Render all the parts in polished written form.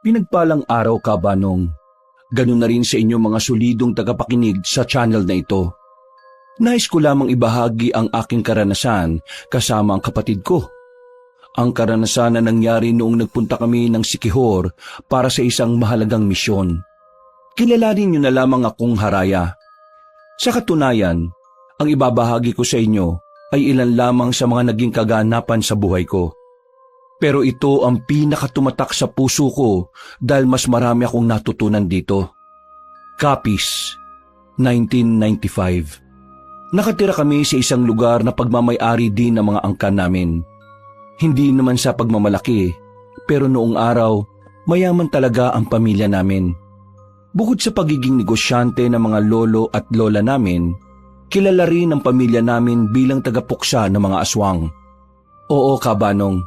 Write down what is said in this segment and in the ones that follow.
Pinagpalang araw ka, Banong. Ganun na rin sa inyo mga solidong tagapakinig sa channel na ito. Nais ko lamang ibahagi ang aking karanasan kasama ang kapatid ko. Ang karanasan na nangyari noong nagpunta kami ng Siquijor para sa isang mahalagang misyon. Kilalanin niyo na lamang akong Haraya. Sa katunayan, ang ibabahagi ko sa inyo ay ilan lamang sa mga naging kaganapan sa buhay ko. Pero ito ang pinakatumatak sa puso ko dahil mas marami akong natutunan dito. Capiz, 1995. Nakatira kami sa isang lugar na pagmamay-ari din ng mga angkan namin. Hindi naman sa pagmamalaki, pero noong araw, mayaman talaga ang pamilya namin. Bukod sa pagiging negosyante ng mga lolo at lola namin, kilala rin ang pamilya namin bilang tagapuksa ng mga aswang. Oo, Kabanong,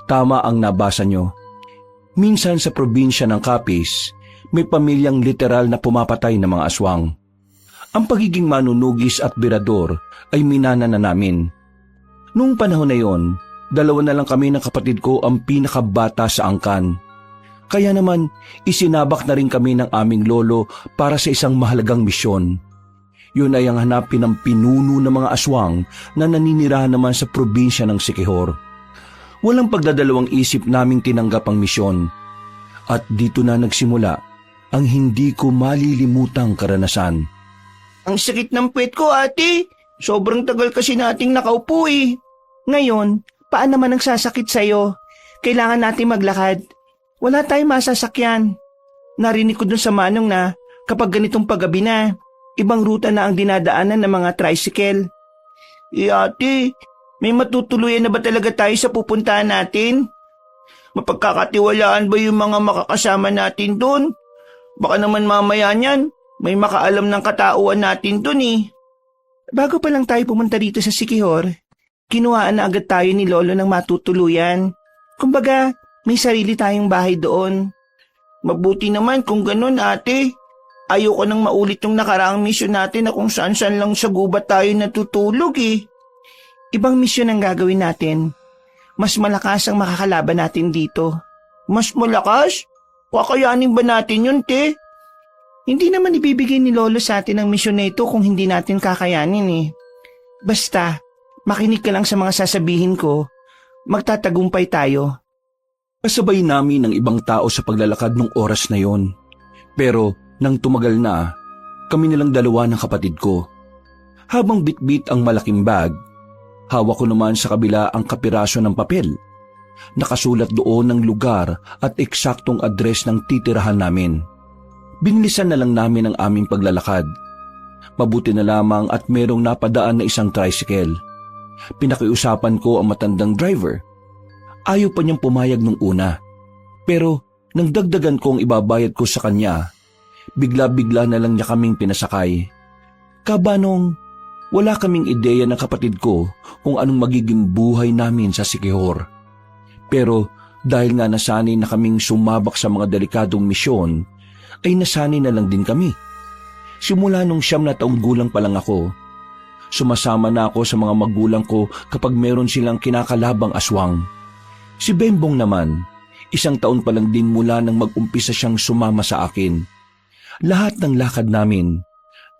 tama ang nabasa nyo. Minsan sa probinsya ng Capiz, may pamilyang literal na pumapatay ng mga aswang. Ang pagiging manunugis at birador ay minana na namin. Noong panahon na yon, 2 na lang kami ng kapatid ko ang pinakabata sa angkan. Kaya naman, isinabak na rin kami ng aming lolo para sa isang mahalagang misyon. Yun ay ang hanapin ng pinuno ng mga aswang na naninirahan naman sa probinsya ng Siquijor. Walang pagdadalawang isip naming tinanggap ang misyon. At dito na nagsimula ang hindi ko malilimutang karanasan. Ang sakit ng puwet ko, ate. Sobrang tagal kasi nating nakaupo eh. Ngayon, paano naman ang sasakit sa'yo? Kailangan natin maglakad. Wala tayong masasakyan. Narinig ko dun sa manong na kapag ganitong paggabi na, ibang ruta na ang dinadaanan ng mga tricycle. Ate, may matutuluyan na ba talaga tayo sa pupuntahan natin? Mapagkakatiwalaan ba yung mga makakasama natin dun? Baka naman mamaya niyan, may makaalam ng katauhan natin dun eh. Bago pa lang tayo pumunta dito sa Siquijor, kinuhaan na agad tayo ni Lolo ng matutuluyan. Kumbaga, may sarili tayong bahay doon. Mabuti naman kung ganun, ate. Ayoko nang maulit yung nakaraang misyon natin na kung saan-saan lang sa gubat tayo natutulog eh. Ibang misyon ang gagawin natin. Mas malakas ang makakalaban natin dito. Mas malakas? Kakayanin ba natin yun, te? Hindi naman ibibigay ni Lolo sa atin ang misyon na ito kung hindi natin kakayanin eh. Basta, makinig ka lang sa mga sasabihin ko. Magtatagumpay tayo. Kasabay namin ng ibang tao sa paglalakad nung oras na yon. Pero nang tumagal na, kami nilang 2 ng kapatid ko. Habang bitbit ang malaking bag, hawak ko naman sa kabila ang kapiraso ng papel. Nakasulat doon ng lugar at eksaktong address ng titirahan namin. Binilisan na lang namin ang aming paglalakad. Mabuti na lamang at merong napadaan na isang tricycle. Pinakiusapan ko ang matandang driver. Ayaw pa niyang pumayag nung una. Pero nang dagdagan ko ang ibabayad ko sa kanya, bigla-bigla na lang niya kaming pinasakay. Kabanong, wala kaming ideya ng kapatid ko kung anong magiging buhay namin sa Siquijor. Pero dahil nga nasanay na kaming sumabak sa mga delikadong misyon, ay nasanay na lang din kami. Simula nung 9 na taong gulang pa lang ako, sumasama na ako sa mga magulang ko kapag meron silang kinakalabang aswang. Si Bembong naman, 1 taon pa lang din mula nang mag-umpisa siyang sumama sa akin. Lahat ng lakad namin,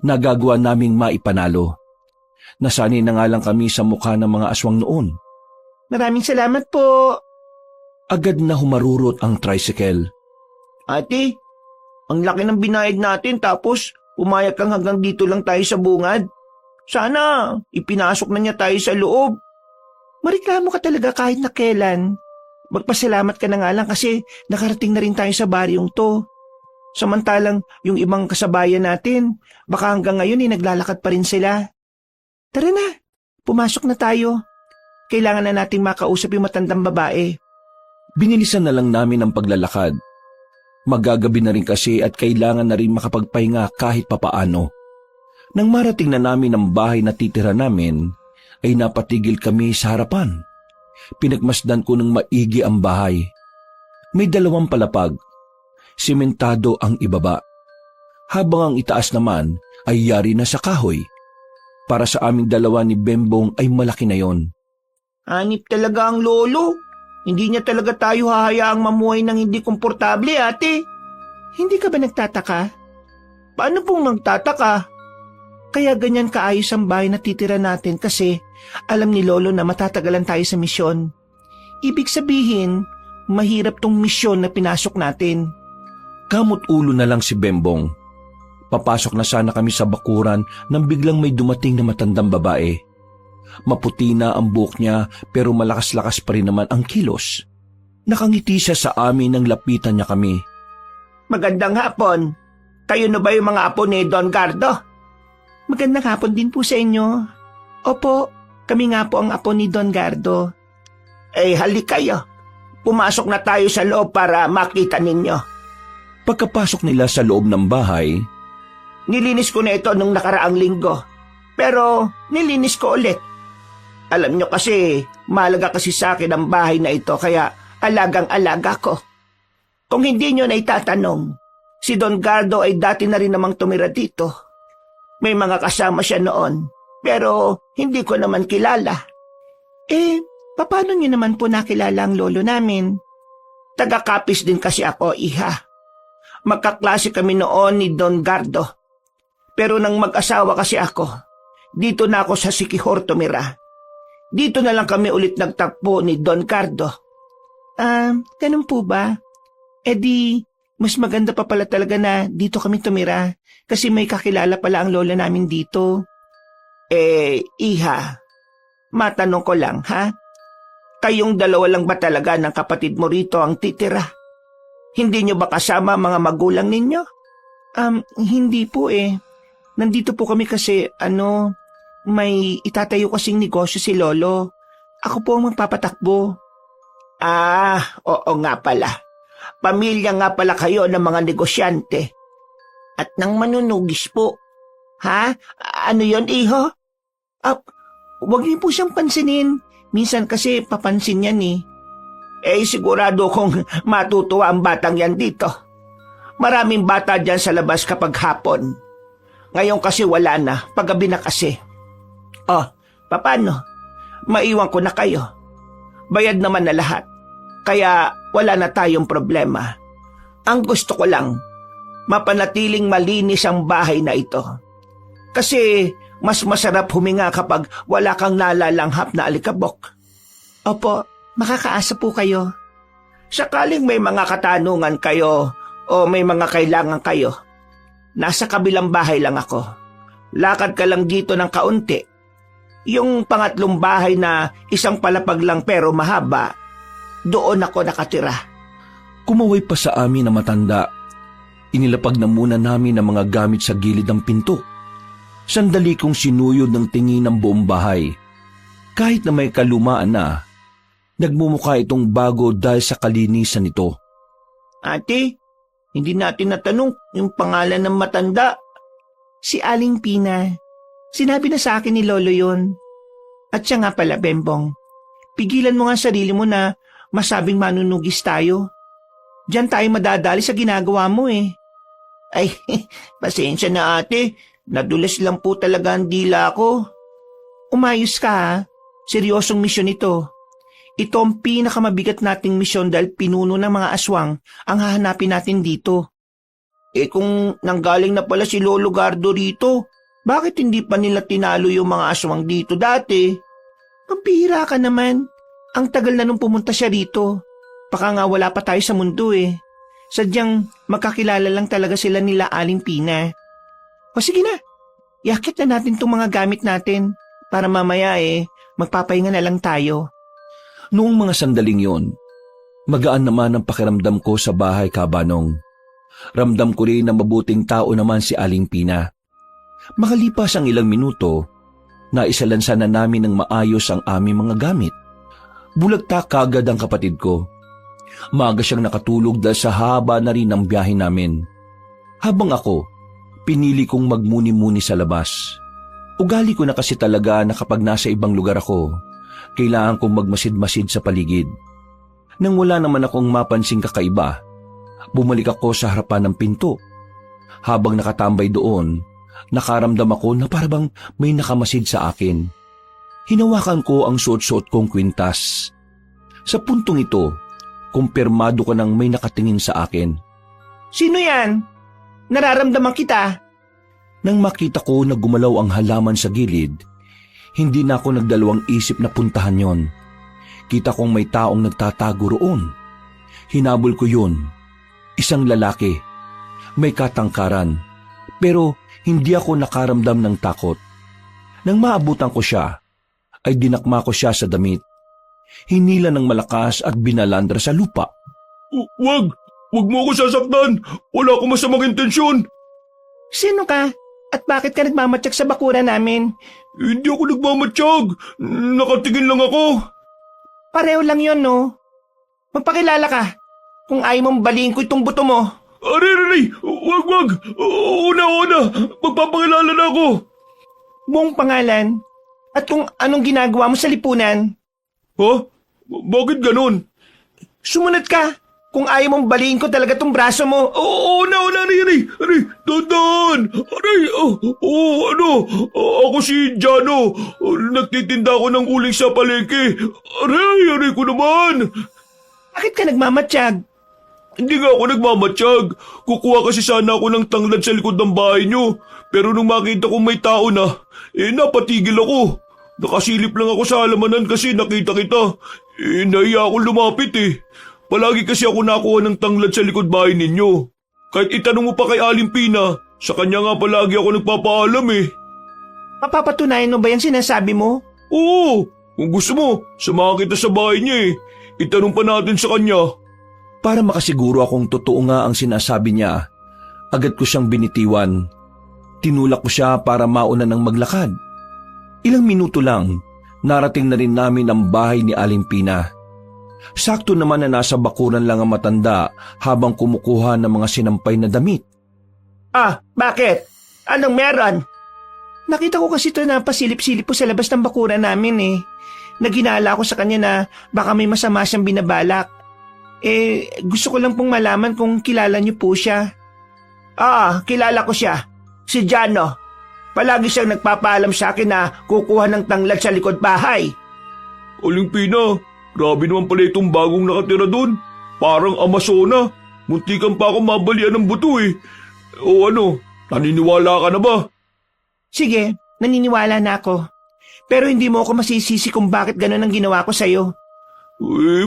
nagagawa naming maipanalo. Nasanay na nga lang kami sa mukha ng mga aswang noon. Maraming salamat po. Agad na humarurot ang tricycle. Ate, ang laki ng binayad natin tapos pumayag kang hanggang dito lang tayo sa bungad. Sana ipinasok na niya tayo sa loob. Mareklamo ka talaga kahit na kailan. Magpasalamat ka na nga lang kasi nakarating na rin tayo sa baryong to. Samantalang yung ibang kasabayan natin, baka hanggang ngayon naglalakad pa rin sila. Tara na, pumasok na tayo. Kailangan na nating makausap yung matandang babae. Binilisan na lang namin ang paglalakad. Magagabi na rin kasi at kailangan na rin makapagpahinga kahit papaano. Nang marating na namin ang bahay na titira namin, ay napatigil kami sa harapan. Pinagmasdan ko ng maigi ang bahay. May 2 palapag. Simentado ang ibaba. Habang ang itaas naman ay yari na sa kahoy. Para sa aming 2 ni Bembong ay malaki na yon. Hanip talaga ang lolo. Hindi niya talaga tayo hahayaang mamuhay ng hindi komportable, ate. Hindi ka ba nagtataka? Paano pong nagtataka? Kaya ganyan kaayos ang bahay na titira natin kasi alam ni Lolo na matatagalan tayo sa misyon. Ibig sabihin, mahirap tong misyon na pinasok natin. Kamot ulo na lang si Bembong. Papasok na sana kami sa bakuran nang biglang may dumating na matandang babae. Maputi na ang buhok niya pero malakas-lakas pa rin naman ang kilos. Nakangiti siya sa amin nang lapitan niya kami. Magandang hapon. Kayo na ba yung mga apo ni Don Gardo? Magandang hapon din po sa inyo. Opo, kami nga po ang apo ni Don Gardo. Halik kayo. Pumasok na tayo sa loob para makita ninyo. Pagkapasok nila sa loob ng bahay, nilinis ko na ito nung nakaraang linggo. Pero nilinis ko ulit. Alam nyo kasi, mahalaga kasi sa akin ang bahay na ito kaya alagang-alaga ko. Kung hindi nyo na itatanong, si Don Gardo ay dati na rin namang tumira dito. May mga kasama siya noon, pero hindi ko naman kilala. Paano nyo naman po nakilala ang lolo namin? Taga-Kapis din kasi ako, iha. Magkaklase kami noon ni Don Gardo. Pero nang mag-asawa kasi ako, dito na ako sa Siquijor tumira. Dito na lang kami ulit nagtakpo ni Don Gardo. Ganun po ba? Mas maganda pa pala talaga na dito kami tumira kasi may kakilala pala ang lola namin dito. Iha, matanong ko lang, ha? Kayong dalawa lang ba talaga ng kapatid mo rito ang titira? Hindi nyo ba kasama mga magulang ninyo? Hindi po Nandito po kami kasi, may itatayo kasing negosyo si Lolo. Ako po ang magpapatakbo. Oo nga pala. Pamilya nga pala kayo ng mga negosyante. At ng manunugis po. Ha? Ano yon, iho? Huwag niyo po siyang pansinin. Minsan kasi papansin yan sigurado kong matutuwa ang batang yan dito. Maraming bata dyan sa labas kapag hapon. Ngayon kasi wala na, paggabi na kasi. Paano? Maiwan ko na kayo. Bayad naman na lahat. Kaya wala na tayong problema. Ang gusto ko lang, mapanatiling malinis ang bahay na ito. Kasi mas masarap huminga kapag wala kang nalalanghap na alikabok. Opo, makakaasa po kayo. Sakaling may mga katanungan kayo o may mga kailangan kayo, nasa kabilang bahay lang ako. Lakad ka lang dito ng kaunti. Yung pangatlong bahay na isang palapag lang pero mahaba, doon ako nakatira. Kumaway pa sa amin na matanda. Inilapag na muna namin ang mga gamit sa gilid ng pinto. Sandali kong sinuyod ng tingin ng buong bahay. Kahit na may kalumaan na, nagmumukha itong bago dahil sa kalinisan nito. Ate, hindi natin natanong yung pangalan ng matanda. Si Aling Pina. Sinabi na sa akin ni Lolo yun. At siya nga pala, Bembong. Pigilan mo nga sarili mo na masabing manunugis tayo. Diyan tayo madadali sa ginagawa mo Pasensya na ate. Nadulas lang po talaga ang dila ko. Umayos ka ha. Seryosong misyon ito. Ito ang pinakamabigat nating misyon dahil pinuno ng mga aswang ang hahanapin natin dito. Kung nanggaling na pala si Lolo Gardo rito, bakit hindi pa nila tinalo yung mga aswang dito dati? Pampihira ka naman. Ang tagal na nung pumunta siya rito. Baka nga wala pa tayo sa mundo Sadyang magkakilala lang talaga sila nila Aling Pina. O sige na, yakit na natin itong mga gamit natin para mamaya magpapahinga na lang tayo. Noong mga sandaling yon, magaan naman ang pakiramdam ko sa bahay Kabanong. Ramdam ko rin na mabuting tao naman si Aling Pina. Makalipas ang ilang minuto, naisalansa na namin ng maayos ang aming mga gamit. Bulagta kagad ang kapatid ko. Maaga siyang nakatulog dahil sa haba na rin ang biyahe namin. Habang ako, pinili kong magmuni-muni sa labas. Ugali ko na kasi talaga na kapag nasa ibang lugar ako, kailangan kong magmasid-masid sa paligid. Nang wala naman akong mapansing kakaiba, bumalik ako sa harapan ng pinto. Habang nakatambay doon, nakaramdam ako na parang may nakamasid sa akin. Hinawakan ko ang suot-suot kong kwintas. Sa puntong ito, kumpirmado ko nang may nakatingin sa akin. Sino yan? Nararamdaman kita. Nang makita ko na gumalaw ang halaman sa gilid, hindi na ako nagdalawang isip na puntahan yon. Kita kong may taong nagtatago roon. Hinabol ko yun. Isang lalaki. May katangkaran. Pero hindi ako nakaramdam ng takot. Nang maabutan ko siya, ay dinakma ko siya sa damit. Hinila ng malakas at binalandra sa lupa. Wag! Wag mo ako sasaktan! Wala akong masamang intensyon! Sino ka? At bakit ka nagmamatsak sa bakuran namin? Hindi ako nagmamatsyag! Nakatingin lang ako! Pareho lang yon, no? Magpakilala ka. Kung ayaw mong baliin ko itong buto mo. Aray! Wag! Una! Magpapakilala na ako! Buong pangalan. At kung anong ginagawa mo sa lipunan. Ha? Bakit ganun? Sumunod ka. Kung ayaw mong baliin ko talaga tong braso mo. Aray! Dandan! Aray! Ako si Jano. Nagtitinda ako ng uling sa palengke. Aray ko naman! Bakit ka nagmamatsyag? Hindi nga ako nagmamatsyag. Kukuha kasi sana ako ng tanglad sa likod ng bahay nyo. Pero nung makita kong may tao na, napatigil ako. Nakasilip lang ako sa halamanan kasi nakita kita. Nahiya akong lumapit Palagi kasi ako nakuha ng tanglad sa likod bahay ninyo. Kahit itanong mo pa kay Aling Pina, sa kanya nga palagi ako nagpapaalam Mapapatunayan mo ba yan sinasabi mo? Oo, kung gusto mo, samahan kita sa bahay niya Itanong pa natin sa kanya. Para makasiguro akong totoo nga ang sinasabi niya, agad ko siyang binitiwan. Tinulak ko siya para mauna ng maglakad. Ilang minuto lang, narating na rin namin ang bahay ni Aling Pina. Sakto naman na nasa bakuran lang ang matanda habang kumukuha ng mga sinampay na damit. Bakit? Anong meron? Nakita ko kasi ito na pasilip-silip po sa labas ng bakuran namin Naginala ko sa kanya na baka may masama siyang binabalak. Gusto ko lang pong malaman kung kilala niyo po siya. Kilala ko siya. Si Jano. Palagi siyang nagpapaalam sa akin na kukuha ng tanglad sa likod bahay. Aling Pina, grabe naman pala itong bagong nakatira doon. Parang Amazona. Muntikan pa ako mabalian ng buto O naniniwala ka na ba? Sige, naniniwala na ako. Pero hindi mo ako masisisi kung bakit ganun ang ginawa ko sa'yo.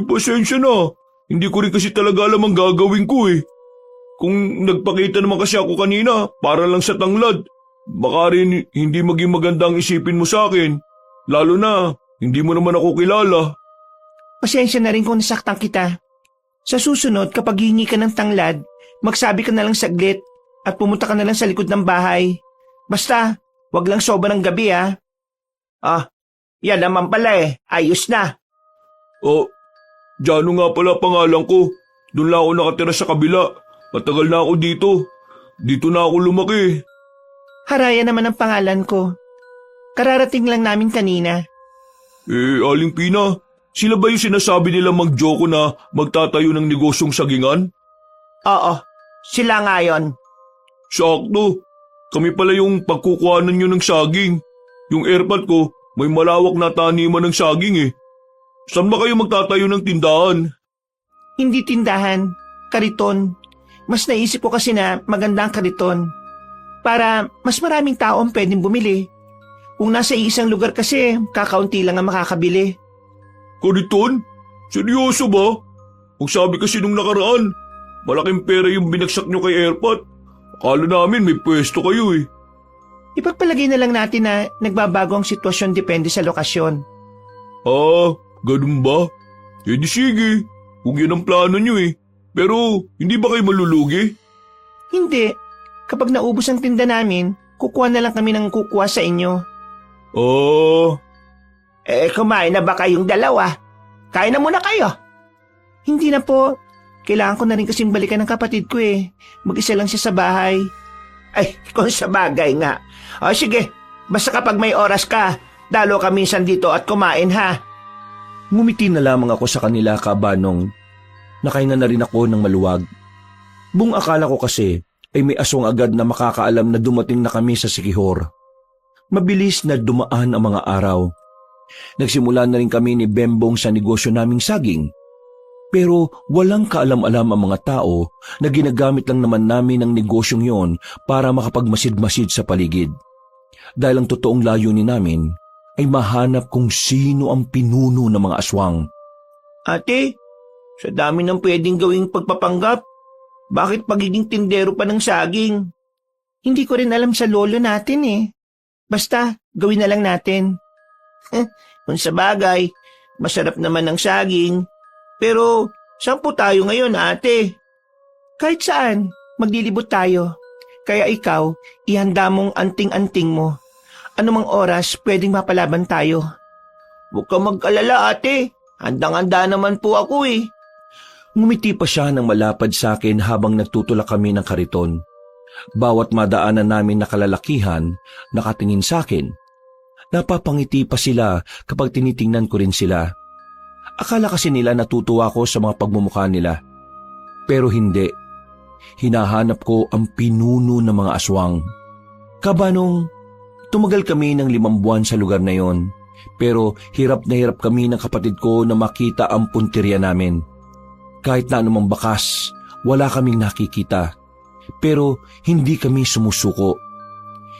Pasensya na. Hindi ko rin kasi talaga alam ang gagawin ko Kung nagpakita naman kasi ako kanina, para lang sa tanglad. Baka rin hindi maging maganda ang isipin mo sa akin. Lalo na, hindi mo naman ako kilala. Pasensya na rin kung nasaktan kita. Sa susunod, kapag hingi ka ng tanglad, magsabi ka na lang saglit at pumunta ka na lang sa likod ng bahay. Basta, wag lang sobrang gabi yan naman pala Ayos na. Jano nga pala pangalan ko. Doon lang ako nakatira sa kabila. Matagal na ako dito. Dito na ako lumaki. Haraya naman ang pangalan ko. Kararating lang namin kanina. Aling Pina, sila ba yung sinasabi nila mag-joko na magtatayo ng negosyong sagingan? Oo, sila nga yon. Sakto. Kami pala yung pagkukuhanan nyo ng saging. Yung airpot ko, may malawak na taniman ng saging Saan ba kayo magtatayo ng tindahan? Hindi tindahan, kariton. Mas naisip ko kasi na maganda ang kariton. Para mas maraming tao ang pwedeng bumili. Kung nasa isang lugar kasi, kakaunti lang ang makakabili. Kariton? Seryoso ba? Kung sabi kasi nung nakaraan, malaking pera yung binagsak nyo kay airpot. Akala namin may pwesto kayo Ipagpalagay na lang natin na nagbabago ang sitwasyon depende sa lokasyon. Ganun ba? Di sige, kung yan ang plano nyo Pero hindi ba kayo malulugi? Hindi. Kapag naubos ang tinda namin, kukuha na lang kami ng kukuha sa inyo. Kumain na ba kayong dalawa? Kain na muna kayo. Hindi na po. Kailangan ko na rin kasing balikan ng kapatid ko Mag-isa lang siya sa bahay. Kung sa bagay nga. Sige, basta kapag may oras ka, dalo ka minsan dito at kumain ha. Ngumiti na lamang ako sa kanila kabanong. Nakahinga na rin ako ng maluwag. Buong akala ko kasi ay may aswang agad na makakaalam na dumating na kami sa Siquijor. Mabilis na dumaan ang mga araw. Nagsimula na rin kami ni Bembong sa negosyo naming saging. Pero walang kaalam-alam ang mga tao na ginagamit lang naman namin ang negosyong yon para makapagmasid-masid sa paligid. Dahil ang totoong layunin namin ay mahanap kung sino ang pinuno ng mga aswang. Ate, sa dami ng pwedeng gawing pagpapanggap, bakit pagiging tindero pa ng saging? Hindi ko rin alam sa lolo natin eh. Basta, gawin na lang natin. Kung sa bagay, masarap naman ang saging. Pero, saan po tayo ngayon, ate? Kahit saan, maglilibot tayo. Kaya ikaw, ihanda mong anting-anting mo. Anumang oras, pwedeng mapalaban tayo. Huwag ka mag-alala, ate. Handang-handa naman po ako eh. Ngumiti pa siya ng malapad sa akin habang nagtutulak kami ng kariton. Bawat madaanan namin na kalalakihan, nakatingin sa akin. Napapangiti pa sila kapag tinitingnan ko rin sila. Akala kasi nila natutuwa ko sa mga pagmumukha nila. Pero hindi. Hinahanap ko ang pinuno ng mga aswang. Kabanong, tumagal kami ng 5 buwan sa lugar na yon. Pero hirap na hirap kami ng kapatid ko na makita ang puntirya namin. Kahit na anumang bakas, wala kaming nakikita. Pero hindi kami sumusuko.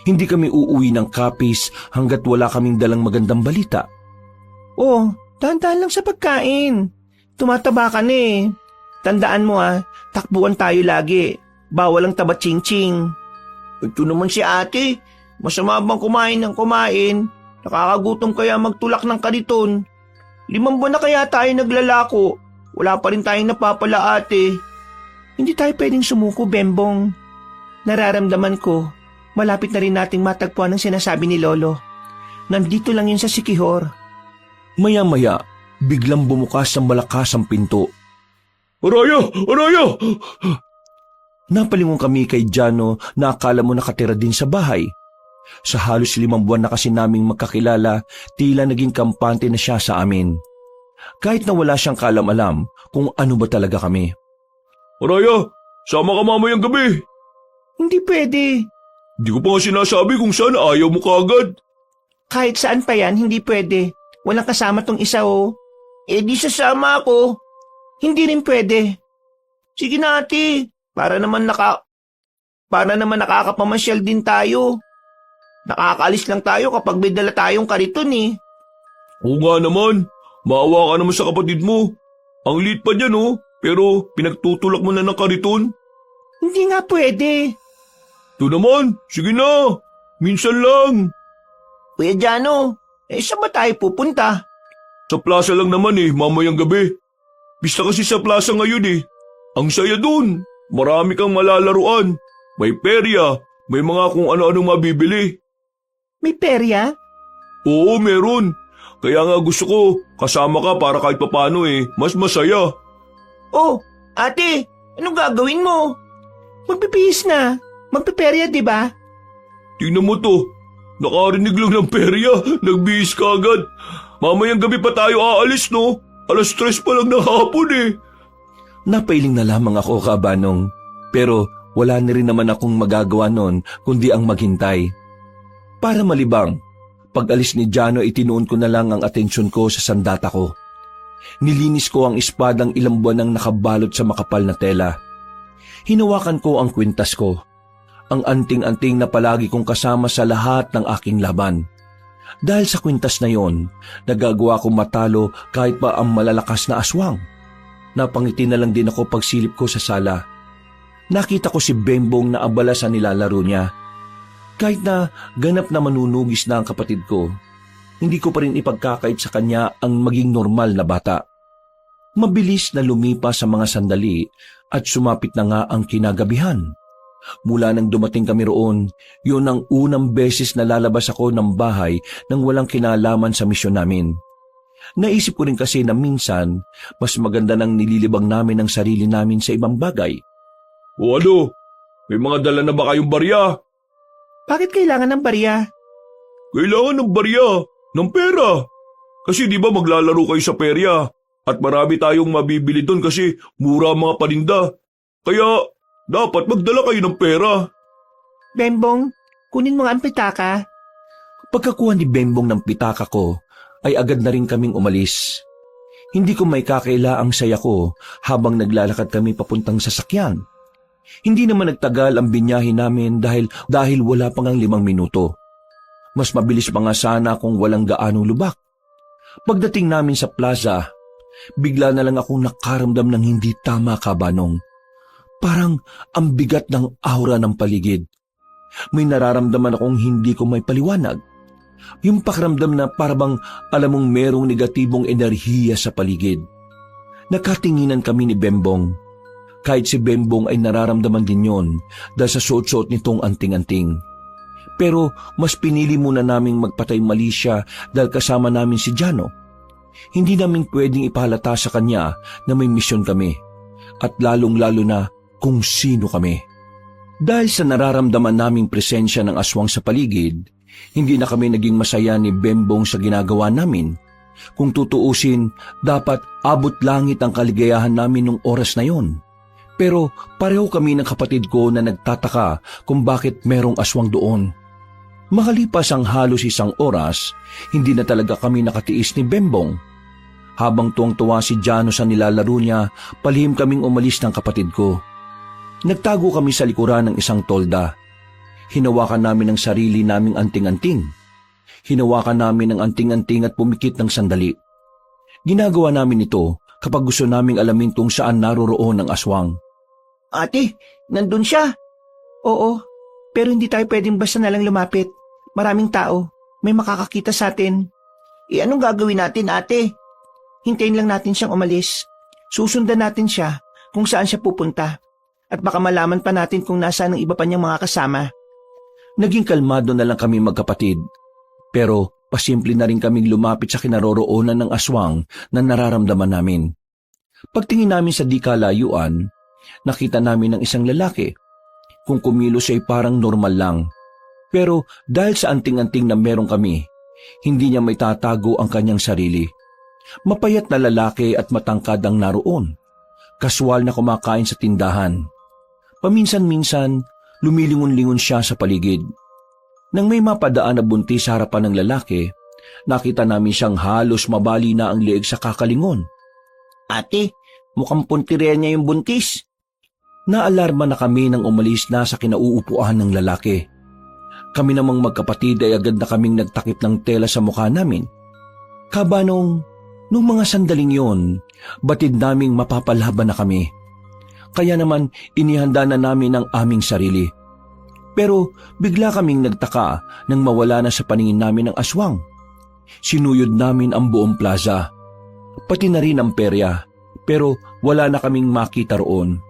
Hindi kami uuwi ng kapis hanggat wala kaming dalang magandang balita. Oh, dahan-dahan lang sa pagkain. Tumataba ka na eh. Tandaan mo takbuhan tayo lagi. Bawal ang taba ching-ching. Ito naman si ate. Masama bang kumain ng kumain? Nakakagutom kaya magtulak ng kariton. 5 buwan na kaya tayo naglalako. Wala pa rin tayong napapala ate. Hindi tayo pwedeng sumuko, Bembong. Nararamdaman ko, malapit na rin nating matagpuan ang sinasabi ni Lolo. Nandito lang yun sa Sikihor. Maya-maya, biglang bumukas ang malakas ang pinto. Araya! Araya! Napalingon kami kay Jano na akala mo nakatira din sa bahay. Sa halos 5 buwan na kasi naming magkakilala, tila naging kampante na siya sa amin. Kahit na wala siyang kaalam-alam kung ano ba talaga kami. Araya! Sama ka mamayang gabi! Hindi pwede. Di ko pa nga sinasabi kung saan ayaw mo kaagad. Kahit saan pa yan, hindi pwede. Walang kasama tong isa oh. Eh di sasama ako. Hindi rin pwede. Sige na ate, para naman nakakapamasyal din tayo. Nakakaalis lang tayo kapag may dala tayong kariton eh. Oo nga naman, maawa ka naman sa kapatid mo. Ang liit pa niyan pero pinagtutulak mo na ng kariton. Hindi nga pwede. Ito naman, sige na, minsan lang. Kuya Jano, saan ba tayo pupunta? Sa plaza lang naman mamayang gabi. Pista kasi sa plaza ngayon Ang saya dun, marami kang malalaruan. May perya, may mga kung ano-anong mabibili. May perya? Oo, meron. Kaya nga gusto ko, kasama ka para kahit papano mas masaya. Oh, ate, anong gagawin mo? Magpipihis na. Magpiperya, di ba? Tingnan mo to, nakarinig lang ng perya, nagbihis ka agad. Mamayang gabi pa tayo aalis, no? 3:00 pa lang ng hapon Napailing na lamang ako, Kabanong. Pero wala na rin naman akong magagawa noon kundi ang maghintay. Para malibang, pag-alis ni Jano itinuon ko na lang ang atensyon ko sa sandata ko. Nilinis ko ang espadang ilang buwan nang nakabalot sa makapal na tela. Hinawakan ko ang kwintas ko. Ang anting-anting na palagi kong kasama sa lahat ng aking laban. Dahil sa kwintas na yon, nagagawa kong matalo kahit pa ang malalakas na aswang. Napangiti na lang din ako pagsilip ko sa sala. Nakita ko si Bembong na abala sa nilalaro niya. Kahit na ganap na manunugis na ang kapatid ko, hindi ko pa rin ipagkakait sa kanya ang maging normal na bata. Mabilis na lumipas sa mga sandali at sumapit na nga ang kinagabihan. Mula nang dumating kami roon, yun ang unang beses na lalabas ako ng bahay nang walang kinalaman sa misyon namin. Naisip ko rin kasi na minsan, mas maganda nang nililibang namin ang sarili namin sa ibang bagay. O ano, may mga dala na ba kayong barya? Bakit kailangan ng barya? Kailangan ng barya, ng pera. Kasi di ba maglalaro kayo sa perya at marami tayong mabibili doon kasi mura ang mga paninda. Kaya dapat magdala kayo ng pera. Bembong, kunin mo nga ang pitaka. Pagkakuha ni Bembong ng pitaka ko, ay agad na rin kaming umalis. Hindi ko may kakaila ang saya ko habang naglalakad kami papuntang sasakyan. Hindi naman nagtagal ang binyahe namin dahil wala pang 5 minuto. Mas mabilis pa nga sana kung walang gaanong lubak. Pagdating namin sa plaza, bigla na lang akong nakaramdam ng hindi tama, Kabanong. Parang ang bigat ng aura ng paligid. May nararamdaman akong hindi ko may paliwanag. Yung pakiramdam na parang alam mong merong negatibong enerhiya sa paligid. Nakatinginan kami ni Bembong. Kahit si Bembong ay nararamdaman din yon dahil sa suot-suot nitong anting-anting. Pero mas pinili muna naming magpatay mali siya dahil kasama namin si Jano. Hindi namin pwedeng ipahalata sa kanya na may misyon kami at lalong-lalo na kung sino kami. Dahil sa nararamdaman naming presensya ng aswang sa paligid, hindi na kami naging masaya ni Bembong sa ginagawa namin. Kung tutuusin, dapat abot langit ang kaligayahan namin nung oras na yon. Pero pareho kami ng kapatid ko na nagtataka kung bakit merong aswang doon. Makalipas ang halos 1 oras, hindi na talaga kami nakatiis ni Bembong. Habang tuwang-tuwa si Jano sa nilalaro niya, palihim kaming umalis ng kapatid ko. Nagtago kami sa likuran ng isang tolda. Hinawakan namin ang sarili naming anting-anting. Hinawakan namin ang anting-anting at pumikit ng sandali. Ginagawa namin ito kapag gusto naming alamin kung saan naroroon ang aswang. Ate, nandun siya. Oo, pero hindi tayo pwedeng basta nalang lumapit. Maraming tao, may makakakita sa atin. Anong gagawin natin, ate? Hintayin lang natin siyang umalis. Susundan natin siya kung saan siya pupunta. At baka malaman pa natin kung nasaan ang iba pa niyang mga kasama. Naging kalmado na lang kami magkapatid. Pero pasimple na rin kaming lumapit sa kinaroroonan ng aswang na nararamdaman namin. Pagtingin namin sa di kalayuan, nakita namin ang isang lalaki. Kung kumilos ay parang normal lang. Pero dahil sa anting-anting na meron kami, hindi niya may tatago ang kanyang sarili. Mapayat na lalaki at matangkad ang naroon. Kaswal na kumakain sa tindahan. Paminsan-minsan, lumilingon-lingon siya sa paligid. Nang may mapadaan na buntis sa harapan ng lalaki, nakita namin siyang halos mabali na ang leeg sa kakalingon. Ate, mukhang puntirya niya yung buntis. Naalarma na kami nang umalis na sa kinauupuan ng lalaki. Kami namang magkapatid ay agad na kaming nagtakip ng tela sa mukha namin. Kabanong, nung mga sandaling yon, batid naming mapapalaban na kami. Kaya naman inihanda na namin ang aming sarili. Pero bigla kaming nagtaka nang mawala na sa paningin namin ang aswang. Sinuyod namin ang buong plaza, pati na rin ang perya, pero wala na kaming makita roon.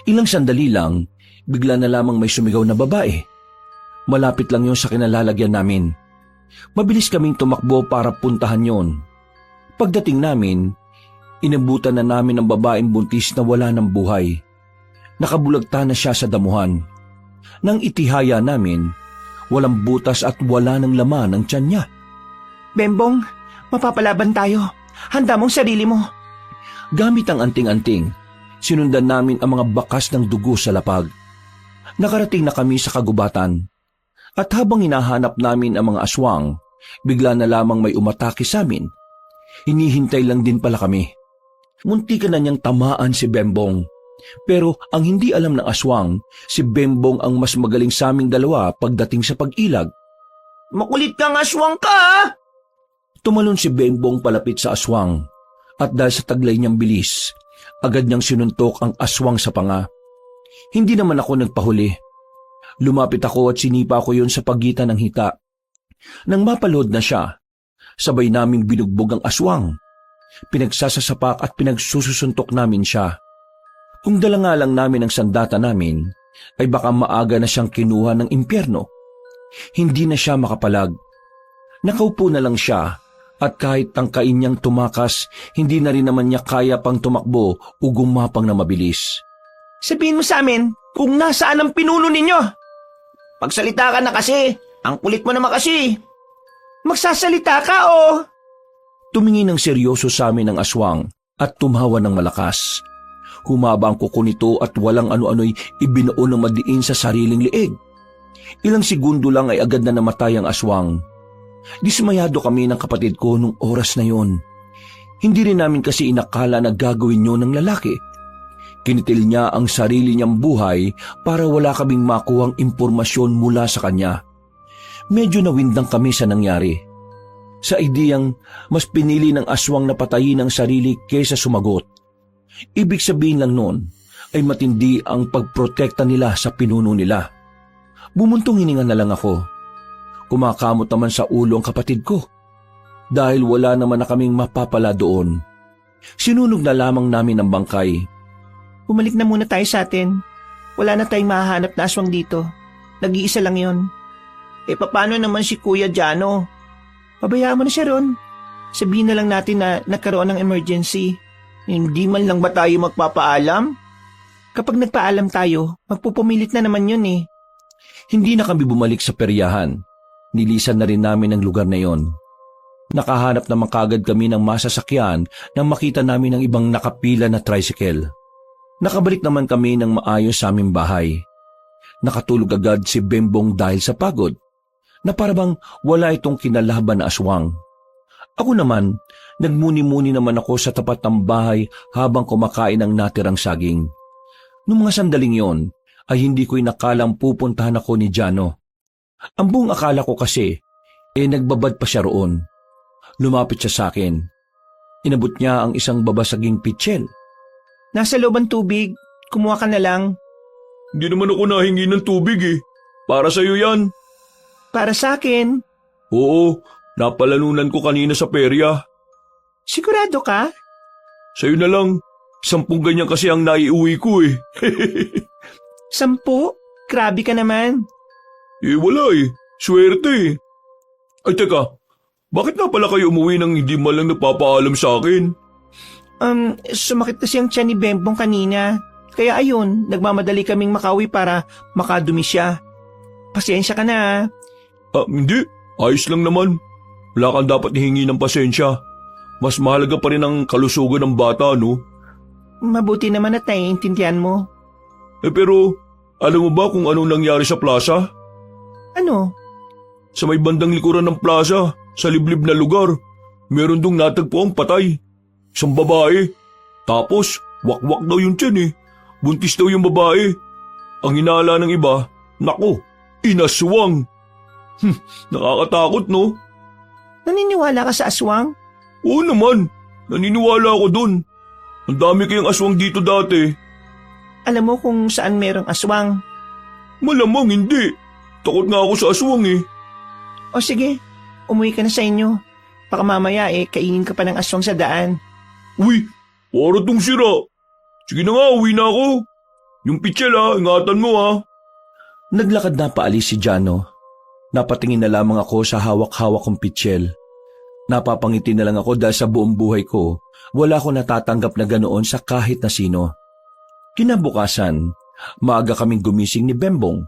Ilang sandali lang, bigla na lamang may sumigaw na babae. Malapit lang yon sa kinalalagyan namin. Mabilis kaming tumakbo para puntahan yon. Pagdating namin, inabutan na namin ang babaeng buntis na wala ng buhay. Nakabulagta na siya sa damuhan. Nang itihaya namin, walang butas at wala ng laman ang tiyan niya. Bembong, mapapalaban tayo. Handa mong sarili mo. Gamit ang anting-anting, sinundan namin ang mga bakas ng dugo sa lapag. Nakarating na kami sa kagubatan. At habang hinahanap namin ang mga aswang, bigla na lamang may umatake sa amin. Hinihintay lang din pala kami. Muntikan na niyang tamaan si Bembong. Pero ang hindi alam ng aswang, si Bembong ang mas magaling sa aming dalawa pagdating sa pag-ilag. Makulit kang aswang ka, ha? Tumalon si Bembong palapit sa aswang. At dahil sa taglay niyang bilis, agad niyang sinuntok ang aswang sa panga. Hindi naman ako nagpahuli. Lumapit ako at sinipa ko yon sa pagitan ng hita. Nang mapalood na siya, sabay naming binugbog ang aswang. Pinagsasasapak at pinagsususuntok namin siya. Kung dala nga lang namin ang sandata namin, ay baka maaga na siyang kinuha ng impyerno. Hindi na siya makapalag. Nakaupo na lang siya at kahit tangkain niyang tumakas, hindi na rin naman niya kaya pang tumakbo o gumapang na mabilis. Sabihin mo sa amin kung nasaan ang pinuno ninyo. Magsalita ka na kasi. Ang kulit mo naman kasi. Magsasalita ka, oh. Tumingin ng seryoso sa amin ang aswang at tumawa ng malakas. Humaba ang kuko nito at walang ano-ano'y ibinuon ng madiin sa sariling lieg. Ilang segundo lang ay agad na namatay ang aswang. Dismayado kami ng kapatid ko nung oras na yon. Hindi rin namin kasi inakala na gagawin yun ng lalaki. Kinitil niya ang sarili niyang buhay para wala kaming makuhang impormasyon mula sa kanya. Medyo nawindang kami sa nangyari. Sa ideyang mas pinili ng aswang na patayin ang sarili kaysa sumagot. Ibig sabihin lang noon ay matindi ang pagprotekta nila sa pinuno nila. Bumuntong hininga na lang ako. Kumakamot naman sa ulo ang kapatid ko. Dahil wala naman na kaming mapapala doon. Sinunog na lamang namin ang bangkay. Bumalik na muna tayo sa atin. Wala na tayong mahahanap na aswang dito. Nag-iisa lang yon. Paano naman si Kuya Jano? Pabayaan mo na siya ron. Sabihin na lang natin na nagkaroon ng emergency. Hindi man lang ba tayo magpapaalam? Kapag nagpaalam tayo, magpupumilit na naman yun eh. Hindi na kami bumalik sa peryahan. Nilisan na rin namin ang lugar na yon. Nakahanap naman kagad kami ng masasakyan nang makita namin ang ibang nakapila na tricycle. Nakabalik naman kami ng maayos sa aming bahay. Nakatulog agad si Bembong dahil sa pagod, na parabang wala itong kinalaban na aswang. Ako naman, nagmuni-muni naman ako sa tapat ng bahay habang kumakain ng natirang saging. Noong mga sandaling yon, ay hindi ko inakalang pupuntahan ako ni Jano. Ang buong akala ko kasi, nagbabad pa siya roon. Lumapit siya sa akin. Inabot niya ang isang babasaging pitsil. Nasa loob ang tubig. Kumuha ka na lang. Hindi naman ako nahingi ng tubig eh. Para sa'yo yan. Para sa akin. Oo, napalanunan ko kanina sa perya. Sigurado ka? Sa'yo na lang. 10 ganyan kasi ang naiuwi ko eh. 10? Grabe ka naman. Wala eh. Swerte eh. Ay teka, bakit na pala kayo umuwi nang hindi man lang napapaalam sa akin? Sumakit kasi ang tiyan ni Bembong kanina. Kaya ayun, nagmamadali kaming makauwi para makadumi siya. Pasensya ka na. Hindi. Ayos lang naman. Wala kang dapat hihingi ng pasensya. Mas mahalaga pa rin ang kalusugan ng bata, no? Mabuti naman at naiintindihan mo. Pero, alam mo ba kung anong nangyari sa plaza? Ano? Sa may bandang likuran ng plaza, sa liblib na lugar, meron dong natagpo ang patay. Isang babae. Tapos, wakwak daw yung tiyan eh. Buntis daw yung babae. Ang hinala ng iba, nako, inaswang. Nakakatakot no? Naniniwala ka sa aswang? Oo naman, naniniwala ako dun. Ang dami kayang aswang dito dati. Alam mo kung saan merong aswang? Malamang hindi. Takot nga ako sa aswang eh. O sige, umuwi ka na sa inyo. Baka mamaya kainin ka pa ng aswang sa daan. Uy, para tong sira. Sige na nga, uwi na ako. Yung pitsil ingatan mo Naglakad na paalis si Jano. Napatingin na lamang ako sa hawak-hawak kong pitsil. Napapangiti na lang ako dahil sa buong buhay ko, wala ko natatanggap na ganoon sa kahit na sino. Kinabukasan, maaga kaming gumising ni Bembong.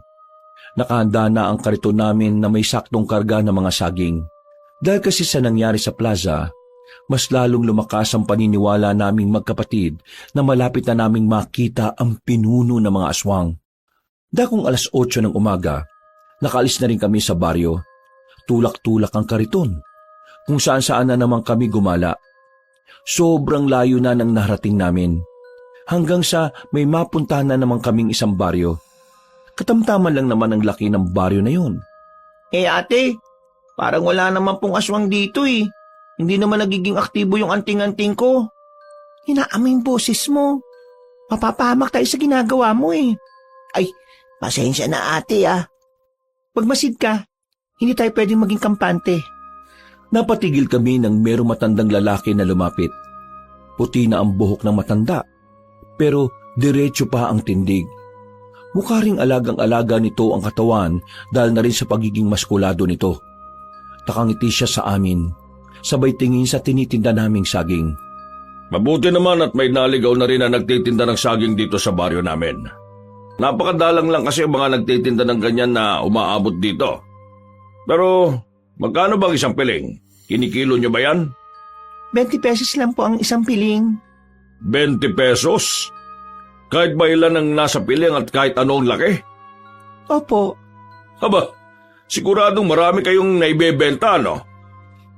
Nakahanda na ang kariton namin na may saktong karga ng mga saging. Dahil kasi sa nangyari sa plaza, mas lalong lumakas ang paniniwala naming magkapatid na malapit na naming makita ang pinuno ng mga aswang. Dakong 8:00 ng umaga, nakaalis na rin kami sa baryo. Tulak-tulak ang kariton, kung saan-saan na naman kami gumala. Sobrang layo na ng narating namin, hanggang sa may mapuntahan na naman kaming isang baryo. Katamtaman lang naman ang laki ng baryo na yun. Ate, parang wala naman pong aswang dito eh. Hindi naman nagiging aktibo yung anting-anting ko. Inaaming boses mo. Mapapahamak tayo sa ginagawa mo eh. Ay, pasensya na ate Pagmasid ka, hindi tayo pwedeng maging kampante. Napatigil kami nang merong matandang lalaki na lumapit. Puti na ang buhok ng matanda, pero diretso pa ang tindig. Mukha ring alagang-alaga nito ang katawan dahil na rin sa pagiging maskulado nito. Nakangiti siya sa amin, sabay tingin sa tinitinda naming saging. Mabuti naman at may naligaw na rin na nagtitinda ng saging dito sa baryo namin. Napakadalang lang kasi ang mga nagtitinda ng ganyan na umaabot dito. Pero, magkano bang isang piling? Kinikilo nyo ba yan? 20 pesos lang po ang isang piling. 20 pesos? Kahit ba ilan ang nasa piling at kahit anong laki? Opo. Aba, Siguradong marami kayong naibebenta, no?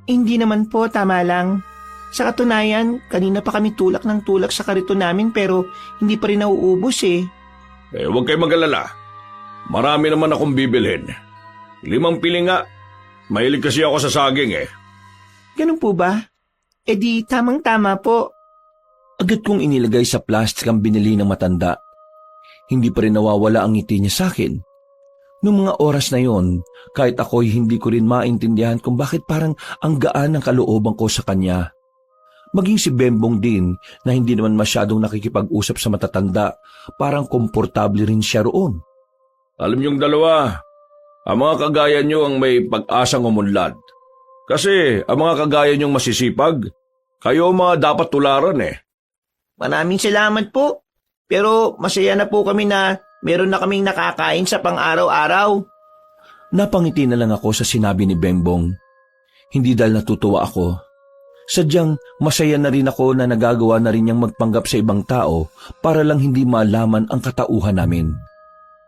Hindi naman po, tama lang. Sa katunayan, kanina pa kami tulak ng tulak sa kariton namin pero hindi pa rin nauubos eh. Huwag kayo mag-alala. Marami naman akong bibilhin. 5 piling nga. Mahilig kasi ako sa saging eh. Ganun po ba? E di tamang-tama po. Agad kong inilagay sa plastic ang binili ng matanda. Hindi pa rin nawawala ang ngiti niya sa akin. Noong mga oras na yon, kahit ako'y hindi ko rin maintindihan kung bakit parang ang gaan ng kalooban ko sa kanya. Maging si Bembong din na hindi naman masyadong nakikipag-usap sa matatanda, parang komportable rin siya roon. Alam niyong dalawa, ang mga kagaya niyo ang may pag-asang umunlad. Kasi ang mga kagaya niyong masisipag, kayo ang mga dapat tularan eh. Maraming salamat po. Pero masaya na po kami na meron na kaming nakakain sa pang-araw-araw. Napangiti na lang ako sa sinabi ni Bembong. Hindi dahil natutuwa ako. Sadyang masaya na rin ako na nagagawa na rin niyang magpanggap sa ibang tao para lang hindi malaman ang katauhan namin.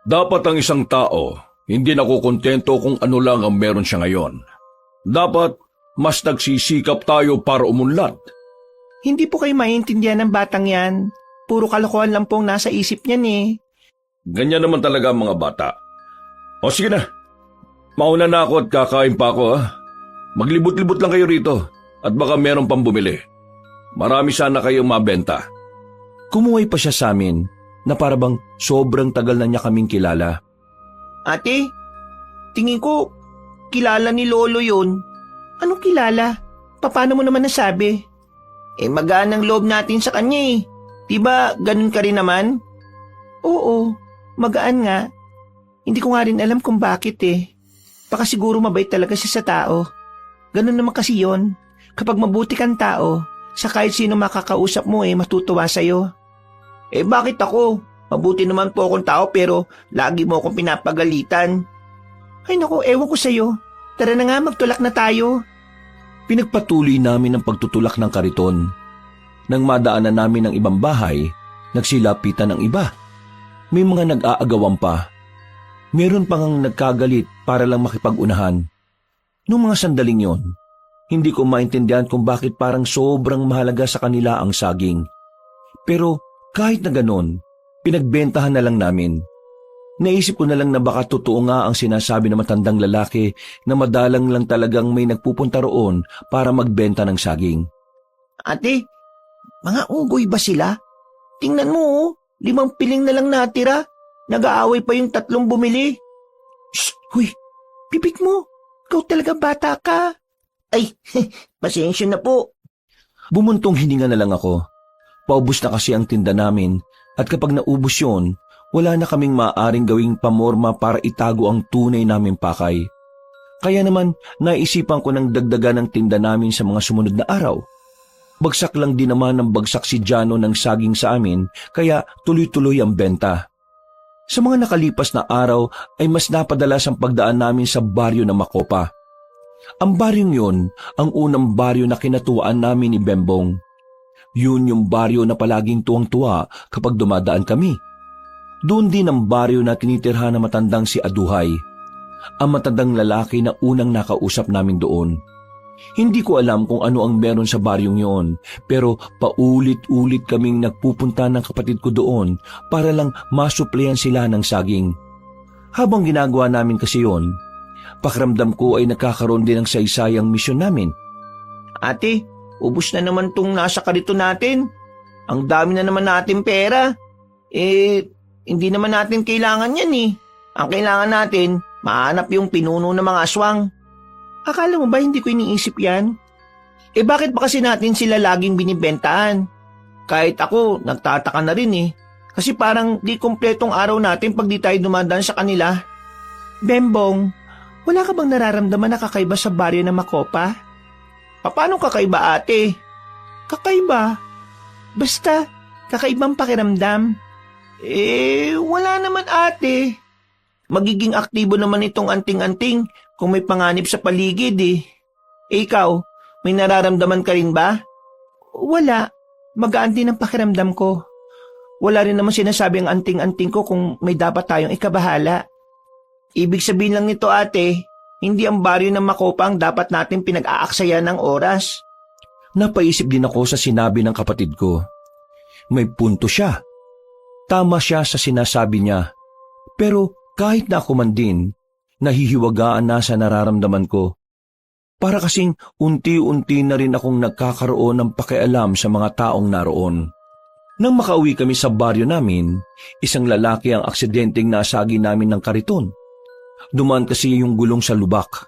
Dapat ang isang tao, hindi nakukontento kung ano lang ang meron siya ngayon. Dapat mas nagsisikap tayo para umunlad. Hindi po kayo maintindihan ng batang yan. Puro kalokohan lang pong nasa isip niyan eh. Ganyan naman talaga ang mga bata. O sige na, mauna na ako at kakain pa ako ha. Maglibot-libot lang kayo rito at baka meron pang bumili. Marami sana kayong mabenta. Kumuhay pa siya sa amin na parabang sobrang tagal na niya kaming kilala. Ate, tingin ko kilala ni Lolo yun. Anong kilala? Paano mo naman nasabi? Magaan ang loob natin sa kanya eh. Diba ganun ka rin naman? Oo, magaan nga. Hindi ko nga rin alam kung bakit eh. Baka siguro mabait talaga siya sa tao. Ganun naman kasi yon. Kapag mabuti kang tao, sa kahit sino makakausap mo matutuwa sa'yo. Bakit ako? Mabuti naman po akong tao pero lagi mo akong pinapagalitan. Ay naku, ewan ko sa'yo. Tara na nga, magtulak na tayo. Pinagpatuloy namin ang pagtutulak ng kariton. Nang madaanan namin ang ibang bahay, nagsilapitan ang iba. May mga nag-aagawan pa. Meron pang ang nagkagalit para lang makipag-unahan. Noong mga sandaling yon, hindi ko maintindihan kung bakit parang sobrang mahalaga sa kanila ang saging. Pero kahit na ganon, pinagbentahan na lang namin. Naisip ko na lang na baka totoo nga ang sinasabi ng matandang lalaki na madalang lang talagang may nagpupunta roon para magbenta ng saging. Ate, mga unggoy ba sila? Tingnan mo 5 piling na lang natira. Nag-aaway pa yung 3 bumili. Shh! Huy! Bibig mo! Ikaw talaga bata ka. Ay, pasensya na po. Bumuntong hininga na lang ako. Paubos na kasi ang tinda namin at kapag naubos yun, wala na kaming maaaring gawing pamorma para itago ang tunay naming pakay. Kaya naman naisipan ko ng dagdagan ng tinda namin sa mga sumunod na araw. Bagsak lang din naman ang bagsak si Jano ng saging sa amin kaya tuloy-tuloy ang benta. Sa mga nakalipas na araw ay mas napadalas ang pagdaan namin sa baryo ng Makopa. Ang baryong yun ang unang baryo na kinatuwaan namin ni Bembong. Yun yung baryo na palaging tuwang-tuwa kapag dumadaan kami. Doon din ang baryo na tinitirhan na matandang si Aduhay, ang matandang lalaki na unang nakausap namin doon. Hindi ko alam kung ano ang meron sa baryong yon, pero paulit-ulit kaming nagpupunta ng kapatid ko doon para lang masuplihan sila ng saging. Habang ginagawa namin kasi yon, pakiramdam ko ay nagkakaroon din ng saysayang misyon namin. Ate, ubos na naman tong nasa karito natin. Ang dami na naman natin pera. Hindi naman natin kailangan yan eh. Ang kailangan natin, mahanap yung pinuno ng mga aswang. Akala mo ba hindi ko iniisip yan? Bakit ba kasi natin sila laging binibentahan? Kahit ako, nagtataka na rin eh. Kasi parang di kompletong araw natin pag di tayo dumadaan sa kanila. Bembong, wala ka bang nararamdaman na kakaiba sa baryo ng Makopa? Paano kakaiba ate? Kakaiba? Basta, kakaibang pakiramdam. Wala naman ate. Magiging aktibo naman itong anting-anting kung may panganib sa paligid eh. Ikaw, may nararamdaman ka rin ba? Wala. Magaan din ang pakiramdam ko. Wala rin naman sinasabi ang anting-anting ko kung may dapat tayong ikabahala. Ibig sabihin lang nito ate, Hindi ang baryo ng Makopang dapat natin pinag-aaksaya ng oras. Napaisip din ako sa sinabi ng kapatid ko. May punto siya. Tama siya sa sinasabi niya. Pero kahit na ako man din, nahihiwagaan na sa nararamdaman ko. Para kasing unti-unti na rin akong nagkakaroon ng pakialam sa mga taong naroon. Nang makauwi kami sa baryo namin, isang lalaki ang aksidenteng nasagi namin ng kariton. Dumaan kasi yung gulong sa lubak.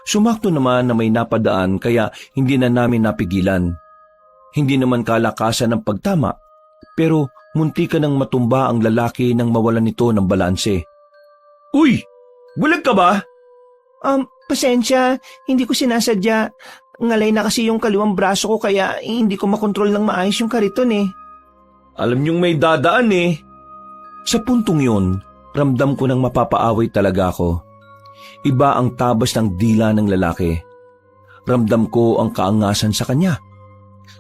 Sumakto naman na may napadaan kaya hindi na namin napigilan. Hindi naman kalakasan ng pagtama, pero munti ka nang matumba ang lalaki nang mawalan nito ng balanse. Uy! Bulag ka ba? Pasensya, hindi ko sinasadya. Ngalay na kasi yung kaliwang braso ko kaya hindi ko makontrol ng maayos yung kariton eh. Alam niyong may dadaan eh. Sa puntong yun, ramdam ko nang mapapaaway talaga ako. Iba ang tabas ng dila ng lalaki. Ramdam ko ang kaangasan sa kanya.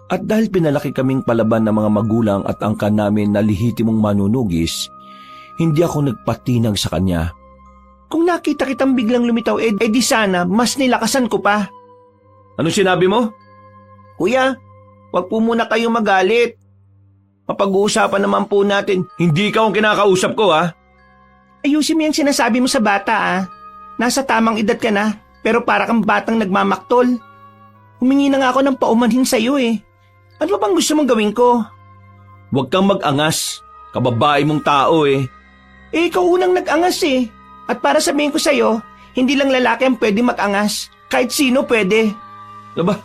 At dahil pinalaki kaming palaban ng mga magulang at angkan namin na lihitimong manunugis, hindi ako nagpatinag sa kanya. Kung nakita kitang biglang lumitaw, di sana mas nilakasan ko pa. Anong sinabi mo? Kuya, wag po muna kayo magalit. Mapag-uusapan naman po natin. Hindi ka ang kinakausap ko ha. Ayusin mo yung sinasabi mo sa bata Nasa tamang edad ka na, pero para kang batang nagmamaktol. Humingi na nga ako ng paumanhin sa'yo eh. Ano bang gusto mong gawin ko? Huwag kang mag-angas. Kababae mong tao eh. Ikaw unang nag-angas eh. At para sabihin ko sa'yo, hindi lang lalaki ang pwede mag-angas. Kahit sino pwede. Aba,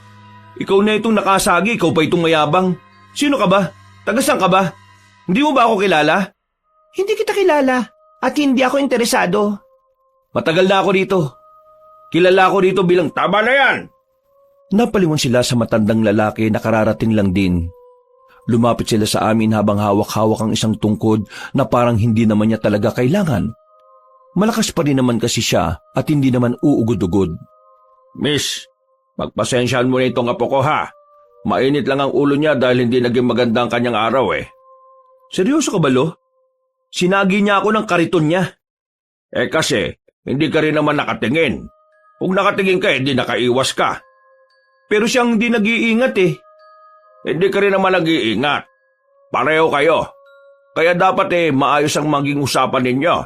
ikaw na itong nakasagi, ikaw pa itong mayabang. Sino ka ba? Tagasan ka ba? Hindi mo ba ako kilala? Hindi kita kilala at hindi ako interesado. Matagal na ako dito. Kilala ako dito bilang tama na yan. Napalingon sila sa matandang lalaki na kararating lang din. Lumapit sila sa amin habang hawak-hawak ang isang tungkod na parang hindi naman niya talaga kailangan. Malakas pa rin naman kasi siya at hindi naman uugod-ugod. Miss, pagpasensyahan mo na itong apo ko ha. Mainit lang ang ulo niya dahil hindi naging maganda ang kanyang araw eh. Seryoso ka ba, Lo? Sinagi niya ako ng kariton niya. Kasi, hindi ka rin naman nakatingin. Kung nakatingin ka, hindi nakaiwas ka. Pero siyang hindi nag-iingat eh. Hindi ka rin naman nag-iingat. Pareho kayo. Kaya dapat maayos ang maging usapan ninyo.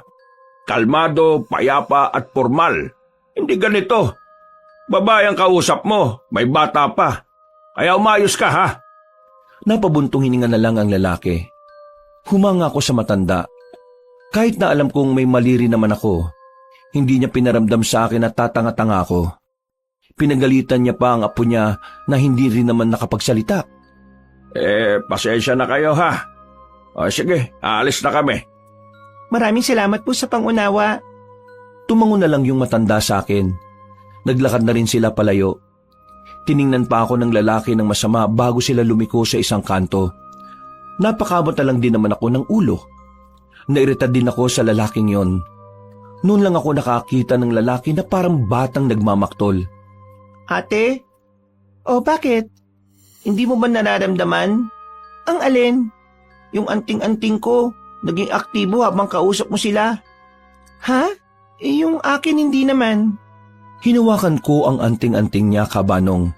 Kalmado, payapa at formal. Hindi ganito. Babae ang kausap mo, may bata pa. Kaya umayos ka ha. Napabuntong hininga na lang ang lalaki. Humanga ako sa matanda. Kahit na alam kong may mali rin naman ako, hindi niya pinaramdam sa akin na tatanga-tanga ako. Pinagalitan niya pa ang apo niya na hindi rin naman nakapagsalita. Pasensya na kayo ha. Sige, aalis na kami. Maraming salamat po sa pangunawa. Tumango na lang yung matanda sa akin. Naglakad na rin sila palayo. Tiningnan pa ako ng lalaki ng masama bago sila lumiko sa isang kanto. Napakamot na lang din naman ako ng ulo. Nairita din ako sa lalaking yon. Noon lang ako nakakita ng lalaki na parang batang nagmamaktol. Ate? Bakit? Hindi mo ba nararamdaman? Ang alin? Yung anting-anting ko, naging aktibo habang kausap mo sila. Ha? Yung akin hindi naman. Hinawakan ko ang anting-anting niya, Kabanong.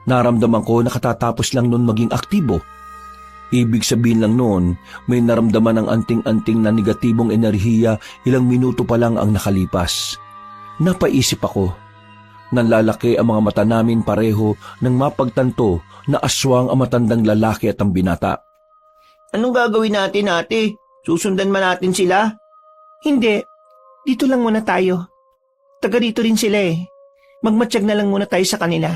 Naramdaman ko na katatapos lang noon maging aktibo. Ibig sabihin lang noon, may naramdaman ang anting-anting na negatibong enerhiya ilang minuto pa lang ang nakalipas. Napaisip ako. Nanlalaki ang mga mata namin pareho nang mapagtanto na aswang ang matandang lalaki at ang binata. Anong gagawin natin, ate? Susundan man natin sila? Hindi. Dito lang muna tayo. Taga rito rin sila eh. Magmatsyag na lang muna tayo sa kanila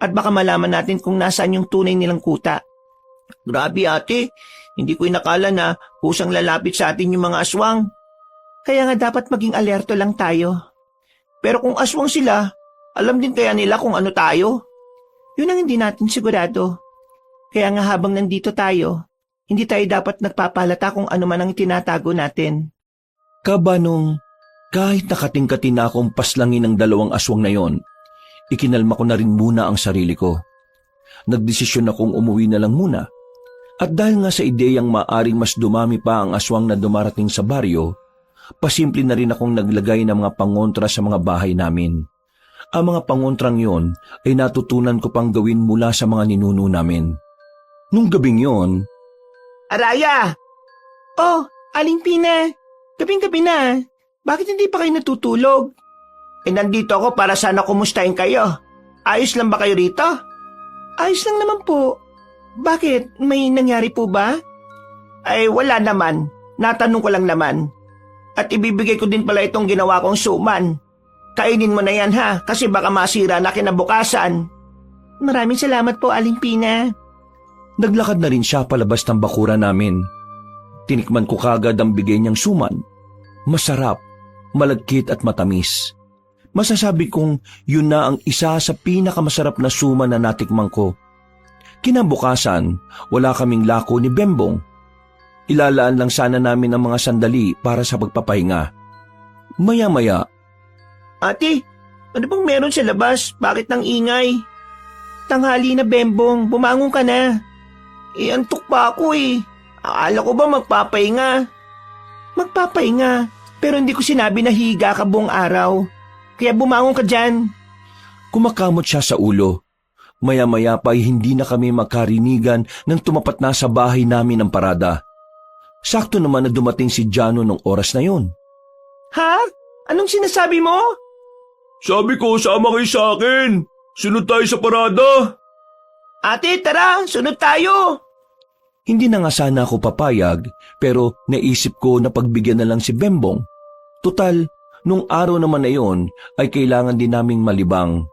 at baka malaman natin kung nasaan yung tunay nilang kuta. Grabe ate, hindi ko inakala na kusang lalapit sa atin yung mga aswang. Kaya nga dapat maging alerto lang tayo. Pero kung aswang sila, alam din kaya nila kung ano tayo? Yun ang hindi natin sigurado. Kaya nga habang nandito tayo, hindi tayo dapat nagpapalata kung ano man ang tinatago natin. Kabanong, kahit nakatingkatin na akong paslangin ng dalawang aswang na yon, ikinalma ko na rin muna ang sarili ko. Nagdesisyon akong umuwi na lang muna. At dahil nga sa ideyang maaring mas dumami pa ang aswang na dumarating sa baryo, pasimple na rin akong naglagay ng mga pangontra sa mga bahay namin. Ang mga pangontrang yon ay natutunan ko pang gawin mula sa mga ninuno namin. Nung gabing yon, Araya! Oh, Aling Pina! Gabing-gabi na. Bakit hindi pa kayo natutulog? Nandito ako para sana kumustahin kayo. Ayos lang ba kayo rito? Ayos lang naman po. Bakit? May nangyari po ba? Ay, wala naman. Natanong ko lang naman. At ibibigay ko din pala itong ginawa kong suman. Kainin mo na yan ha, kasi baka masira na kinabukasan. Maraming salamat po, Aling Pina. naglakad na rin siya palabas ng bakuran namin. Tinikman ko kagad ang bigay niyang suman. Masarap, malagkit at matamis. Masasabi kong yun na ang isa sa pinakamasarap na suman na natikman ko. Kinabukasan, wala kaming lako ni Bembong. Ilalaan lang sana namin ang mga sandali para sa pagpapahinga. Maya-maya, Ate, ano bang meron sa labas? Bakit nang ingay? Tanghali na, Bembong. Bumangon ka na. Antok pa ako eh. Akala ko ba magpapahinga? Magpapahinga, pero hindi ko sinabi na higa ka buong araw. Kaya bumangon ka dyan. kumakamot siya sa ulo. Maya-maya pa ay hindi na kami magkarinigan nang tumapat na sa bahay namin ang parada. Sakto naman na dumating si Jano nung oras na yon. Ha? Anong sinasabi mo? Sabi ko, sama kayo sa akin. Sunod tayo sa parada. Ate, tara, sunod tayo. Hindi na nga sana ako papayag, pero naisip ko na pagbigyan na lang si Bembong. Tutal, nung araw naman na yon ay kailangan din naming malibang.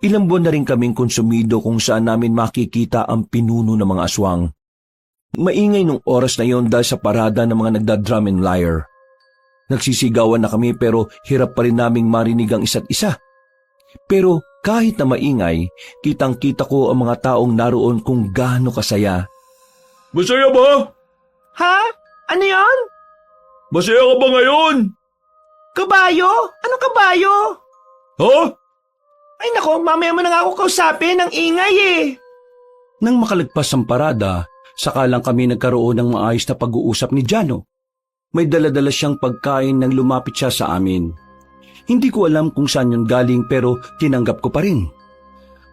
Ilang buwan na rin kaming konsumido kung saan namin makikita ang pinuno ng mga aswang. Maingay nung oras na yon dahil sa parada ng mga nagda-drum and lyre. Nagsisigawan na kami pero hirap pa rin naming marinig ang isa't isa. Pero kahit na maingay, kitang-kita ko ang mga taong naroon kung gaano kasaya. Masaya ba? Ha? Ano yon? Masaya ka ba ngayon? Kabayo? Anong kabayo? Ha? Ay nako, mamaya mo na nga ako kausapin, ang ingay eh. Nang makalagpas ang parada, saka lang kami nagkaroon ng maayos na pag-uusap ni Jano. May daladala siyang pagkain nang lumapit siya sa amin. Hindi ko alam kung saan yun galing pero tinanggap ko pa rin.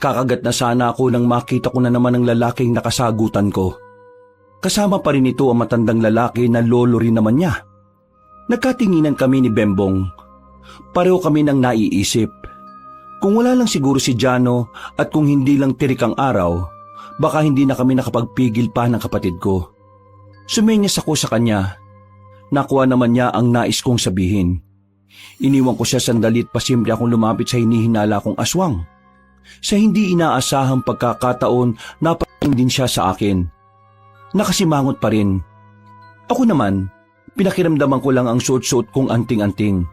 Kakagat na sana ako nang makita ko na naman ang lalaking nakasagutan ko. Kasama pa rin ito ang matandang lalaki na lolo rin naman niya. Nagkatinginan kami ni Bembong. Pareho kami nang naiisip. Kung wala lang siguro si Jano at kung hindi lang tirik ang araw, baka hindi na kami nakapagpigil pa ng kapatid ko. Sumenyas ako sa kanya. Nakuha naman niya ang nais kong sabihin. Iniwan ko siya sandali at pasimple akong lumapit sa hinihinala kong aswang. Sa hindi inaasahang pagkakataon, napating din siya sa akin. Nakasimangot pa rin. Ako naman, pinakiramdaman ko lang ang suot-suot kong anting-anting.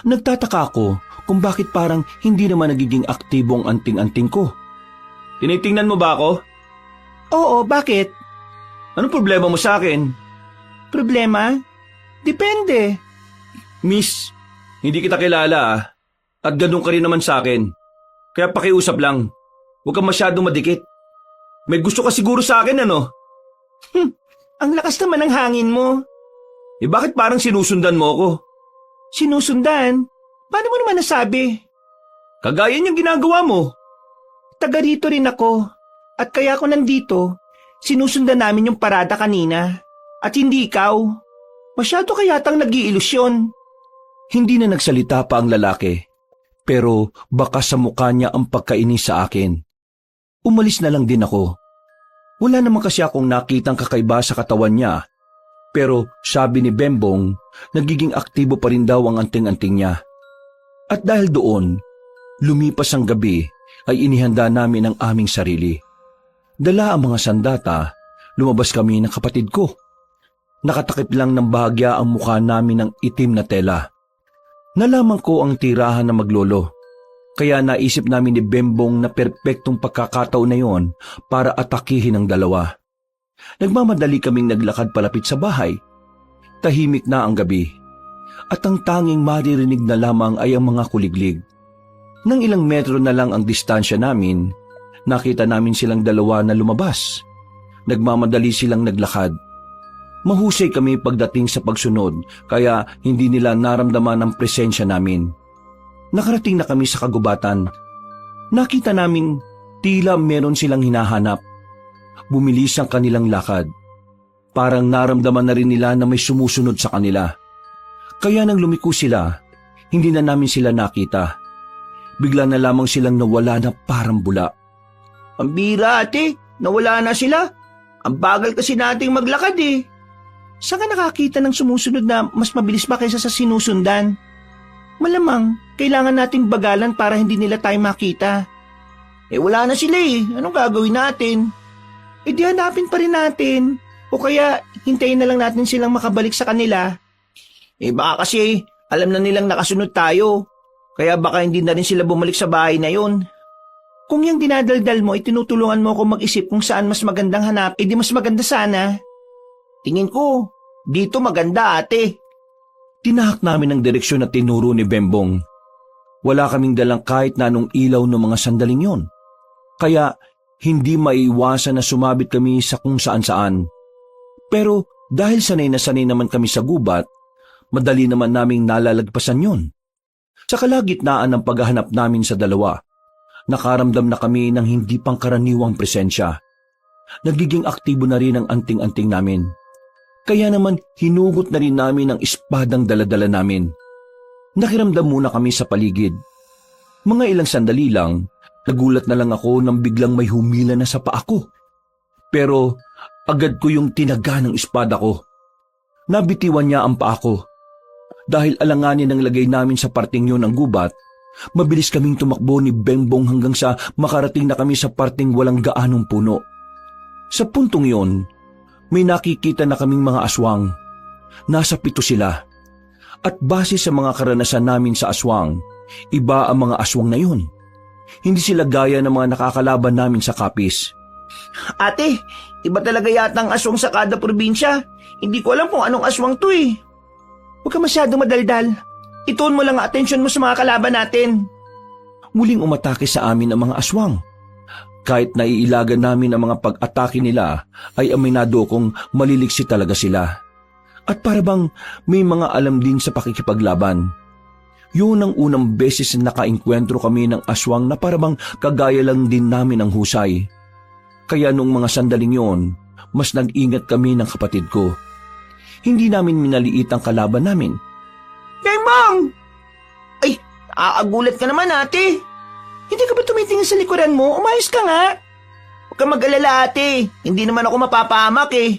Nagtataka ako kung bakit parang hindi naman nagiging aktibo ang anting-anting ko. Tinitingnan mo ba ako? Oo, bakit? Anong problema mo sa akin? Problema? Depende. Miss, hindi kita kilala at ganun ka rin naman sa akin. Kaya pakiusap lang, huwag kang masyadong madikit. May gusto ka siguro sa akin ano? Ang lakas naman ng hangin mo. Bakit parang sinusundan mo ako? Sinusundan? Paano mo naman nasabi? Kagaya niyang ginagawa mo. Taga rito rin ako. At kaya ako nandito, sinusundan namin yung parada kanina. At hindi ikaw. Masyado ka yatang nag-iilusyon. Hindi na nagsalita pa ang lalaki, pero baka sa mukha niya ang pagkainis sa akin. Umalis na lang din ako. Wala naman kasi akong nakitang kakaiba sa katawan niya, pero sabi ni Bembong, nagiging aktibo pa rin daw ang anting-anting niya. At dahil doon, lumipas ang gabi ay inihanda namin ang aming sarili. Dala ang mga sandata, lumabas kami ng kapatid ko. Nakatakip lang ng bahagya ang mukha namin ng itim na tela. Nalaman ko ang tirahan na maglolo, kaya naisip namin ni Bembong na perpektong pagkakataon na yon para atakihin ang dalawa. Nagmamadali kaming naglakad palapit sa bahay. Tahimik na ang gabi, at ang tanging maririnig na lamang ay ang mga kuliglig. Nang ilang metro na lang ang distansya namin, nakita namin silang dalawa na lumabas. Nagmamadali silang naglakad. Mahusay kami pagdating sa pagsunod kaya hindi nila naramdaman ang presensya namin. Nakarating na kami sa kagubatan. Nakita naming tila meron silang hinahanap. Bumilis ang kanilang lakad. Parang naramdaman na rin nila na may sumusunod sa kanila. Kaya nang lumiko sila, hindi na namin sila nakita. Bigla na lamang silang nawala na parang bula. Ang bira ate, nawala na sila. Ang bagal kasi nating maglakad eh. Saan ka nakakita ng sumusunod na mas mabilis pa kaysa sa sinusundan? Malamang, kailangan nating bagalan para hindi nila tayo makita. Wala na sila eh. Anong gagawin natin? Di hanapin pa rin natin. O kaya, hintayin na lang natin silang makabalik sa kanila. Baka kasi, alam na nilang nakasunod tayo. Kaya baka hindi na rin sila bumalik sa bahay na yun. Kung yung dinadaldal mo, tinutulungan mo ako mag-isip kung saan mas magandang hanap, di mas maganda sana. Tingin ko, dito maganda ate. Tinahak namin ang direksyon na tinuro ni Bembong. Wala kaming dalang kahit na anong ilaw ng mga sandaling yon. Kaya hindi maiiwasan na sumabit kami sa kung saan-saan. Pero dahil sanay na sanay naman kami sa gubat, madali naman naming nalalagpasan yon. Sa kalagitnaan ng paghahanap namin sa dalawa, nakaramdam na kami ng hindi pangkaraniwang presensya. Nagiging aktibo na rin ang anting-anting namin. Kaya naman hinugot na rin namin ang espadang daladala namin. Nakiramdam muna kami sa paligid. Mga ilang sandali lang, nagulat na lang ako nang biglang may humila na sa paa ko. Pero agad ko yung tinaga ng espada ko. Nabitiwan niya ang paa ko. Dahil alanganin ang lagay namin sa parting yun ng gubat, mabilis kaming tumakbo ni Bembong hanggang sa makarating na kami sa parting walang gaanong puno. Sa puntong yon, may nakikita na kaming mga aswang. Nasa 7 sila. At base sa mga karanasan namin sa aswang, iba ang mga aswang na yun. Hindi sila gaya ng mga nakakalaban namin sa Capiz. Ate, iba talaga yata ang aswang sa kada probinsya. Hindi ko alam kung anong aswang to eh. Huwag ka masyadong madaldal. Ituon mo lang ang atensyon mo sa mga kalaban natin. Muling umatake sa amin ang mga aswang. Kahit naiilagan namin ang mga pag-atake nila, ay aminado kong maliliksi talaga sila. At para bang may mga alam din sa pakikipaglaban. Yun ang unang beses na nakainkwentro kami ng aswang na para bang kagaya lang din namin ang husay. Kaya nung mga sandaling yon, mas nag-ingat kami ng kapatid ko. Hindi namin minaliit ang kalaban namin. Bembong! Ay, aagulat ka naman ate. Hindi ka ba tumitingin sa likuran mo? Umayos ka nga. Huwag ka mag-alala ate. Hindi naman ako mapapahamak eh.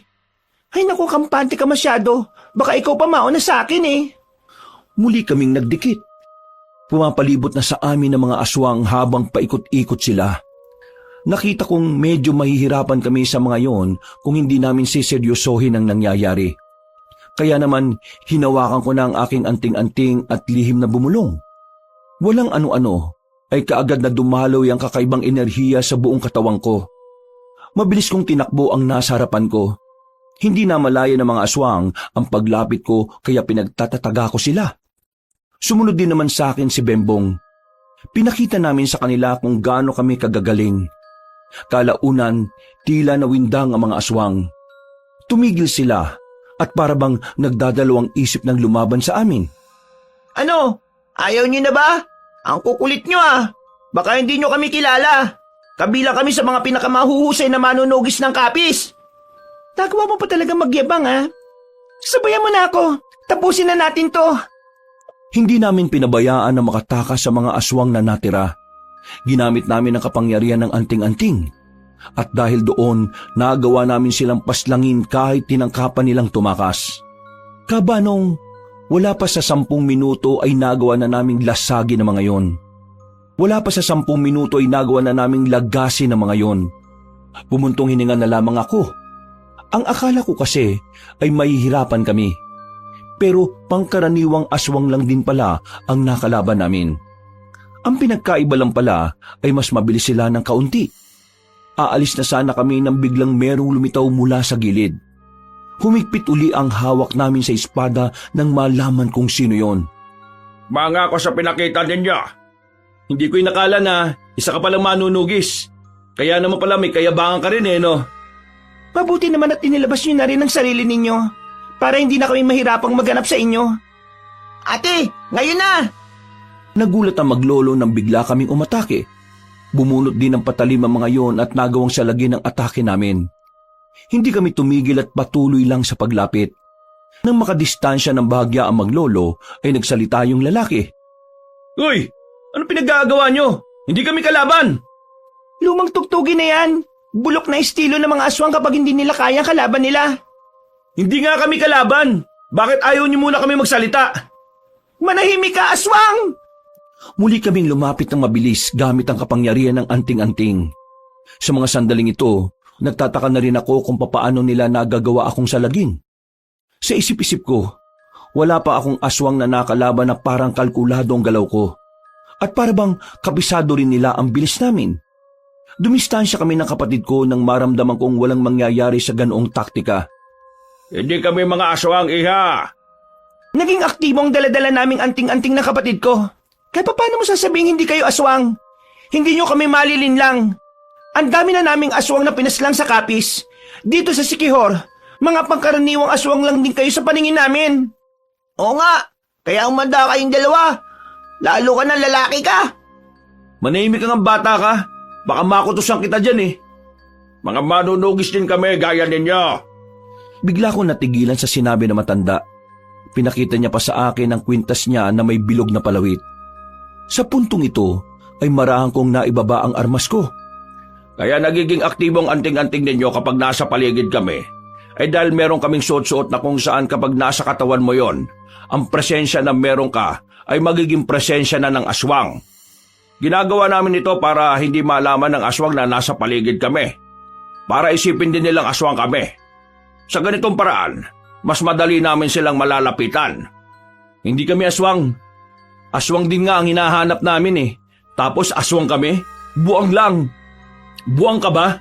Ay naku, kampante ka masyado. Baka ikaw pa mauna sa akin eh. Muli kaming nagdikit. Pumapalibot na sa amin ang mga aswang habang paikot-ikot sila. Nakita kong medyo mahihirapan kami sa mga yon kung hindi namin siseryosohin ang nangyayari. Kaya naman hinawakan ko na ang aking anting-anting at lihim na bumulong. Walang ano-ano ay kaagad na dumaloy ang kakaibang enerhiya sa buong katawan ko. Mabilis kong tinakbo ang nasa harapan ko. Hindi na malaya ng mga aswang ang paglapit ko kaya pinagtatataga ko sila. Sumunod din naman sa akin si Bembong. Pinakita namin sa kanila kung gaano kami kagagaling. Kalaunan, tila nawindang ang mga aswang. Tumigil sila at parabang nagdadalawang isip ng lumaban sa amin. Ano? Ayaw niyo na ba? Ang kukulit niyo ah. Baka hindi niyo kami kilala. Kabilang kami sa mga pinakamahuhusay na manunugis ng Capiz. Nagawa mo pa talaga magyabang ah. Sabayan mo na ako. Tapusin na natin to. Hindi namin pinabayaan na makatakas sa mga aswang na natira. Ginamit namin ang kapangyarihan ng anting-anting. At dahil doon, nagawa namin silang paslangin kahit tinangkapan nilang tumakas. Kabanong, wala pa sa 10 minuto ay nagawa na naming lasagi ng mga yon. Wala pa sa 10 minuto ay nagawa na naming lagasin ng mga yon. Pumuntong hininga na lamang ako. Ang akala ko kasi ay mahihirapan kami. Pero pangkaraniwang aswang lang din pala ang nakalaban namin. Ang pinagkaiba lang pala ay mas mabilis sila ng kaunti. Aalis na sana kami nang biglang merong lumitaw mula sa gilid. Humigpit uli ang hawak namin sa espada nang malaman kung sino yon. Mga ako sa pinakita ninyo. Hindi ko inakala na isa ka palang manunugis. Kaya naman pala may kayabangan ka rin eh, no? Mabuti naman at inilabas niyo na rin ang sarili ninyo para hindi na kami mahirapang maghanap sa inyo. Ate, ngayon na! Nagulat ang maglolo nang bigla kaming umatake. Bumunot din ng patalim ang mga yon at nagawang salagi ng atake namin. Hindi kami tumigil at patuloy lang sa paglapit. Nang makadistansya ng bahagya ang maglolo ay nagsalita yung lalaki. Uy! Ano pinagagawa nyo? Hindi kami kalaban! Lumang tugtugin na yan. Bulok na estilo ng mga aswang kapag hindi nila kaya kalaban nila. Hindi nga kami kalaban! Bakit ayaw nyo muna kami magsalita? Manahimik ka, aswang! Muli kaming lumapit ng mabilis gamit ang kapangyarihan ng anting-anting. Sa mga sandaling ito, nagtataka na rin ako kung papaano nila nagagawa akong salagin. Sa isip-isip ko, wala pa akong aswang na nakalaban na parang kalkulado ang galaw ko. At para bang kabisado rin nila ang bilis namin. Dumistansya kami ng kapatid ko nang maramdaman kong walang mangyayari sa ganoong taktika. Hindi kami mga aswang, iha! Naging aktibo ang daladala naming anting-anting na kapatid ko. Kaya paano mo sasabihin hindi kayo aswang? Hindi nyo kami malilinlang. Ang dami na naming aswang na pinaslang sa kapis. Dito sa Sikihor, mga pangkaraniwang aswang lang din kayo sa paningin namin. Oo nga, kaya umanda kayong dalawa. Lalo ka ng lalaki ka. Manahimik kang bata ka. Baka makutusan kita dyan eh. Mga manunugis din kami gaya ninyo. Bigla ko natigilan sa sinabi na matanda. Pinakita niya pa sa akin ang kwintas niya na may bilog na palawit. Sa puntong ito ay marahang kong naibaba ang armas ko. Kaya nagiging aktibong anting-anting ninyo kapag nasa paligid kami. Ay dahil meron kaming suot-suot na kung saan kapag nasa katawan mo yon, ang presensya na meron ka ay magiging presensya na ng aswang. Ginagawa namin ito para hindi malaman ng aswang na nasa paligid kami. Para isipin din nilang aswang kami. Sa ganitong paraan, mas madali namin silang malalapitan. Hindi kami aswang. Aswang din nga ang hinahanap namin eh. Tapos aswang kami? Buwang lang. Buwang ka ba?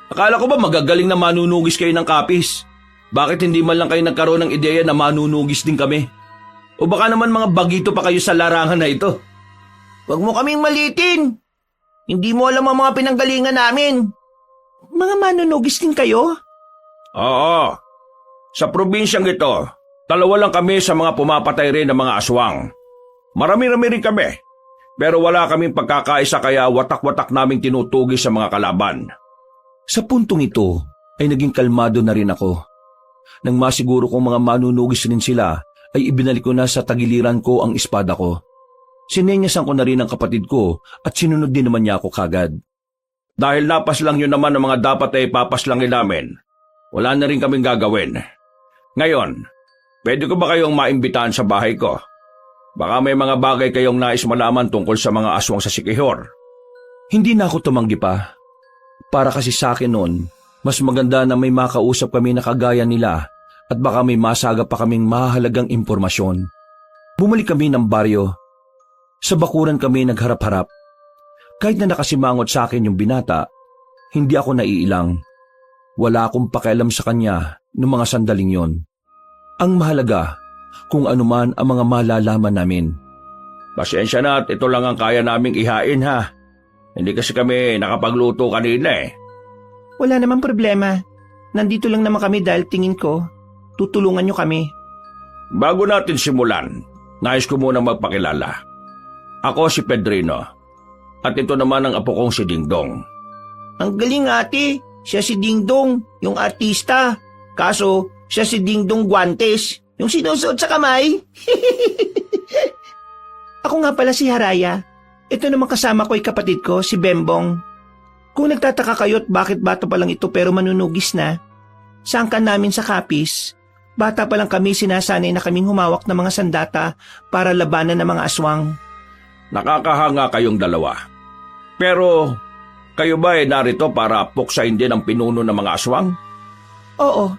Akala ko ba magagaling na manunugis kayo ng kapis? Bakit hindi man lang kayo nagkaroon ng ideya na manunugis din kami? O baka naman mga bagito pa kayo sa larangan na ito? Huwag mo kaming malitin. Hindi mo alam ang mga pinanggalingan namin. Mga manunugis din kayo? Oo. Sa probinsyang ito, dalawa lang kami sa mga pumapatay rin ng mga aswang. Marami-rami rin kami, pero wala kaming pagkakaisa kaya watak-watak naming tinutugi sa mga kalaban. Sa puntong ito ay naging kalmado na rin ako. Nang masiguro kong mga manunugis rin sila, ay ibinalik ko na sa tagiliran ko ang espada ko. Sinenyasan ko na rin ang kapatid ko at sinunod din naman niya ako kagad. Dahil napaslang yun naman ang mga dapat ay papaslangin namin, wala na rin kaming gagawin. Ngayon, pwede ko ba kayong maimbitahan sa bahay ko? Baka may mga bagay kayong nais malaman tungkol sa mga aswang sa Sikihor. Hindi na ako tumanggi pa. Para kasi sa akin noon, mas maganda na may makausap kami na kagaya nila at baka may masaga pa kaming mahalagang impormasyon. Bumalik kami ng baryo. Sa bakuran kami nagharap-harap. Kahit na nakasimangot sa akin yung binata, hindi ako naiilang. Wala akong pakialam sa kanya noong mga sandaling yon. Ang mahalaga, kung anuman ang mga malalaman namin. Pasensya na at ito lang ang kaya naming ihain ha. Hindi kasi kami nakapagluto kanina eh. Wala namang problema. Nandito lang naman kami dahil tingin ko, tutulungan nyo kami. Bago natin simulan, nais ko muna magpakilala. Ako si Pedrino. At ito naman ang apo kong si Dingdong. Ang galing ate, siya si Dingdong, yung artista. Kaso, siya si Dingdong Guantes, yung sinusuot sa kamay. Ako nga pala si Haraya. Ito naman kasama ko ay kapatid ko, si Bembong. Kung nagtataka kayo't bakit bata pa lang ito pero manunugis na, sangkan namin sa kapis, bata pa lang kami sinasanay na kaming humawak ng mga sandata para labanan ng mga aswang. Nakakahanga kayong dalawa. Pero, kayo ba ay narito para puksain din ang pinuno ng mga aswang? Oo,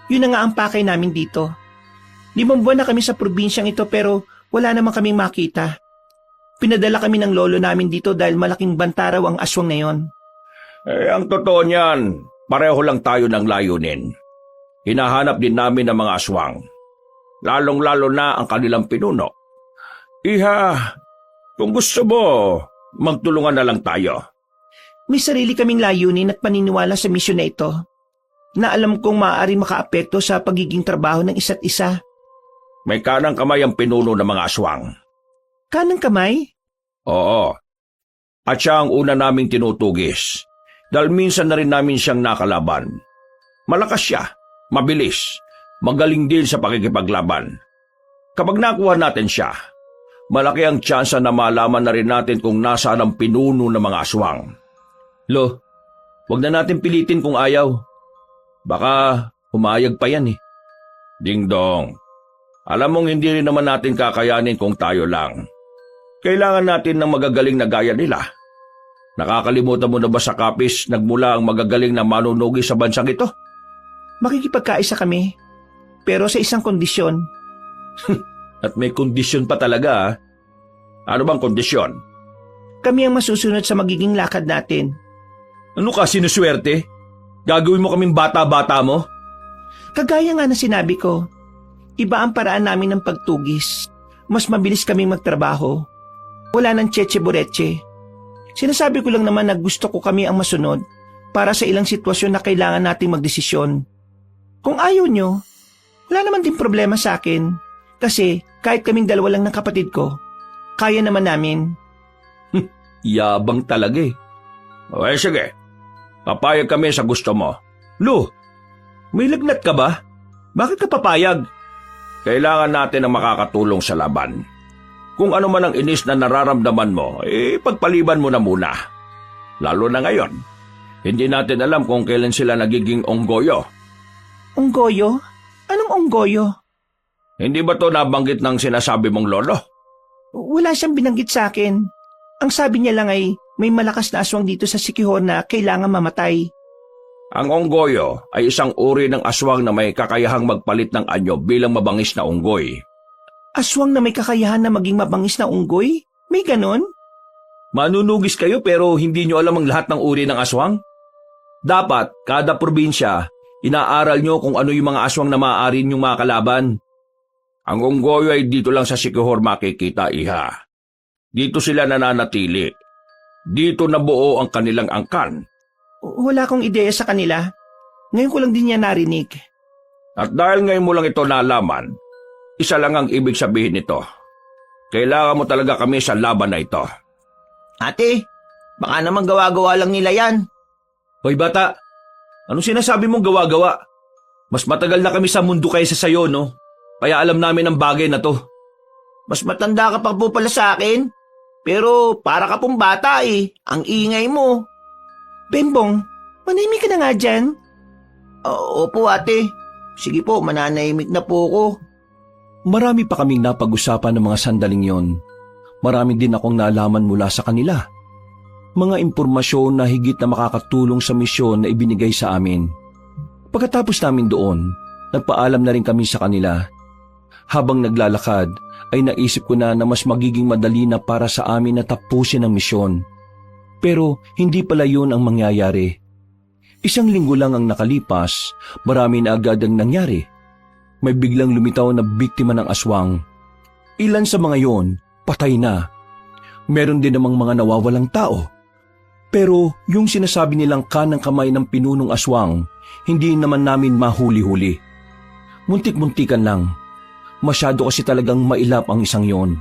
yun na nga ang pakay namin dito. 5 buwan na kami sa probinsyang ito pero wala naman kaming makita. Pinadala kami ng lolo namin dito dahil malaking bantaraw ang aswang na yon. Ang totoo niyan, pareho lang tayo ng layunin. Hinahanap din namin ang mga aswang. Lalong-lalo na ang kanilang pinuno. Iha, kung gusto mo, magtulungan na lang tayo. May sarili kaming layunin at paniniwala sa misyon na ito. na alam kong maaari makaapekto sa pagiging trabaho ng isa't isa. May kanang kamay ang pinuno ng mga aswang. Kanang kamay? Oo. At siya ang una naming tinutugis. Dahil minsan na rin namin siyang nakalaban. Malakas siya, mabilis, magaling din sa pakikipaglaban. Kapag nakuha natin siya, malaki ang tsansa na malaman na rin natin kung nasaan ang pinuno ng mga aswang. Lo, wag na natin pilitin kung ayaw. Baka humayag pa yan eh. Ding Dong, alam mong hindi rin naman natin kakayanin kung tayo lang. Kailangan natin ng magagaling na gaya nila. Nakakalimutan mo na ba sa kapis nagmula ang magagaling na manunugi sa bansang ito? Makikipagkaisa kami, pero sa isang kondisyon. At may kondisyon pa talaga ah. Ano bang kondisyon? Kami ang masusunod sa magiging lakad natin. Ano ka, sinuswerte? Gagawin mo kaming bata-bata mo? Kagaya nga na sinabi ko, iba ang paraan namin ng pagtugis. Mas mabilis kaming magtrabaho. Wala nang tseche-bureche. Sinasabi ko lang naman na gusto ko kami ang masunod para sa ilang sitwasyon na kailangan nating magdesisyon. Kung ayaw nyo, wala naman din problema sa akin. Kasi kahit kaming dalawa lang ng kapatid ko, kaya naman namin. Yabang talaga eh. Okay, sige. Papayag kami sa gusto mo. Lo, may lagnat ka ba? Bakit ka papayag? Kailangan natin ang makakatulong sa laban. Kung ano man ang inis na nararamdaman mo, pagpaliban mo na muna. Lalo na ngayon, hindi natin alam kung kailan sila nagiging onggoyo. Onggoyo? Anong onggoyo? Hindi ba to nabanggit ng sinasabi mong lolo? Wala siyang binanggit sa akin. Ang sabi niya lang ay may malakas na aswang dito sa Siquijor na kailangan mamatay. Ang onggoyo ay isang uri ng aswang na may kakayahang magpalit ng anyo bilang mabangis na unggoy. Aswang na may kakayahan na maging mabangis na unggoy? May ganon? Manunugis kayo pero hindi nyo alam ang lahat ng uri ng aswang? Dapat, kada probinsya, inaaral nyo kung ano yung mga aswang na maaari nyong makalaban. Ang unggoyo ay dito lang sa Siquijor makikita, iha. Dito sila nananatili. Dito nabuo ang kanilang angkan. Wala akong ideya sa kanila. Ngayon ko lang din niya narinig. At dahil ngayon mo lang ito nalaman, isa lang ang ibig sabihin nito. Kailangan mo talaga kami sa laban na ito. Ate, baka naman gawa-gawa lang nila yan. Hoy bata, anong sinasabi mong gawa-gawa? Mas matagal na kami sa mundo kaysa sayo, no? Kaya alam namin ang bagay na to. Mas matanda ka pa po pala sa akin. Pero para ka pong bata eh. Ang ingay mo. Bembong, manahimik ka na nga dyan. Opo ate. Sige po, mananahimik na po ko. Marami pa kaming napag-usapan ng mga sandaling yon. Marami din akong nalaman mula sa kanila. Mga impormasyon na higit na makakatulong sa misyon na ibinigay sa amin. Pagkatapos namin doon, nagpaalam na rin kami sa kanila. Habang naglalakad, ay naisip ko na mas magiging madali na para sa amin na tapusin ang misyon. Pero hindi pala yun ang mangyayari. Isang linggo lang ang nakalipas, marami na agad ang nangyari. May biglang lumitaw na biktima ng aswang. Ilan sa mga yon, patay na. Meron din namang mga nawawalang tao. Pero yung sinasabi nilang kanang kamay ng pinunong aswang, hindi naman namin mahuli-huli. Muntik-muntikan lang. Masyado kasi talagang mailap ang isang yon.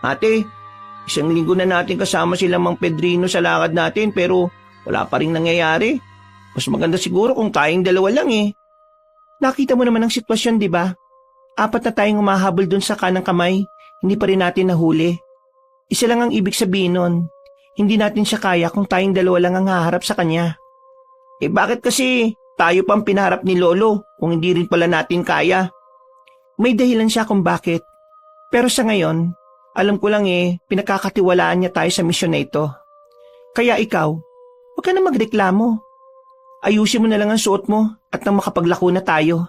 Ate, isang linggo na natin kasama sila Mang Pedrino sa lakad natin pero wala pa rin nangyayari. Mas maganda siguro kung tayong dalawa lang eh. Nakita mo naman ang sitwasyon, di ba? 4 na tayong umahabol dun sa kanang kamay, hindi pa rin natin nahuli. Isa lang ang ibig sabihin nun. Hindi natin siya kaya kung tayong dalawa lang ang haharap sa kanya. Bakit kasi tayo pang pinaharap ni Lolo kung hindi rin pala natin kaya? May dahilan siya kung bakit. Pero sa ngayon, alam ko lang pinagkakatiwalaan niya tayo sa misyon na ito. Kaya ikaw, huwag ka na magreklamo. Ayusin mo na lang ang suot mo at nang makapaglako na tayo.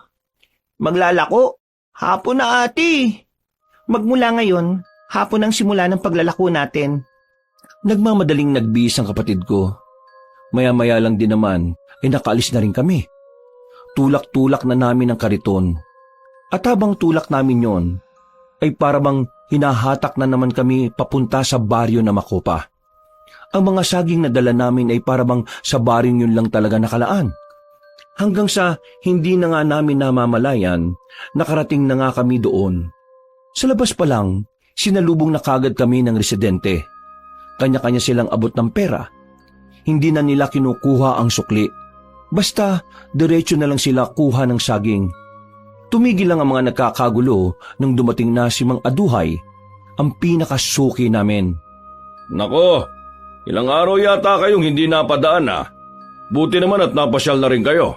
Maglalako? Hapon na ate. Magmula ngayon, hapon ang simula ng paglalako natin. Nagmamadaling nagbihis ang kapatid ko. Maya-maya lang din naman ay nakaalis na rin kami. Tulak-tulak na namin ang kariton. At habang tulak namin yon, ay parabang hinahatak na naman kami papunta sa baryo na Makopa. Ang mga saging na dala namin ay parabang sa baryong yun lang talaga nakalaan. Hanggang sa hindi na nga namin namamalayan, nakarating na nga kami doon. Sa labas pa lang, sinalubong na kagad kami ng residente. Kanya-kanya silang abot ng pera. Hindi na nila kinukuha ang sukli. Basta, diretso na lang sila kuha ng saging. Tumigil lang ang mga nagkakagulo nang dumating na si Mang Aduhay, ang pinakasuki namin. Nako, ilang araw yata kayong hindi napadaan Buti naman at napasyal na rin kayo.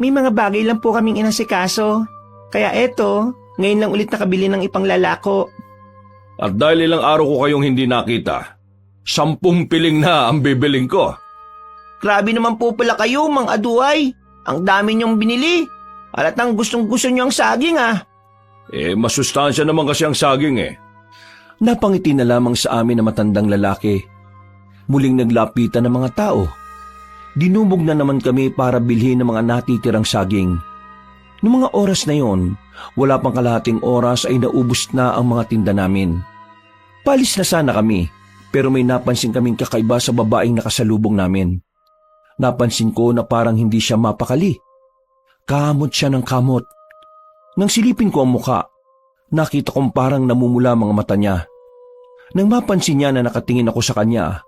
May mga bagay lang po kaming inasikaso. Kaya eto, ngayon lang ulit nakabili ng ipanglalako. At dahil ilang araw ko kayong hindi nakita, 10 piling na ang bibiling ko. Grabe naman po pala kayo, Mang Aduay. Ang dami niyong binili. Halatang gustong-gusto niyo ang saging Masustansya naman kasi ang saging Napangiti na lamang sa amin na matandang lalaki. Muling naglapitan ng mga tao. Dinumog na naman kami para bilhin ng mga natitirang saging. Noong mga oras na yon, wala pang kalahating oras ay naubos na ang mga tinda namin. Palis na sana kami, pero may napansin kaming kakaiba sa babaeng nakasalubong namin. Napansin ko na parang hindi siya mapakali. Kamot siya ng kamot. Nang silipin ko ang muka, nakita kong parang namumula mga mata niya. Nang mapansin niya na nakatingin ako sa kanya,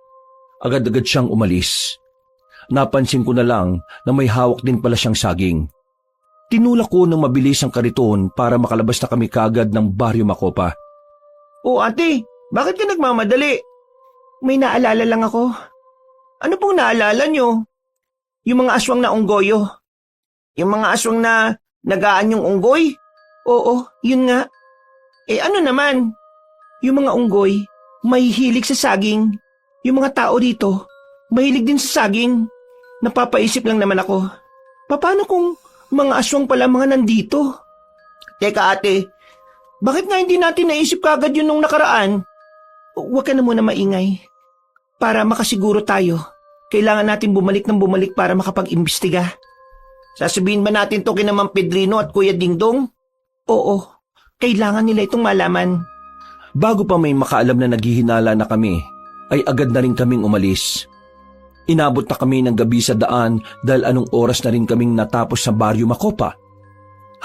agad-agad siyang umalis. Napansin ko na lang na may hawak din pala siyang saging. Tinulak ko ng mabilis ang kariton para makalabas na kami kagad ng Baryo Macopa. O ate, bakit ka nagmamadali? May naalala lang ako. Ano pong naalala niyo? Yung mga aswang na unggoyo. Yung mga aswang na nagaan yung unggoy? Oo, yun nga. Ano naman? Yung mga unggoy, may hilig sa saging. Yung mga tao dito, mahilig din sa saging. Napapaisip lang naman ako. Paano kung mga aswang pala mga nandito? Teka ate, bakit nga hindi natin naisip kagad yun nung nakaraan? Huwag ka na muna maingay. Para makasiguro tayo, kailangan natin bumalik ng bumalik para makapag-imbestiga. Sasabihin ba natin to kina Mang Pedrino at Kuya Dingdong? Oo, kailangan nila itong malaman. Bago pa may makaalam na naghihinala na kami, ay agad na rin kaming umalis. Inabot na kami ng gabi sa daan dahil anong oras na rin kaming natapos sa Baryo Macopa.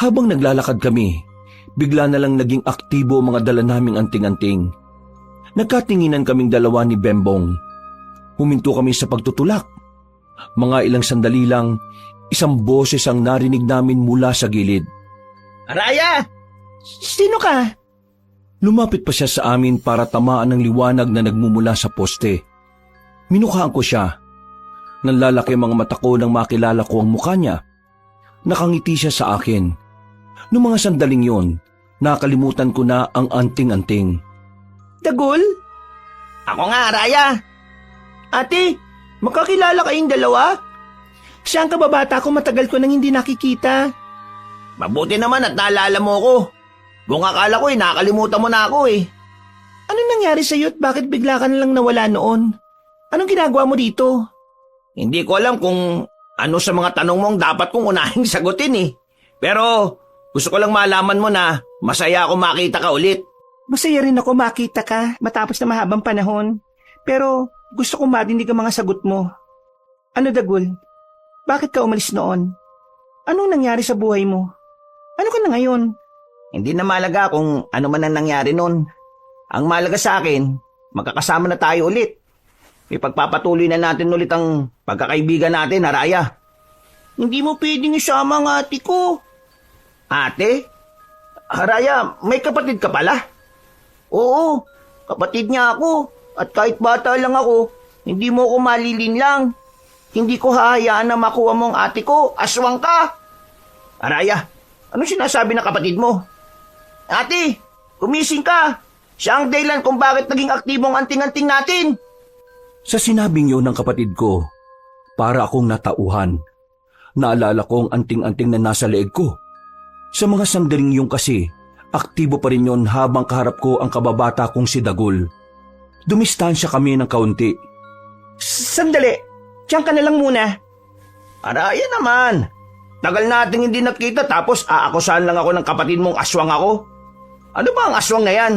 Habang naglalakad kami, bigla na lang naging aktibo ang mga dala naming anting-anting. Nagkatinginan kaming dalawa ni Bembong. Huminto kami sa pagtutulak. Mga ilang sandali lang, isang boses ang narinig namin mula sa gilid. Araya! Sino ka? Lumapit pa siya sa amin para tamaan ng liwanag na nagmumula sa poste. Minukhaan ko siya. Nanlalaki ang mga mata ko nang makilala ko ang mukha niya. Nakangiti siya sa akin. Noong mga sandaling yon, nakalimutan ko na ang anting-anting. Dagol? Ako nga, Araya. Ate, makakilala kayong dalawa? Siya ang kababata ko, matagal ko nang hindi nakikita. Mabuti naman at naalala mo ko. Kung akala ko nakalimutan mo na ako Anong nangyari sa'yo at bakit bigla ka nalang nawala noon? Anong ginagawa mo dito? Hindi ko alam kung ano sa mga tanong mong dapat kong unahing sagutin Pero gusto ko lang malaman mo na masaya ako makita ka ulit. Masaya rin ako makita ka matapos na mahabang panahon. Pero gusto kong marinig ang mga sagot mo. Ano Dagul? Bakit ka umalis noon? Anong nangyari sa buhay mo? Ano ka na ngayon? Hindi na malaga kung ano man ang nangyari noon. Ang malaga sa akin, magkakasama na tayo ulit. Ipagpapatuloy na natin ulit ang pagkakaibigan natin, Araya. Hindi mo pwedeng isama ang ate ko. Ate? Araya, may kapatid ka pala? Oo, kapatid niya ako. At kahit bata lang ako, hindi mo ko malilinlang. Hindi ko hahayaan na makuha mong ate ko. Aswang ka! Araya, anong sinasabi ng kapatid mo? Ate, gumising ka. Siya ang dahilan kung bakit naging aktibong anting-anting natin. Sa sinabing yun ng kapatid ko, para akong natauhan. Naalala ko ang anting-anting na nasa leeg ko. Sa mga sandaling yung kasi, aktibo pa rin yun habang kaharap ko ang kababata kong si Dagul. Dumistansya kami ng kaunti. Sandali, tiyan ka na lang muna. Araya naman. Tagal nating hindi nakita tapos aakusahan lang ako ng kapatid mong aswang ako. Ano ba ang aswang na yan?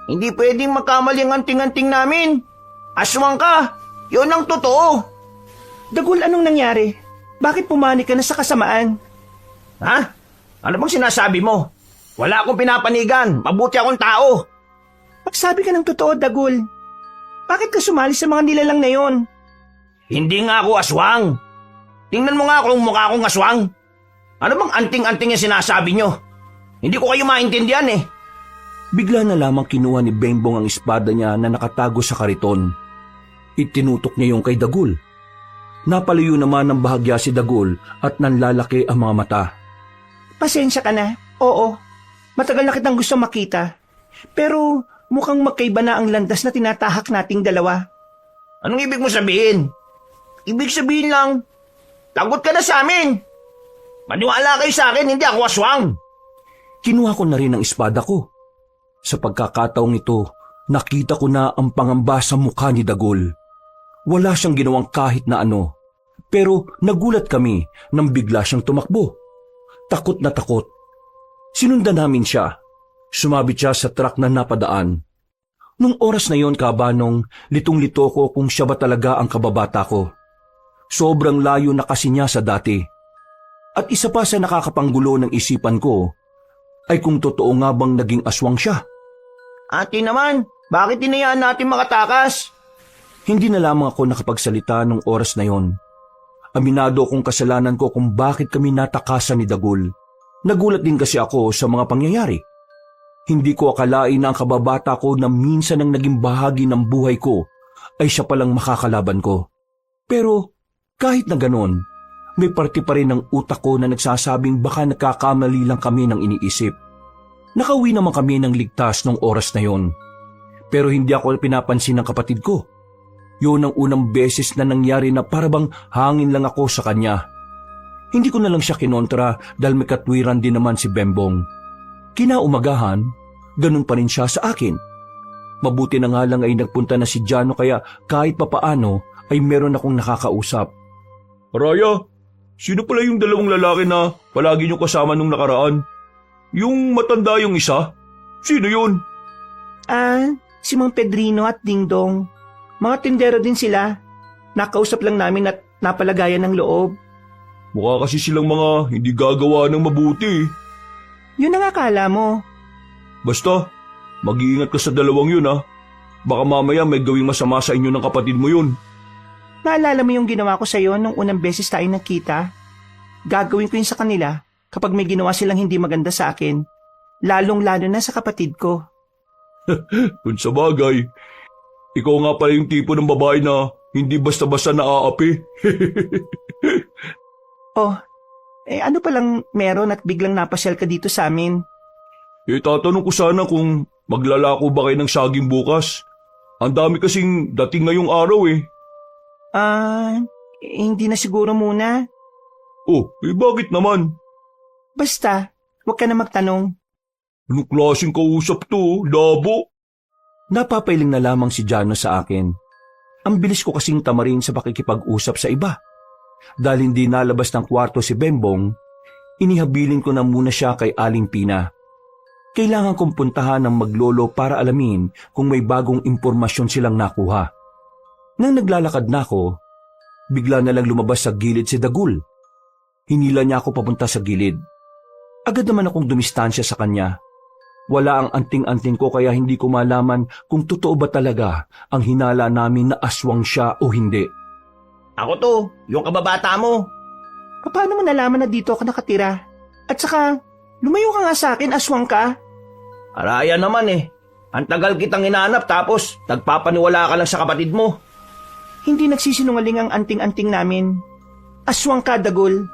Hindi pwedeng magkamali ang anting-anting namin. Aswang ka! Yun ang totoo! Dagul, anong nangyari? Bakit pumani ka na sa kasamaan? Ha? Ano bang sinasabi mo? Wala akong pinapanigan. Mabuti akong tao. Magsabi ka ng totoo, Dagul. Bakit ka sumali sa mga nilalang na yon? Hindi nga ako aswang. Tingnan mo nga kung mukha akong aswang. Ano bang anting-anting yung sinasabi nyo? Hindi ko kayo maintindihan eh. Bigla na lamang kinuha ni Bengbong ang espada niya na nakatago sa kariton. Itinutok niya yung kay Dagul. Napalayo naman ng bahagya si Dagul at nanlalaki ang mga mata. Pasensya ka na. Oo. Matagal na kitang gusto makita. Pero mukhang magkaiba na ang landas na tinatahak nating dalawa. Anong ibig mo sabihin? Ibig sabihin lang, lagot ka na sa amin. Maniwala kayo sa akin, hindi ako aswang. Kinuha ko na rin ang espada ko. Sa pagkakataong ito, nakita ko na ang pangamba sa mukha ni Dagul. Wala siyang ginawang kahit na ano. Pero nagulat kami nang bigla siyang tumakbo. Takot na takot. Sinundan namin siya. Sumabit siya sa truck na napadaan. Nung oras na yon, Kabanong, litong-lito ko kung siya ba talaga ang kababata ko. Sobrang layo na kasi niya sa dati. At isa pa sa nakakapanggulo ng isipan ko, ay kung totoo nga bang naging aswang siya. Ate naman, bakit tinayaan natin makatakas? Hindi na lamang ako nakapagsalita nung oras na yon. Aminado akong kasalanan ko kung bakit kami natakasan ni Dagul. Nagulat din kasi ako sa mga pangyayari. Hindi ko akalain na ang kababata ko na minsan ang naging bahagi ng buhay ko ay siya palang makakalaban ko. Pero kahit na ganon, may parte pa rin ng utak ko na nagsasabing baka nagkakamali lang kami ng iniisip. Nakauwi naman kami ng ligtas nung oras na yon. Pero hindi ako pinapansin ng kapatid ko. Yun ang unang beses na nangyari na parabang hangin lang ako sa kanya. Hindi ko na lang siya kinontra dahil may katwiran din naman si Bembong. Kinaumagahan, ganun pa rin siya sa akin. Mabuti na nga lang ay nagpunta na si Jano kaya kahit papaano ay meron akong nakakausap. Raya, sino pala yung dalawang lalaki na palagi niyo kasama nung nakaraan? Yung matanda yung isa? Sino yun? Si Mang Pedrino at Dingdong. Mga tindero din sila. Nakausap lang namin at napalagayan ng loob. Mukha kasi silang mga hindi gagawa ng mabuti. Yun ang akala mo. Basta, mag-iingat ka sa dalawang yun ha. Baka mamaya may gawing masama sa inyo ng kapatid mo yun. Naalala mo yung ginawa ko sa'yo nung unang beses tayo nagkita? Gagawin ko yun sa kanila kapag may ginawa silang hindi maganda sa akin. Lalong-lalo na sa kapatid ko. Kung sa bagay, ikaw nga pala yung tipo ng babae na hindi basta-basta naaapi. Ano palang meron at biglang napasyal ka dito sa amin? Tatanong ko sana kung maglalako ba kayo ng saging bukas. Ang dami kasing dating ngayong araw eh. Hindi na siguro muna. Bakit naman? Basta, huwag ka na magtanong. Anong klaseng kausap to, labo? Napapailing na lamang si Jano sa akin. Ang bilis ko kasing tamarin sa pakikipag-usap sa iba. Dahil hindi nalabas ng kwarto si Bembong, inihabilin ko na muna siya kay Aling Pina. Kailangan kong puntahan ng maglolo para alamin kung may bagong impormasyon silang nakuha. Nang naglalakad na ako, bigla na lang lumabas sa gilid si Dagul. Hinila niya ako papunta sa gilid. Agad naman akong dumistansya sa kanya. Wala ang anting-anting ko kaya hindi ko malaman kung totoo ba talaga ang hinala namin na aswang siya o hindi. Ako to, yung kababata mo. Paano mo nalaman na dito ako nakatira? At saka, lumayo ka nga sa akin, aswang ka. Araya naman eh. Ang tagal kitang hinanap tapos nagpapaniwala ka lang sa kapatid mo. Hindi nagsisinungaling ang anting-anting namin. Aswang ka, Dagul.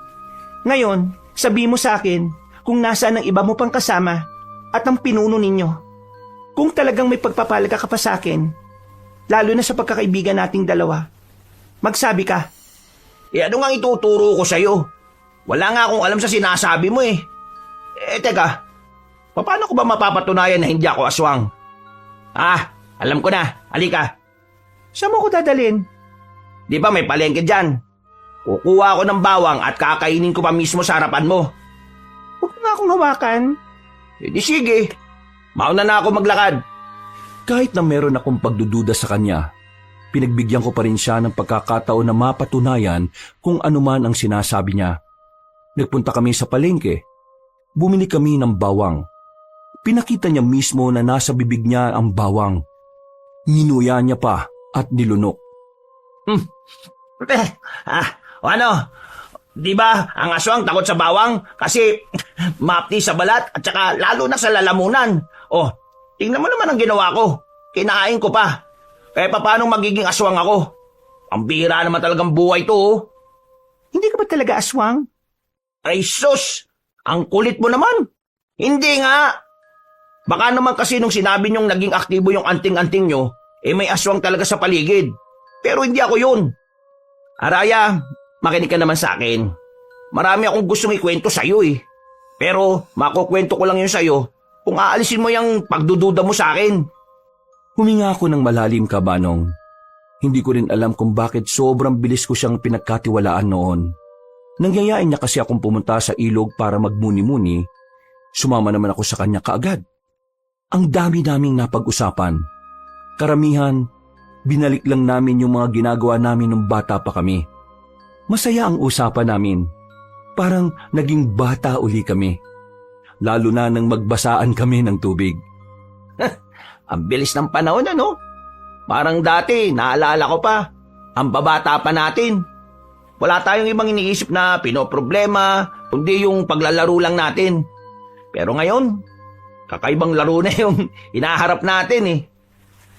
Ngayon, sabi mo sa akin kung nasaan ang iba mo pang kasama at ang pinuno ninyo. Kung talagang may pagpapalaga ka pa sa akin, lalo na sa pagkakaibigan nating dalawa, magsabi ka. Ano nga ituturo ko sa'yo? Wala nga akong alam sa sinasabi mo eh. Teka, paano ko ba mapapatunayan na hindi ako aswang? Alam ko na. Halika. Saan mo ko dadalhin? Di ba may palengke dyan? Kukuha ako ng bawang at kakainin ko pa mismo sa harapan mo. Huwag nga akong hawakan. Di sige. Mauna na ako maglakad. Kahit na meron akong pagdududa sa kanya, pinagbigyan ko pa rin siya ng pagkakataon na mapatunayan kung ano man ang sinasabi niya. Nagpunta kami sa palengke. Bumili kami ng bawang. Pinakita niya mismo na nasa bibig niya ang bawang. Ninuya niya pa at nilunok. O ano? Di ba ang aswang takot sa bawang? Kasi mapti sa balat at saka lalo na sa lalamunan. Oh, tingnan mo naman ang ginawa ko. Kinain ko pa. Kaya paano magiging aswang ako? Ang bihira naman talagang buhay to. Oh. Hindi ka ba talaga aswang? Ay sus! Ang kulit mo naman. Hindi nga. Baka naman kasi nung sinabi niyong naging aktibo yung anting-anting nyo, may aswang talaga sa paligid. Pero hindi ako yun. Araya, makinig ka naman sa akin. Marami akong gustong ikwento sa'yo eh. Pero makukwento ko lang yun sa'yo kung aalisin mo yung pagdududa mo sa akin. Huminga ako ng malalim, Kabanong. Hindi ko rin alam kung bakit sobrang bilis ko siyang pinagkatiwalaan noon. Nangyayain niya kasi akong pumunta sa ilog para magmuni-muni. Sumama naman ako sa kanya kaagad. Ang dami naming napag-usapan. Karamihan, binalik lang namin yung mga ginagawa namin nung bata pa kami. Masaya ang usapan namin. Parang naging bata uli kami. Lalo na nang magbasaan kami ng tubig. Ang bilis ng panahon ano? Parang dati, naalala ko pa. Ang babata pa natin. Wala tayong ibang iniisip na pinoproblema, kundi yung paglalaro lang natin. Pero ngayon, kakaibang laro na yung hinaharap natin eh.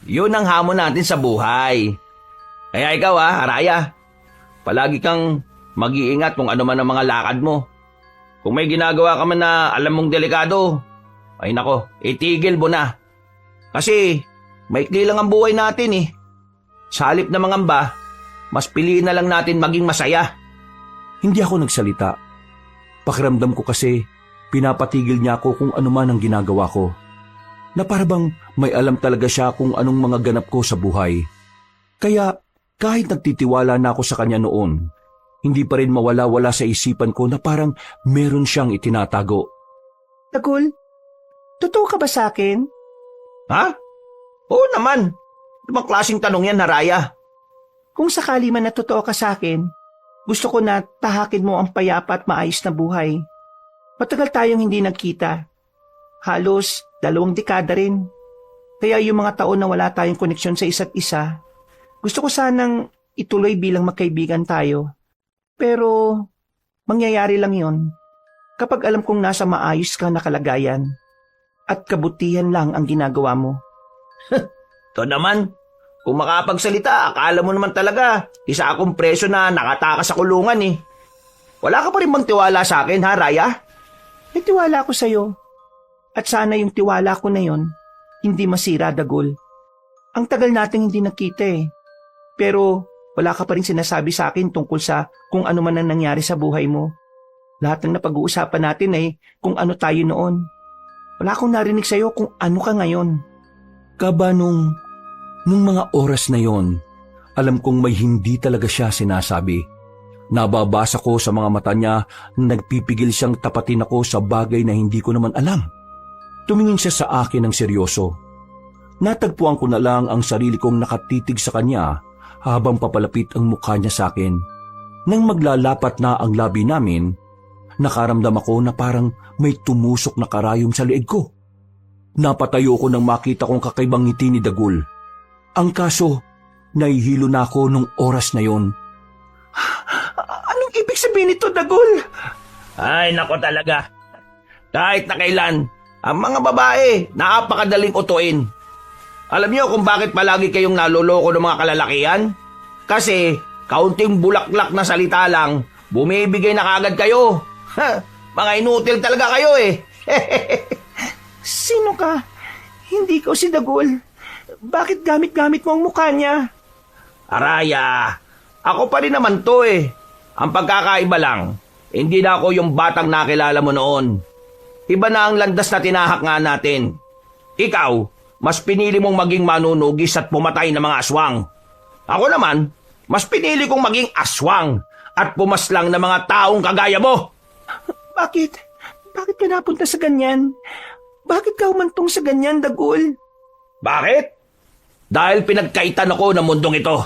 Yun ang hamon natin sa buhay. Kaya ikaw Araya, palagi kang mag-iingat kung ano man ang mga lakad mo. Kung may ginagawa ka man na alam mong delikado, ay nako, itigil mo na. Kasi maikli lang ang buhay natin eh. Sa halip na mangamba, mas piliin na lang natin maging masaya. Hindi ako nagsalita. Pakiramdam ko kasi pinapatigil niya ako kung ano man ang ginagawa ko. Na parabang may alam talaga siya kung anong mga ganap ko sa buhay. Kaya kahit nagtitiwala na ako sa kanya noon, hindi pa rin mawala-wala sa isipan ko na parang meron siyang itinatago. Dagul, totoo ka ba sa akin? Ha? Oo naman. Ibang klaseng tanong yan, Araya. Kung sakali man na totoo ka sa akin, gusto ko na tahakin mo ang payapa at maayos na buhay. Matagal tayong hindi nagkita. Halos 2 dekada rin. Kaya yung mga taon na wala tayong koneksyon sa isa't isa, gusto ko sanang ituloy bilang magkaibigan tayo. Pero mangyayari lang yon kapag alam kong nasa maayos ka na kalagayan at kabutihan lang ang ginagawa mo. Ito naman, kung makapagsalita, akala mo naman talaga, isa akong preso na nakatakas sa kulungan eh. Wala ka pa rin bang tiwala sa akin, ha, Raya? May tiwala ko sa'yo. At sana yung tiwala ko na yon, hindi masira, Dagol. Ang tagal nating hindi nakita eh. Pero wala ka pa rin sinasabi sa akin tungkol sa kung ano man ang nangyari sa buhay mo. Lahat ng napag-uusapan natin ay kung ano tayo noon. Wala akong narinig sa'yo kung ano ka ngayon. Kabanong, nung mga oras na yon, alam kong may hindi talaga siya sinasabi. Nababasa ko sa mga mata niya na nagpipigil siyang tapatin ako sa bagay na hindi ko naman alam. Tumingin siya sa akin ng seryoso. Natagpuan ko na lang ang sarili kong nakatitig sa kanya habang papalapit ang mukha niya sa akin. Nang maglalapat na ang labi namin, nakaramdam ako na parang may tumusok na karayom sa leeg ko. Napatayo ko nang makita kong kakaibang ngiti ni Dagul. Ang kaso, nahihilo na ako nung oras na yon. Anong ibig sabihin nito, Dagul? Ay, nako talaga. Kahit na kailan, ang mga babae, napakadaling utuin. Alam niyo kung bakit palagi kayong naloloko ng mga kalalakihan? Kasi, kaunting bulaklak na salita lang, bumibigay na kagad kayo. Mga inutil talaga kayo eh. Sino ka? Hindi ko si Dagul. Bakit gamit-gamit mo ang mukha niya? Araya, ako pa rin naman to eh. Ang pagkakaiba lang, hindi na ako yung batang nakilala mo noon. Iba na ang landas na tinahak nga natin. Ikaw, mas pinili mong maging manunugis at pumatay ng mga aswang. Ako naman, mas pinili kong maging aswang at pumaslang ng mga taong kagaya mo. Bakit? Bakit ka napunta sa ganyan? Bakit ka humantong sa ganyan, Dagul? Bakit? Dahil pinagkaitan ako ng mundong ito.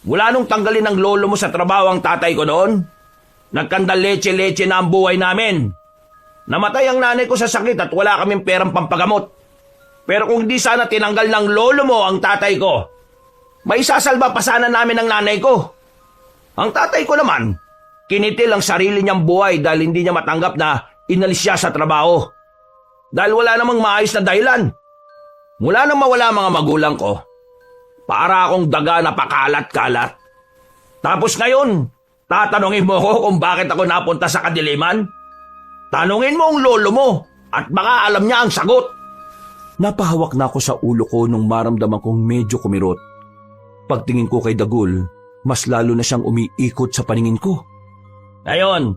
Mula nung tanggalin ng lolo mo sa trabaho ang tatay ko noon, nagkandal leche-leche na ang buhay namin. Namatay ang nanay ko sa sakit at wala kaming perang pampagamot. Pero kung di sana tinanggal ng lolo mo ang tatay ko, may sasalba pa sana namin ang nanay ko. Ang tatay ko naman, kinitil ang sarili niyang buhay dahil hindi niya matanggap na inalis siya sa trabaho. Dahil wala namang maayos na dahilan. Mula nang mawala mga magulang ko, para akong daga na pakalat-kalat. Tapos ngayon, tatanungin mo ko kung bakit ako napunta sa kadiliman? Tanungin mo ang lolo mo at baka alam niya ang sagot. Napahawak na ako sa ulo ko nung maramdaman kong medyo kumirot. Pagtingin ko kay Dagul, mas lalo na siyang umiikot sa paningin ko. Ngayon,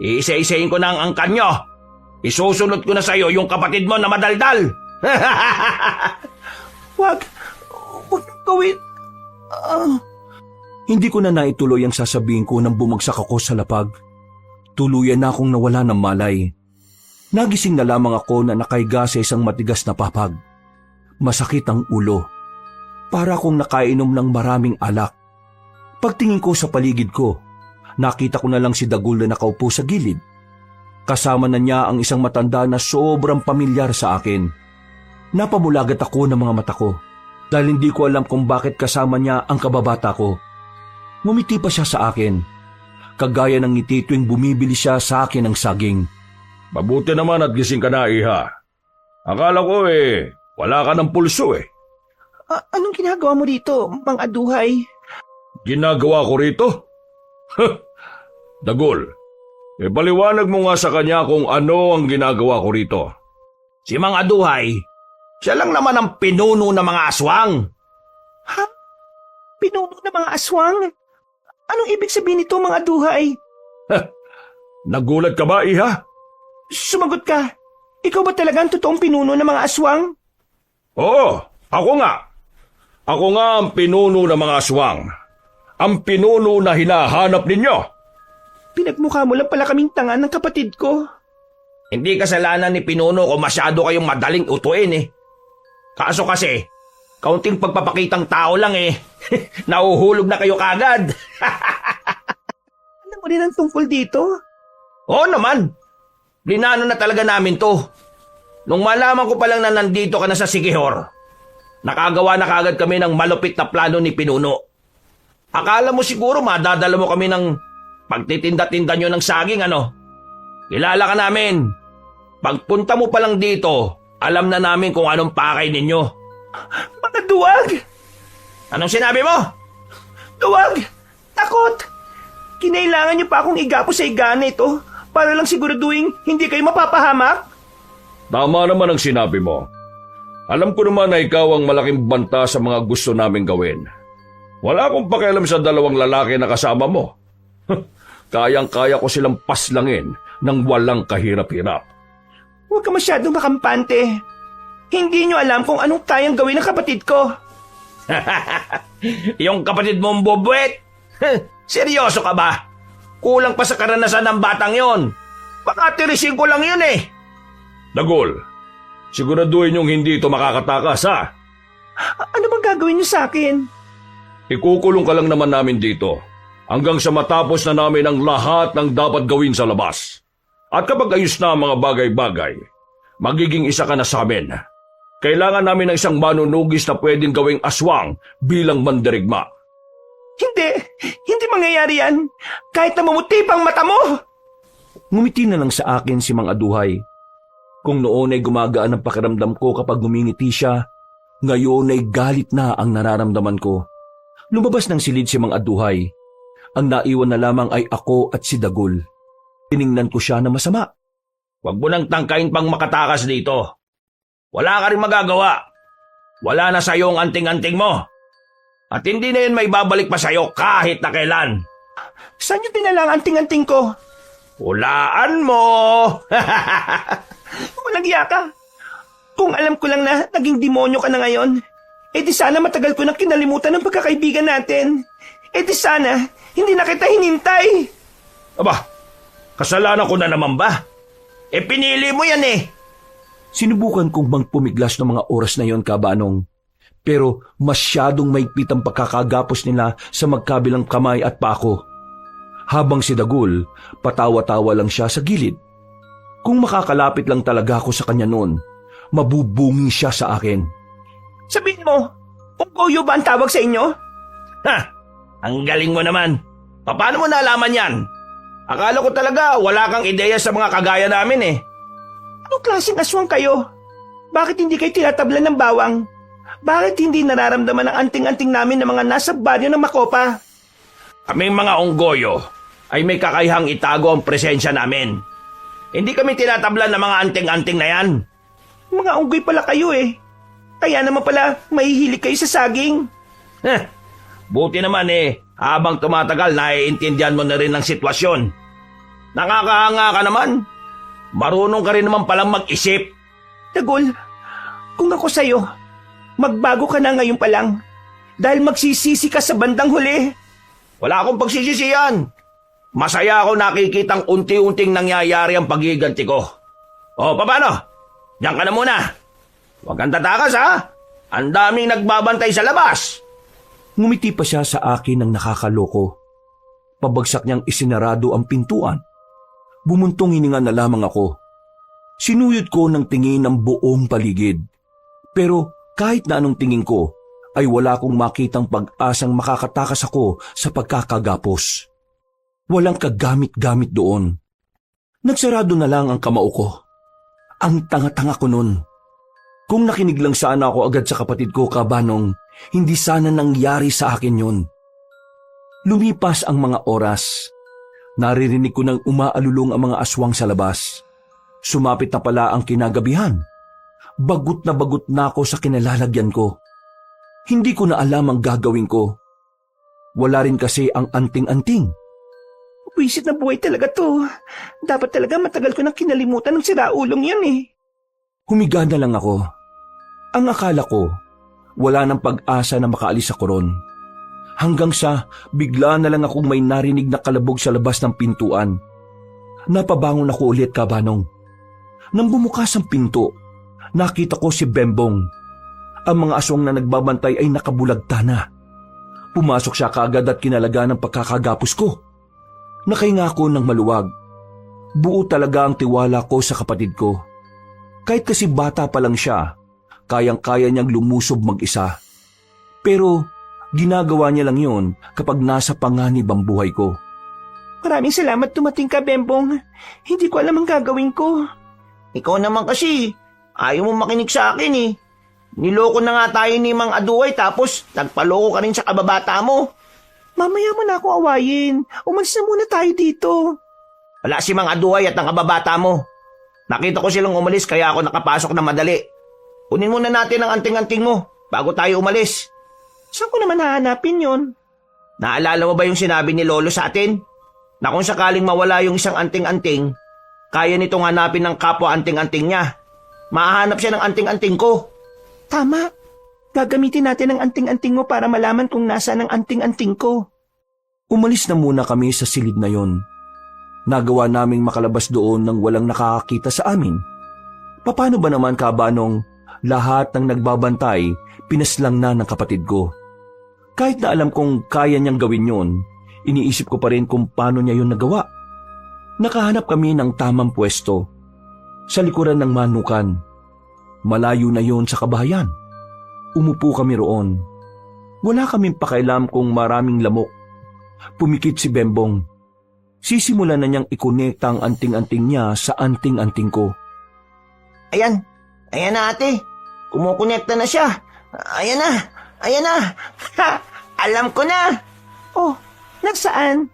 iisa-isayin ko na ang angkan nyo. Isusunod ko na sa iyo yung kapatid mo na madaldal. Wag gawin. Hindi ko na naituloy ang sasabihin ko nang bumagsak ako sa lapag. Tuluyan na akong nawala ng malay. Nagising na lamang ako na nakaiga sa isang matigas na papag. Masakit ang ulo. Para akong nakainom ng maraming alak. Pagtingin ko sa paligid ko, nakita ko na lang si Dagul na nakaupo sa gilid. Kasama na niya ang isang matanda na sobrang pamilyar sa akin. Napamulagat ako ng mga mata ko dahil hindi ko alam kung bakit kasama niya ang kababata ko. Ngumiti pa siya sa akin, kagaya ng ngiti tuwing bumibili siya sa akin ng saging. Mabuti naman at gising ka na, iha. Akala ko wala ka ng pulso eh. Anong ginagawa mo dito, Mang Aduhay? Ginagawa ko rito? Dagul, paliwanag mo nga sa kanya kung ano ang ginagawa ko rito. Si Mang Aduhay, siya lang naman ang pinuno ng mga aswang. Ha? Pinuno ng mga aswang? Anong ibig sabihin nito, Mang Aduhay? Nagulat ka ba, iha? Sumagot ka. Ikaw ba talaga ang totoong pinuno ng mga aswang? Oo, ako nga. Ako nga ang pinuno ng mga aswang. Ang pinuno na hinahanap ninyo. Pinagmukha mo lang pala kaming tanga ng kapatid ko. Hindi kasalanan ni pinuno kung masyado kayong madaling utuin eh. Kaso kasi, kaunting pagpapakitang tao lang eh. Nauhulog na kayo kagad. Alam mo rin ang tungkol dito? Oo naman. Linano na talaga namin to. Nung malaman ko pa lang na nandito ka na sa Sigihor, nakagawa na kagad kami ng malupit na plano ni pinuno. Akala mo siguro madadala mo kami ng pagtitinda-tinda nyo ng saging ano? Kilala ka namin. Pagpunta mo pa lang dito, alam na namin kung anong pakay ninyo. Mga duwag! Anong sinabi mo? Duwag! Takot! Kinailangan niyo pa akong igapo sa igana ito para lang siguraduhin hindi kayo mapapahamak? Tama naman ang sinabi mo. Alam ko naman na ikaw ang malaking banta sa mga gusto naming gawin. Wala akong pakialam sa dalawang lalaki na kasama mo. Kayang-kaya ko silang paslangin ng walang kahirap-hirap. Huwag ka masyadong makampante. Hindi niyo alam kung anong kayang gawin ng kapatid ko. Yung kapatid mong bobwet? Seryoso ka ba? Kulang pa sa karanasan ng batang yon. Baka tirisin ko lang yun eh. Dagul, siguraduhin yung hindi ito makakatakas, ha? Ano bang gagawin niyo sa akin? Ikukulong ka lang naman namin dito hanggang sa matapos na namin ang lahat ng dapat gawin sa labas. At kapag ayos na ang mga bagay-bagay, magiging isa ka na sa amin. Kailangan namin ng isang manunugis na pwedeng gawing aswang bilang mandirigma. Hindi mangyayari yan. Kahit na mamuti pang mata mo. Ngumiti na lang sa akin si Mang Aduhay. Kung noon ay gumagaan ang pakiramdam ko kapag ngumingiti siya, ngayon ay galit na ang nararamdaman ko. Lumabas ng silid si Mang Aduhay. Ang naiwan na lamang ay ako at si Dagul. Tiningnan ko siya na masama. Huwag mo nang tangkain pang makatakas dito. Wala ka rin magagawa. Wala na sa'yo ang anting-anting mo. At hindi na yun may babalik pa sa'yo kahit na kailan. Saan niyo dinala ang anting-anting ko? Hulaan mo! Walang iya ka. Kung alam ko lang na naging demonyo ka na ngayon, di sana matagal ko na kinalimutan ng pagkakaibigan natin. Di sana hindi na kita hinintay. Aba, kasalanan ko na naman ba? Pinili mo yan eh. Sinubukan kong magpumiglas ng mga oras na yon, Kabanong. Pero masyadong maigpit ang pagkakagapos nila sa magkabilang kamay at pako. Habang si Dagul, patawa-tawa lang siya sa gilid. Kung makakalapit lang talaga ako sa kanya noon, mabubungi siya sa akin. Sabihin mo, Unggoyo ba ang tawag sa inyo? Ha! Ang galing mo naman. Paano mo nalaman yan? Akala ko talaga wala kang ideya sa mga kagaya namin eh. Anong klaseng aswang kayo? Bakit hindi kayo tinatablan ng bawang? Bakit hindi nararamdaman ang anting-anting namin ng mga nasa banyo ng Makopa? Kaming mga unggoyo ay may kakayahang itago ang presensya namin. Hindi kami tinatablan ng mga anting-anting na yan. Mga unggoy pala kayo eh. Kaya naman pala mahihilig kayo sa saging. Heh, buti naman eh, habang tumatagal naiintindihan mo na rin ang sitwasyon. Nakakahanga ka naman. Marunong ka rin naman palang mag-isip. Dagul, kung ako sa'yo, magbago ka na ngayon pa lang. Dahil magsisisi ka sa bandang huli. Wala akong pagsisisihan. Masaya ako nakikitang unti-unting nangyayari ang pagiganti ko. O, paano? Diyan ka na muna. Huwag kang tatakas ha. Ang daming nagbabantay sa labas. Ngumiti pa siya sa akin ng nakakaloko. Pabagsak niyang isinarado ang pintuan. Bumuntong hininga na lamang ako. Sinuyod ko ng tingin ang buong paligid. Pero kahit na anong tingin ko, ay wala akong makitang pag-asang makakatakas ako sa pagkakagapos. Walang kagamit-gamit doon. Nagsarado na lang ang kamao ko. Ang tanga-tanga ko nun. Kung nakinig lang sana ako agad sa kapatid ko, Kabanong, hindi sana nangyari sa akin yun. Lumipas ang mga oras. Naririnig ko nang umaalulong ang mga aswang sa labas. Sumapit na pala ang kinagabihan. Bagot na ako sa kinalalagyan ko. Hindi ko na alam ang gagawin ko. Wala rin kasi ang anting-anting. Wisit na buhay talaga to. Dapat talaga matagal ko nang kinalimutan ng siraulong yun eh. Humiga na lang ako. Ang akala ko, wala nang pag-asa na makaalis ako ron. Hanggang sa bigla na lang akong may narinig na kalabog sa labas ng pintuan. Napabangon ako ulit, Kabanong. Nang bumukas ang pinto, nakita ko si Bembong. Ang mga aswang na nagbabantay ay nakabulagta na. Pumasok siya kaagad at kinalaga ng pagkakagapos ko. Nakahinga ako ng maluwag. Buo talaga ang tiwala ko sa kapatid ko. Kahit kasi bata pa lang siya, kayang-kaya niyang lumusob mag-isa. Pero ginagawa niya lang yun kapag nasa panganib ang buhay ko. Maraming salamat dumating ka, Bembong. Hindi ko alam ang gagawin ko. Ikaw naman kasi, ayaw mo makinig sa akin eh. Niloko na nga tayo ni Mang Aduay tapos nagpaloko ka rin sa kababata mo. Mamaya mo na ako awayin. Umalis na muna tayo dito. Wala si Mang Aduay at ang kababata mo. Nakita ko silang umalis kaya ako nakapasok na madali. Kunin muna natin ang anting-anting mo bago tayo umalis. Saan ko naman hahanapin yon? Naalala mo ba yung sinabi ni Lolo sa atin? Na kung sakaling mawala yung isang anting-anting, kaya nitong hanapin ng kapwa anting-anting niya. Mahahanap siya ng anting-anting ko. Tama. Gagamitin natin ang anting-anting mo para malaman kung nasaan ang anting-anting ko. Umalis na muna kami sa silid na yon. Nagawa naming makalabas doon nang walang nakakakita sa amin. Paano ba naman, Kabanong, lahat ng nagbabantay pinaslang na ng kapatid ko? Kahit na alam kong kaya niyang gawin yon, iniisip ko pa rin kung paano niya yun nagawa. Nakahanap kami ng tamang pwesto. Sa likuran ng manukan. Malayo na yon sa kabahayan. Umupo kami roon. Wala kaming pakialam kung maraming lamok. Pumikit si Bembong. Sisimulan na niyang ikonekta ang anting-anting niya sa anting-anting ko. Ayan na ate. Kumukonekta na siya. Ayan na. Ha, alam ko na. Oh, nasaan?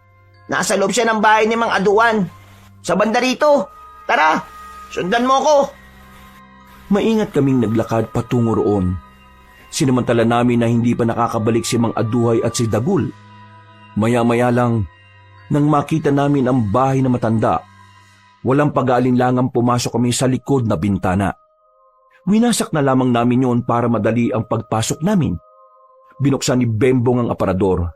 Nasa loob siya ng bahay ni Mang Aduan. Sa banda rito. Tara, sundan mo ko. Maingat kaming naglakad patungo roon. Sinamantala namin na hindi pa nakakabalik si Mang Aduhay at si Dagul. Maya-maya lang, nang makita namin ang bahay na matanda, walang pag-aalinlangang pumasok kami sa likod na bintana. Winasak na lamang namin yon para madali ang pagpasok namin. Binuksan ni Bembong ang aparador.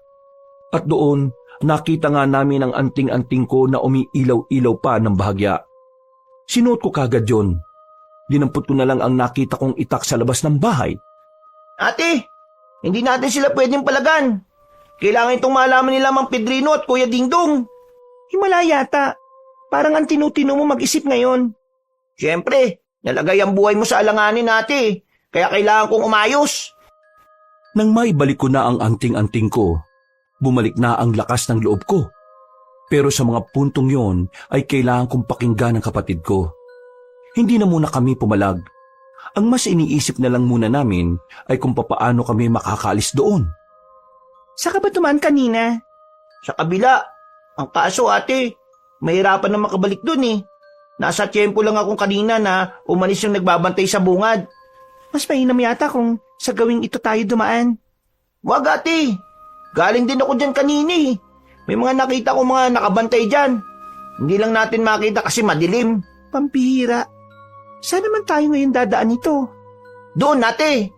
At doon, nakita nga namin ang anting-anting ko na umiilaw-ilaw pa ng bahagya. Sinuot ko kagad yon. Dinampot ko na lang ang nakita kong itak sa labas ng bahay. Ate, hindi natin sila pwedeng palagan. Kailangan itong malaman nila Mang Pedrino at Kuya Dingdong. Himala yata. Parang ang tinutino mo mag-isip ngayon. Siyempre, nalagay ang buhay mo sa alanganin, ate. Kaya kailangan kong umayos. Nang maibalik ko na ang anting-anting ko, bumalik na ang lakas ng loob ko. Pero sa mga puntong yon ay kailangan kong pakinggan ang kapatid ko. Hindi na muna kami pumalag. Ang mas iniisip na lang muna namin ay kung papaano kami makakaalis doon. Saka ba tumaan kanina? Sa kabila, ang kaso ate, mahirapan na makabalik dun eh. Nasa tiyempo lang akong kanina na umalis yung nagbabantay sa bungad. Mas mainam yata kung sa gawing ito tayo dumaan. Wag ate, galing din ako dyan kanina eh. May mga nakita ko mga nakabantay dyan. Hindi lang natin makita kasi madilim. Pampihira. Saan naman tayo ngayon dadaan nito? Doon ate.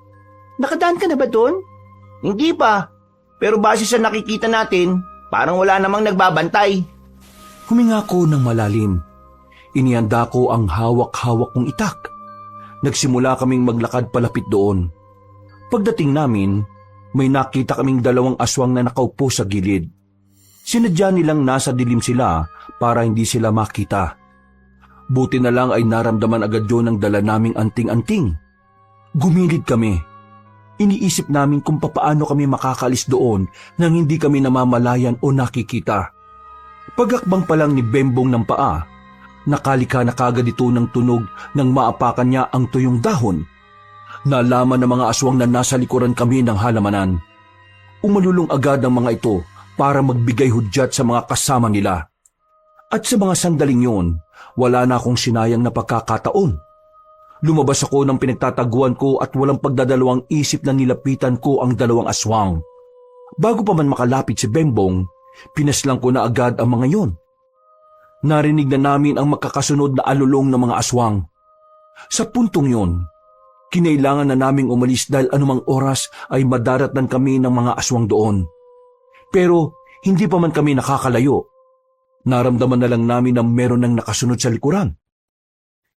Nakadaan ka na ba doon? Hindi pa. Pero base sa nakikita natin, parang wala namang nagbabantay. Huminga ko ng malalim. Inihanda ko ang hawak-hawak kong itak. Nagsimula kaming maglakad palapit doon. Pagdating namin, may nakita kaming dalawang aswang na nakaupo sa gilid. Sinadya nilang nasa dilim sila para hindi sila makita. Buti na lang ay naramdaman agad yun ang dala naming anting-anting. Gumilid kami. Iniisip namin kung papaano kami makakalis doon nang hindi kami namamalayan o nakikita. Pagakbang pa lang ni Bembong ng paa, nakalika na kagad ito ng tunog nang maapakan niya ang tuyong dahon. Nalaman ng mga aswang na nasa likuran kami ng halamanan. Umalulong agad ang mga ito para magbigay hudyat sa mga kasama nila. At sa mga sandaling yun, wala na akong sinayang na pagkakataon. Lumabas ako ng pinagtataguan ko at walang pagdadalawang isip na nilapitan ko ang dalawang aswang. Bago pa man makalapit si Bembong, pinaslang ko na agad ang mga yun. Narinig na namin ang magkakasunod na alulong ng mga aswang. Sa puntong yun, kinailangan na naming umalis dahil anumang oras ay madaratnan kami ng mga aswang doon. Pero hindi pa man kami nakakalayo. Naramdaman na lang namin na meron nang nakasunod sa likuran.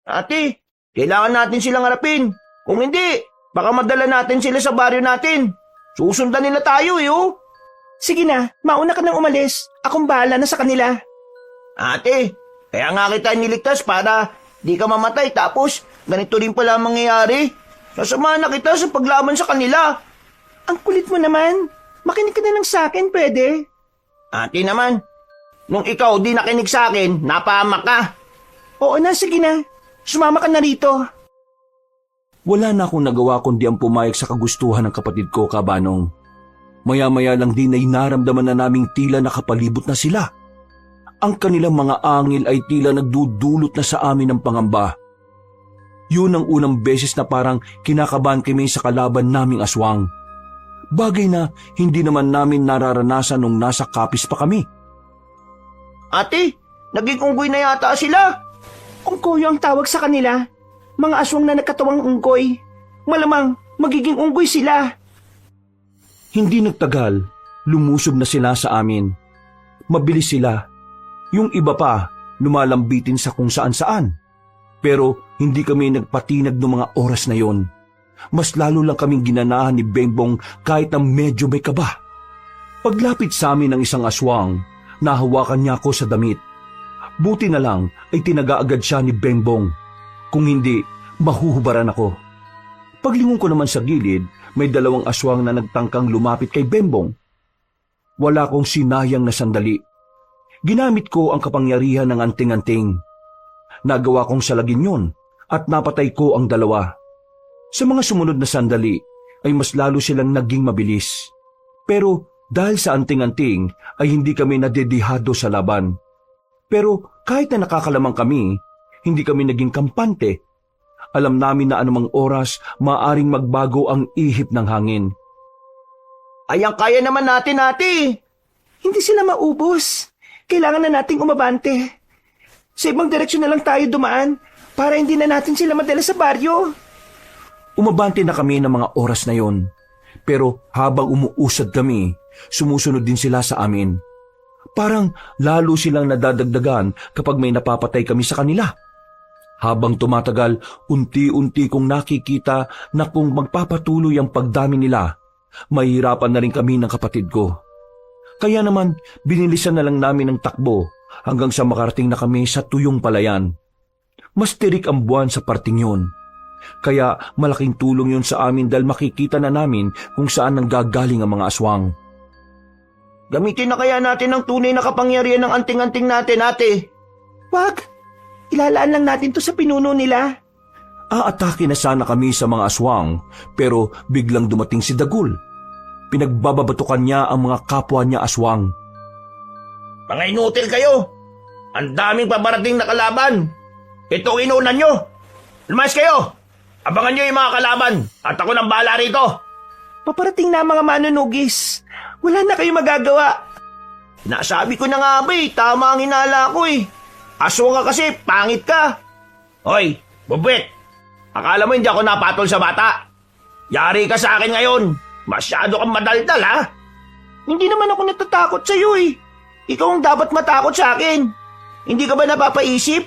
Ate, kailangan natin silang harapin. Kung hindi, baka madala natin sila sa baryo natin. Susundan nila tayo eh oh. Sige na, mauna ka nang umalis. Akong bahala na sa kanila. Ate, kaya nga kita niligtas para di ka mamatay tapos ganito rin pala ang mangyayari. Sasamahan na kita sa paglaban sa kanila. Ang kulit mo naman. Makinig ka na lang sa akin, pwede? Ate naman, nung ikaw di nakinig sa akin, napahamak ka. Oo na, sige na. Sumama ka na rito. Wala na akong nagawa kundi ang pumayag sa kagustuhan ng kapatid ko, Kabanong. Maya-maya lang din ay naramdaman na naming tila nakapalibot na sila. Ang kanilang mga angil ay tila nagdudulot na sa amin ng pangamba. Yun ang unang beses na parang kinakabahan kami sa kalaban naming aswang. Bagay na hindi naman namin nararanasan nung nasa kapis pa kami. Ate, naging unggoy na yata sila. Unggoy ang tawag sa kanila. Mga aswang na nagkatawang unggoy. Malamang magiging unggoy sila. Hindi nagtagal, lumusob na sila sa amin. Mabilis sila. Yung iba pa, lumalambitin sa kung saan-saan. Pero hindi kami nagpatinag ng mga oras na yon. Mas lalo lang kaming ginanahan ni Bembong kahit na medyo may kaba. Paglapit sa amin ng isang aswang, nahawakan niya ako sa damit. Buti na lang ay tinaga agad siya ni Bembong. Kung hindi, mahuhubaran ako. Paglingon ko naman sa gilid, may dalawang aswang na nagtangkang lumapit kay Bembong. Wala akong sinayang na sandali. Ginamit ko ang kapangyarihan ng anting-anting. Nagawa kong salagin yun at napatay ko ang dalawa. Sa mga sumunod na sandali ay mas lalo silang naging mabilis. Pero dahil sa anting-anting ay hindi kami nadedihado sa laban. Pero kahit na nakakalamang kami, hindi kami naging kampante. Alam namin na anumang oras maaring magbago ang ihip ng hangin. Ayang kaya naman natin, ate. Hindi sila maubos. Kailangan na nating umabante. Sa ibang direksyon na lang tayo dumaan para hindi na natin sila madala sa baryo. Umabante na kami ng mga oras na yon. Pero habang umuusad kami, sumusunod din sila sa amin. Parang lalo silang nadadagdagan kapag may napapatay kami sa kanila. Habang tumatagal, unti-unti kong nakikita na kung magpapatuloy ang pagdami nila, mahirapan na rin kami ng kapatid ko. Kaya naman, binilisan na lang namin ang takbo hanggang sa makarating na kami sa Tuyong Palayan. Mas tirik ang buwan sa parting yun. Kaya malaking tulong yun sa amin dahil makikita na namin kung saan nanggagaling ang mga aswang. Gamitin na kaya natin ang tunay na kapangyarihan ng anting-anting natin, ate? Wag! Ilalaan lang natin to sa pinuno nila. Aatake na sana kami sa mga aswang pero biglang dumating si Dagul. Pinagbababatukan niya ang mga kapwa niya aswang. Mga inutil kayo! Ang daming paparating na kalaban! Ito ang inuunan nyo! Lumayas kayo! Abangan nyo yung mga kalaban at ako nang bahala rito! Paparating na ang mga manunugis. Wala na kayo magagawa. Nasabi ko na nga ba tama ang hinala ko Aswang ka kasi, pangit ka! Hoy, bubwit! Akala mo hindi ako napatol sa bata? Yari ka sa akin ngayon! Masyado kang madaldal, ha? Hindi naman ako natatakot sa'yo Ikaw ang dapat matakot sa akin. Hindi ka ba napapaisip?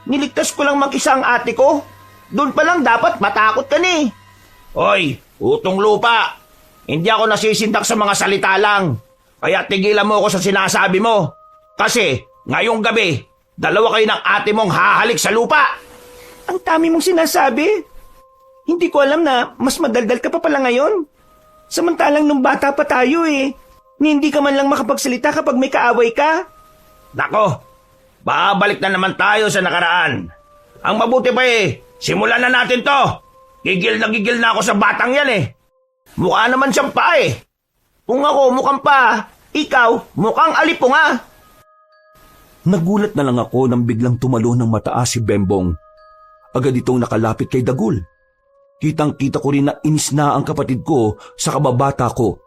Niligtas ko lang mag-isa ang ate ko. Doon pa lang dapat matakot ka ni. Hoy, utong lupa! Hindi ako nasisindak sa mga salita lang. Kaya tigilan mo ako sa sinasabi mo. Kasi, ngayong gabi, dalawa kayo ng ate mong hahalik sa lupa. Ang dami mong sinasabi. Hindi ko alam na mas madaldal ka pa pala ngayon. Samantalang nung bata pa tayo hindi ka man lang makapagsalita kapag may kaaway ka. Nako, babalik na naman tayo sa nakaraan. Ang mabuti pa simulan na natin to. Gigil na ako sa batang yan Mukha naman siyang pa Kung ako mukhang pa, ikaw mukhang alipunga. Nagulat na lang ako nang biglang tumalo ng mataas si Bembong. Agad itong nakalapit kay Dagul. Kitang-kita ko rin na inis na ang kapatid ko sa kababata ko.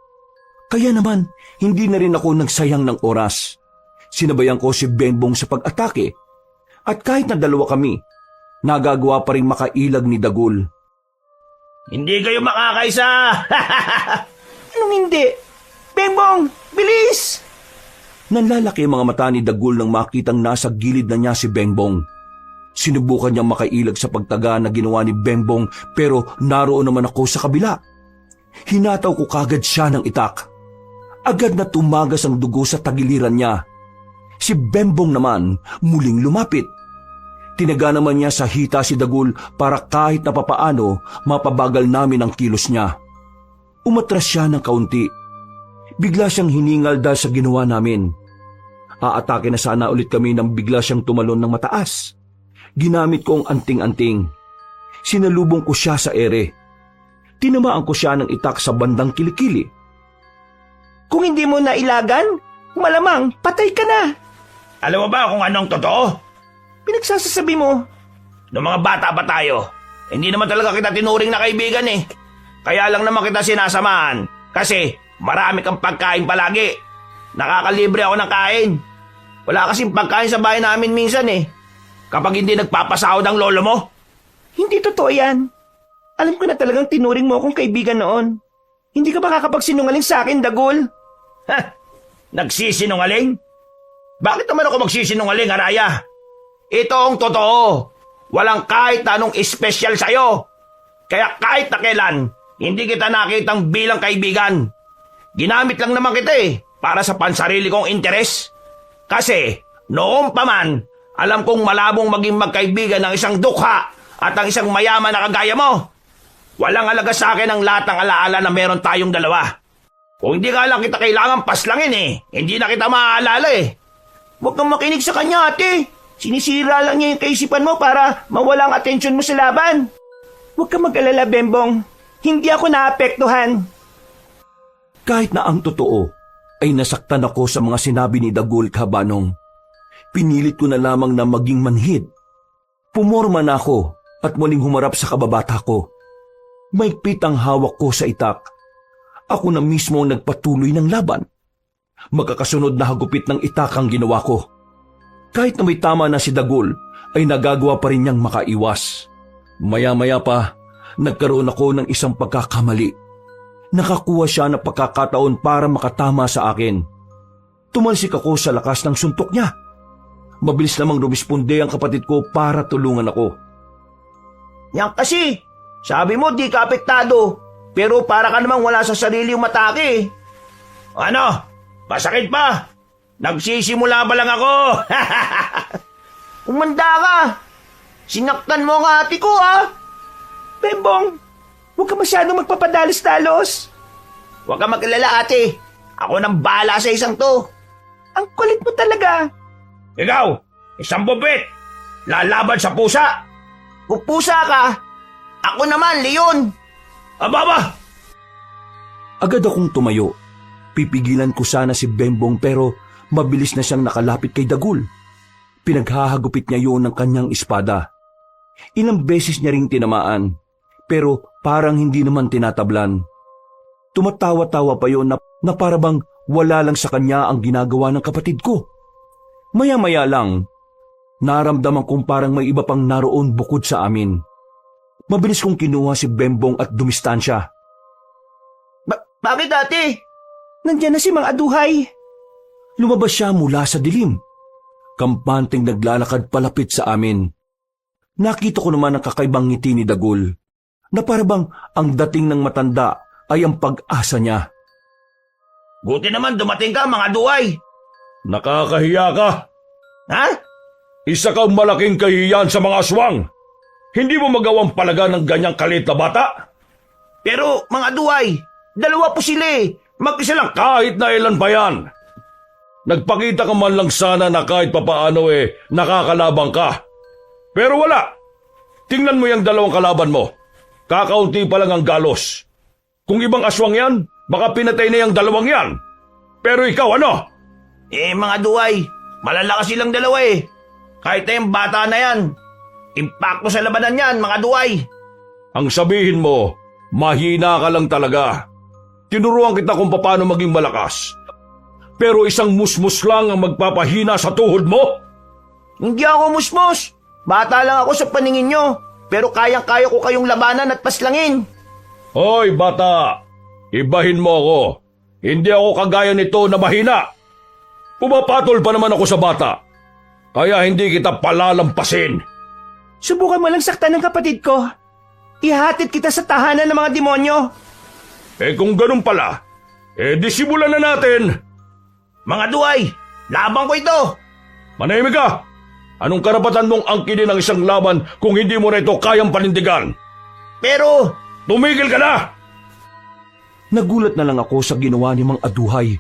Kaya naman, hindi na rin ako nagsayang ng oras. Sinabayan ko si Bembong sa pag-atake. At kahit na dalawa kami, nagagawa pa rin makailag ni Dagul. Hindi kayo makakaisa! Anong hindi? Bembong, bilis! Nanlalaki ang mga mata ni Dagul nang makitang nasa gilid na niya si Bembong. Sinubukan niyang makailag sa pagtaga na ginawa ni Bembong pero naroon naman ako sa kabila. Hinataw ko kagad siya ng itak. Agad na tumagas ang dugo sa tagiliran niya. Si Bembong naman muling lumapit. Tinaga naman niya sa hita si Dagul para kahit na papaano mapabagal namin ang kilos niya. Umatras siya ng kaunti. Bigla siyang hiningal dahil sa ginawa namin. Aatake na sana ulit kami nang bigla siyang tumalon ng mataas. Ginamit ko ang anting-anting. Sinalubong ko siya sa ere. Tinamaan ko siya ng itak sa bandang kilikili. Kung hindi mo nailagan, malamang patay ka na. Alam mo ba kung anong totoo? Pinagsasasabi mo. Noong mga bata pa tayo, hindi naman talaga kita tinuring na kaibigan Kaya lang naman kita sinasamahan kasi marami kang pagkain palagi. Nakakalibre ako ng kain. Wala kasing pagkain sa bahay namin minsan kapag hindi nagpapasahod ang lolo mo. Hindi totoo yan. Alam ko na talagang tinuring mo akong kaibigan noon. Hindi ka ba kakapagsinungaling sa akin, Dagul? Ha? Nagsisinungaling? Bakit naman ako magsisinungaling, Araya? Ito ang totoo. Walang kahit na anong espesyal sa'yo. Kaya kahit na kailan, hindi kita nakitang bilang kaibigan. Ginamit lang naman kita para sa pansarili kong interes. Kasi noon pa man, alam kong malabong maging magkaibigan ng isang dukha at ang isang mayaman na kagaya mo. Walang alaga sa akin ang lahat ng alaala na meron tayong dalawa. Kung hindi ka lang kita kailangan paslangin hindi na kita maaalala Huwag kang makinig sa kanya, ate. Sinisira lang niya yung kaisipan mo para mawala ang atensyon mo sa laban. Huwag kang mag-alala, Bembong. Hindi ako naapektuhan. Kahit na ang totoo, ay nasaktan ako sa mga sinabi ni Dagul kabanong. Pinilit ko na lamang na maging manhid. Pumorma na ako at muling humarap sa kababata ko. Maigpit ang hawak ko sa itak. Ako na mismo ang nagpatuloy ng laban. Magkakasunod na hagupit ng itak ang ginawa ko. Kahit na may tama na si Dagul, ay nagagawa pa rin niyang makaiwas. Maya-maya pa, nagkaroon ako ng isang pagkakamali. Nakakuha siya ng pagkakataon para makatama sa akin. Tumalsik ako sa lakas ng suntok niya. Mabilis namang rumisponde ang kapatid ko para tulungan ako. Yan kasi, sabi mo di ka apektado, pero para ka namang wala sa sarili yung matake. Ano? Masakit pa? Nagsisimula pa lang ako. Umanda ka. Sinaktan mo ang ate ko, ha? Bembong, huwag ka masyadong magpapadalos-dalos. Huwag ka magkalala, ate. Ako nang bahala sa isang to. Ang kulit mo talaga. Ikaw, isang bubit. Lalaban sa pusa. Kung pusa ka, ako naman, leon. Aba! Agad akong tumayo. Pipigilan ko sana si Bembong pero mabilis na siyang nakalapit kay Dagul. Pinaghahagupit niya yun ng kanyang espada. Ilang beses niya ring tinamaan, pero parang hindi naman tinatablan. Tumatawa-tawa pa yun na parabang wala lang sa kanya ang ginagawa ng kapatid ko. Maya-maya lang, naramdaman kong parang may iba pang naroon bukod sa amin. Mabilis kong kinuha si Bembong at dumistansya. Bakit, ate? Nandiyan na si Mang Aduhay. Lumabas siya mula sa dilim. Kampanteng naglalakad palapit sa amin. Nakita ko naman ang kakaibang ngiti ni Dagul, na parabang ang dating ng matanda ay ang pag-asa niya. Buti naman dumating ka, mga duway. Nakakahiya ka. Ha? Isa kang malaking kahiyan sa mga aswang. Hindi mo magawang palaga ng ganyang kalit na bata. Pero, mga duway, dalawa po sila eh. Mag-isa lang kahit na ilan pa yan. Nagpakita ka man lang sana na kahit papaano nakakalabang ka. Pero wala. Tingnan mo yung dalawang kalaban mo. Kakaunti pa lang ang galos. Kung ibang aswang yan, baka pinatay na yung dalawang yan. Pero ikaw ano? Mga duway, malalakas silang dalawa eh. Kahit na yung bata na yan. Impacto sa labanan yan, mga duway. Ang sabihin mo, mahina ka lang talaga. Tinuruan kita kung paano maging malakas. Pero isang musmus lang ang magpapahina sa tuhod mo? Hindi ako musmos. Bata lang ako sa paningin nyo. Pero kayang-kaya ko kayong labanan at paslangin. Hoy bata, ibahin mo ako. Hindi ako kagaya nito na mahina. Pumapatol pa naman ako sa bata. Kaya hindi kita palalampasin. Subukan mo lang saktan ng kapatid ko. Ihatid kita sa tahanan ng mga demonyo. Kung ganun pala, di simulan na natin. Mga duway, labang ko ito. Manahimik ka! Anong karapatan mong angkinin ang isang laban kung hindi mo na ito kayang panindigan? Pero, tumigil ka na! Nagulat na lang ako sa ginawa ni Mang Aduhay.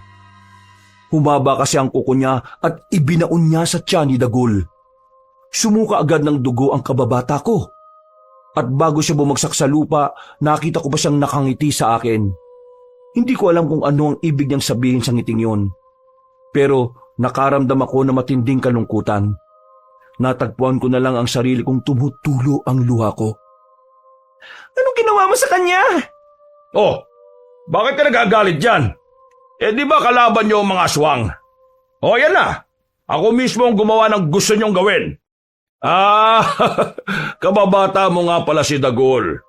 Humaba kasi ang kuko niya at ibinaon niya sa tiyan ni Dagul. Sumuka agad ng dugo ang kababata ko. At bago siya bumagsak sa lupa, nakita ko pa siyang nakangiti sa akin. Hindi ko alam kung ano ang ibig niyang sabihin sa ngiting yun. Pero nakaramdam ako na matinding kalungkutan. Natagpuan ko na lang ang sarili kong tumutulo ang luha ko. Anong ginawa mo sa kanya? Oh, bakit ka nagagalit dyan? Di ba kalaban niyo ang mga aswang? O yan na, ako mismo ang gumawa ng gusto niyong gawin. Kababata mo nga pala si Dagul.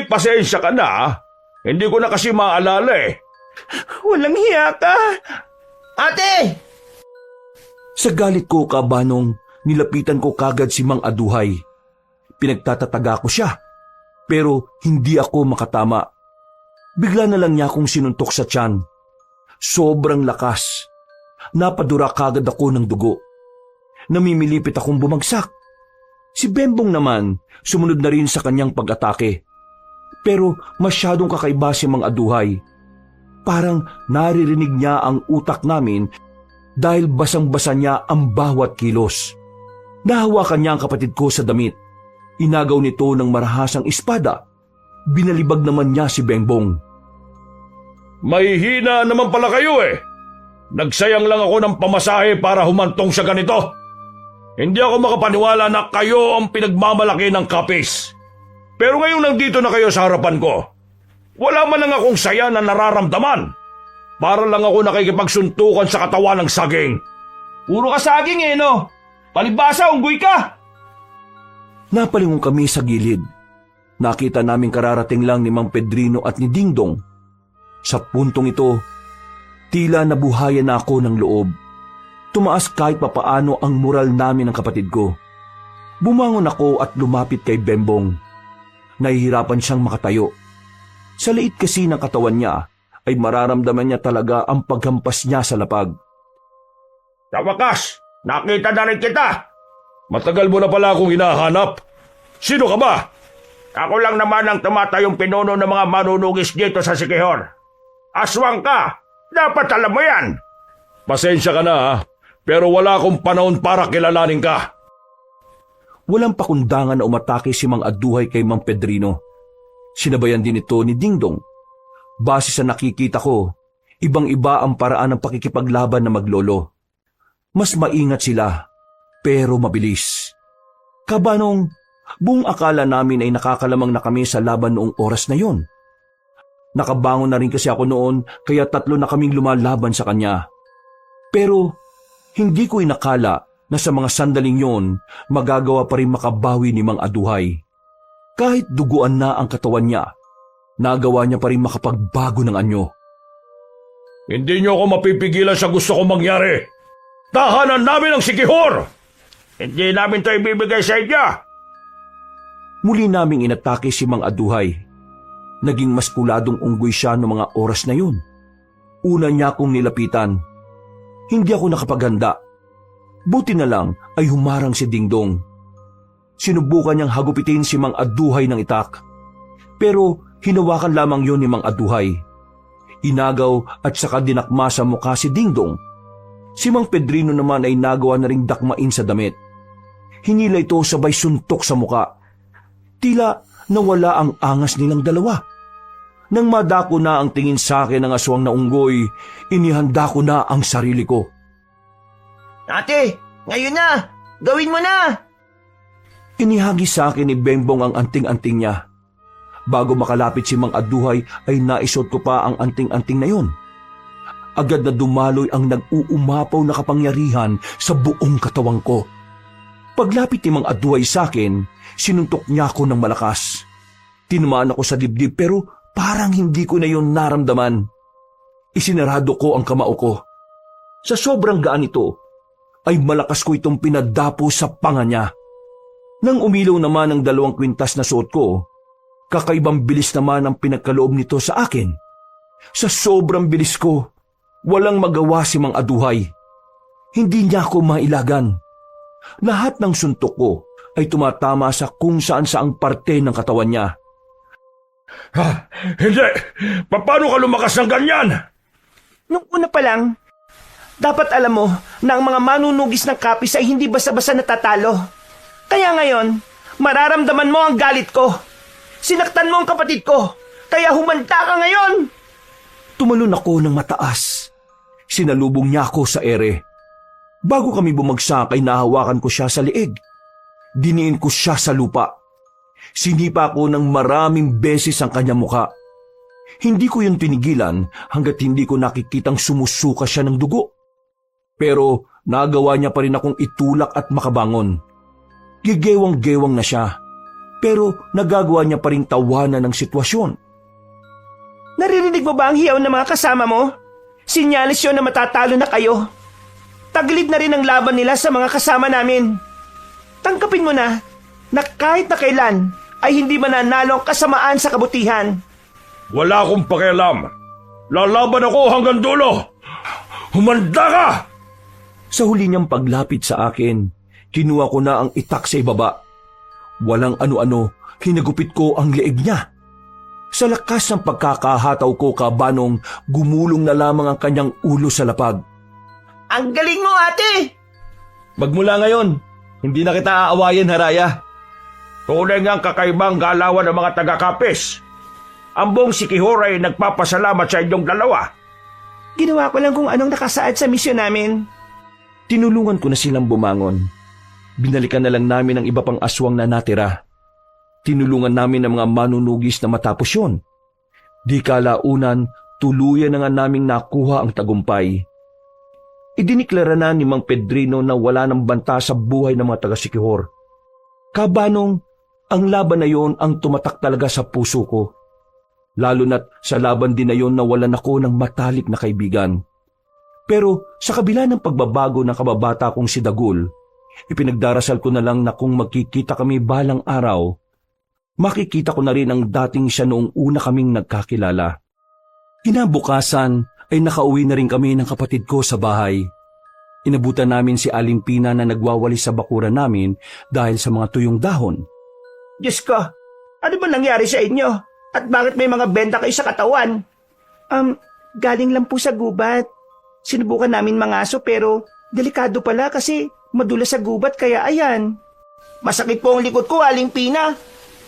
Pasensya ka na. Hindi ko na kasi maalala eh. Walang hiya ka. ate! Sa galit ko, kabanong, nilapitan ko kagad si Mang Aduhay. Pinagtatataga ko siya, pero hindi ako makatama. Bigla na lang niya akong sinuntok sa tiyan. Sobrang lakas. Napadura kagad ako ng dugo. Namimilipit akong bumagsak. Si Bembong naman, sumunod na rin sa kanyang pag-atake. Pero masyadong kakaiba si Mang Aduhay. Parang naririnig niya ang utak namin dahil basang-basa niya ang bawat kilos. Nahawakan niya ang kapatid ko sa damit. Inagaw nito ng marahasang espada. Binalibag naman niya si Bembong. May hina naman pala kayo eh. Nagsayang lang ako ng pamasahe para humantong sa ganito. Hindi ako makapaniwala na kayo ang pinagmamalaki ng kapis. Pero ngayong nandito na kayo sa harapan ko, wala man lang akong saya na nararamdaman. Para lang ako nakikipagsuntukan sa katawan ng saging. Puro ka saging eh, no? Palibasa, unggoy ka! Napalingon kami sa gilid. Nakita namin kararating lang ni Mang Pedrino at ni Dingdong. Sa puntong ito, tila nabuhayan na ako ng loob. Tumaas kahit papaano ang moral namin ng kapatid ko. Bumangon ako at lumapit kay Bembong. Nahihirapan siyang makatayo. Sa liit kasi ng katawan niya ay mararamdaman niya talaga ang paghampas niya sa lapag. Sa wakas, nakita na rin kita. Matagal mo na pala akong hinahanap. Sino ka ba? Ako lang naman ang tumatayong pinuno ng mga manunugis dito sa Siquijor. Aswang ka! Dapat alam mo yan! Pasensya ka na ha, pero wala akong panahon para kilalanin ka. Walang pakundangan na umatake si Mang Aduhay kay Mang Pedrino. Sinabayan din ito ni Dingdong. Base sa nakikita ko, ibang-iba ang paraan ng pakikipaglaban na maglolo. Mas maingat sila, pero mabilis. Kabanong, buong akala namin ay nakakalamang na kami sa laban noong oras na yon. Nakabangon na rin kasi ako noon kaya 3 na kaming lumalaban sa kanya. Pero hindi ko inakala na sa mga sandaling yon magagawa pa rin makabawi ni Mang Aduhay. Kahit duguan na ang katawan niya, nagawa niya pa rin makapagbago ng anyo. Hindi niyo ako mapipigilan sa gusto kong mangyari. Tahanan namin ang Siquijor! Hindi namin ito ibibigay sa inyo! Muli naming inatake si Mang Aduhay. Naging maskuladong unggoy siya noong mga oras na yun. Una niya akong nilapitan. Hindi ako nakapaghanda. Buti na lang ay humarang si Dingdong. Sinubukan niyang hagupitin si Mang Aduhay ng itak. Pero hinawakan lamang yon ni Mang Aduhay. Inagaw at saka dinakma sa mukha si Dingdong. Si Mang Pedrino naman ay nagawa na ring dakmain sa damit. Hinila ito sabay suntok sa mukha. Tila nawala ang angas nilang dalawa. Nang madako na ang tingin sa akin ng aswang na unggoy, inihanda ko na ang sarili ko. Ate, ngayon na! Gawin mo na! Inihagi sa akin ni Bembong ang anting-anting niya. Bago makalapit si Mang Aduhay ay naisot ko pa ang anting-anting na yon. Agad na dumaloy ang nag-uumapaw na kapangyarihan sa buong katawang ko. Paglapit ni Mang Aduhay sa akin, sinuntok niya ako ng malakas. Tinamaan ako sa dibdib pero parang hindi ko na yon naramdaman. Isinarado ko ang kamao ko. Sa sobrang gaan ito, ay malakas ko itong pinadapo sa panga niya. Nang umilaw naman ang 2 kwintas na suot ko, kakaibang bilis naman ang pinagkaloob nito sa akin. Sa sobrang bilis ko, walang magawa si Mang Aduhay. Hindi niya ako mailagan. Lahat ng suntok ko ay tumatama sa kung saan-saang parte ng katawan niya. Hindi! Paano ka lumakas ng ganyan? Nung una pa lang, dapat alam mo na ang mga manunugis ng kapis ay hindi basta-basta natatalo. Kaya ngayon, mararamdaman mo ang galit ko. Sinaktan mo ang kapatid ko, kaya humanda ka ngayon. Tumalon ako ng mataas. Sinalubong niya ako sa ere. Bago kami bumagsak ay nahawakan ko siya sa liig. Diniin ko siya sa lupa. Sinipa ko ng maraming beses ang kanyang muka. Hindi ko yun tinigilan hanggat hindi ko nakikitang sumusuka siya ng dugo. Pero nagawa niya pa rin akong itulak at makabangon. Gigewang-gewang na siya. Pero nagagawa niya pa rin tawanan ng sitwasyon. Naririnig mo ba ang hiyaw ng mga kasama mo? Sinyalis yun na matatalo na kayo. Tagilid na rin ang laban nila sa mga kasama namin. Tangkapin mo na kahit na kailan ay hindi mananalo ang kasamaan sa kabutihan. Wala akong pakialam. Lalaban ako hanggang dulo. Humanda ka! Sa huli niyang paglapit sa akin, kinuha ko na ang itak sa ibaba. Walang ano-ano, hinagupit ko ang leeg niya. Sa lakas ng pagkakahataw ko kabanong, gumulong na lamang ang kanyang ulo sa lapag. Ang galing mo, ate! Magmula ngayon, hindi na kita aawayin, Haraya. Tunay ngang kakaibang galawan ng mga taga-kapis. Ang buong Siquijor ay nagpapasalamat sa inyong dalawa. Ginawa ko lang kung anong nakasaad sa misyon namin. Tinulungan ko na silang bumangon. Binalikan na lang namin ang iba pang aswang na natira. Tinulungan namin ang mga manunugis na matapos yun. Di kalaunan, tuluyan na nga naming nakuha ang tagumpay. Idiniklara na ni Mang Pedrino na wala ng banta sa buhay ng mga taga-Siquijor. Kabanong, ang laban na yon ang tumatak talaga sa puso ko. Lalo na't sa laban din na yon nawalan ako ng matalik na kaibigan. Pero sa kabila ng pagbabago ng kababata kong si Dagul, ipinagdarasal ko na lang na kung magkikita kami balang araw, makikita ko na rin ang dating siya noong una kaming nagkakilala. Kinabukasan ay nakauwi na rin kami ng kapatid ko sa bahay. Inabutan namin si Aling Pina na nagwawalis sa bakuran namin dahil sa mga tuyong dahon. Diyos ko, ano ba nangyari sa inyo? At bakit may mga benta kayo sa katawan? Galing lang po sa gubat. Sinubukan namin mangaso pero delikado pala kasi madulas sa gubat kaya ayan. Masakit po ang likod ko, Aling Pina.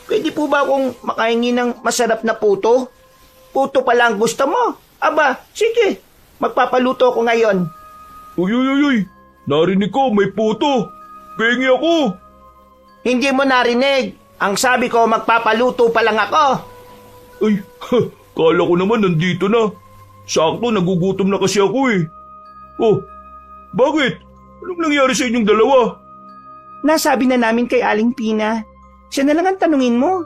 Pwede po ba akong makahingi ng masarap na puto? Puto pala ang gusto mo. Aba, sige. Magpapaluto ako ngayon. Uy. Narinig ko, may puto. Pengi ako. Hindi mo narinig. Ang sabi ko, magpapaluto pa lang ako. Ay, kala ko naman nandito na. Sakto, nagugutom na kasi ako eh. Oh, bakit? Anong nangyari sa inyong dalawa? Nasabi na namin kay Aling Pina. Siya na lang ang tanungin mo.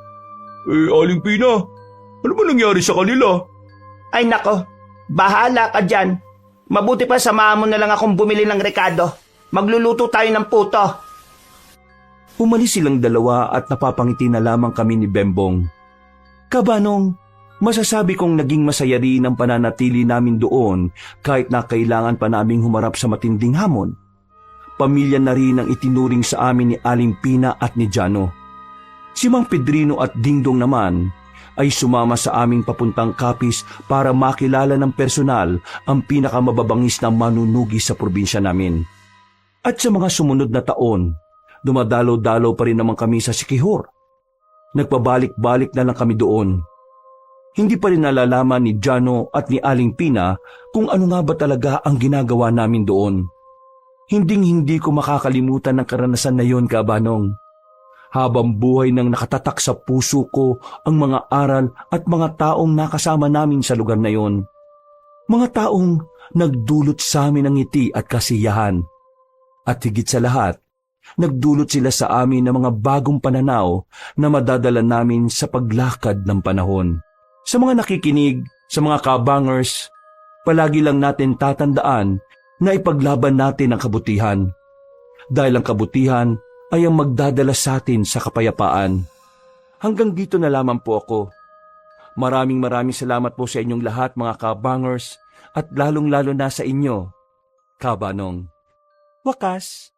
Aling Pina, ano ba nangyari sa kanila? Ay nako, bahala ka dyan. Mabuti pa samahan mo na lang akong bumili ng rekado. Magluluto tayo ng puto. Umalis silang dalawa at napapangiti na lamang kami ni Bembong. Kabanong, masasabi kong naging masaya rin ang pananatili namin doon kahit na kailangan pa naming humarap sa matinding hamon. Pamilya na rin ang itinuring sa amin ni Aling Pina at ni Jano. Si Mang Pedrino at Dingdong naman ay sumama sa aming papuntang Capiz para makilala ng personal ang pinakamababangis na manunugi sa probinsya namin. At sa mga sumunod na taon, dumadalo-dalo pa rin naman kami sa Siquijor. Nagpabalik-balik na lang kami doon. Hindi pa rin nalalaman ni Jano at ni Aling Pina kung ano nga ba talaga ang ginagawa namin doon. Hinding-hindi ko makakalimutan ng karanasan na yon, Kabanong. Habang buhay nang nakatatak sa puso ko ang mga aral at mga taong nakasama namin sa lugar na yon. Mga taong nagdulot sa amin ng ngiti at kasiyahan. At higit sa lahat, nagdulot sila sa amin ng mga bagong pananaw na madadala namin sa paglakad ng panahon. Sa mga nakikinig, sa mga kabangers, palagi lang natin tatandaan na ipaglaban natin ang kabutihan. Dahil ang kabutihan ay ang magdadala sa atin sa kapayapaan. Hanggang dito na lamang po ako. Maraming salamat po sa inyong lahat mga kabangers at lalong-lalo na sa inyo, Kabanong. Wakas.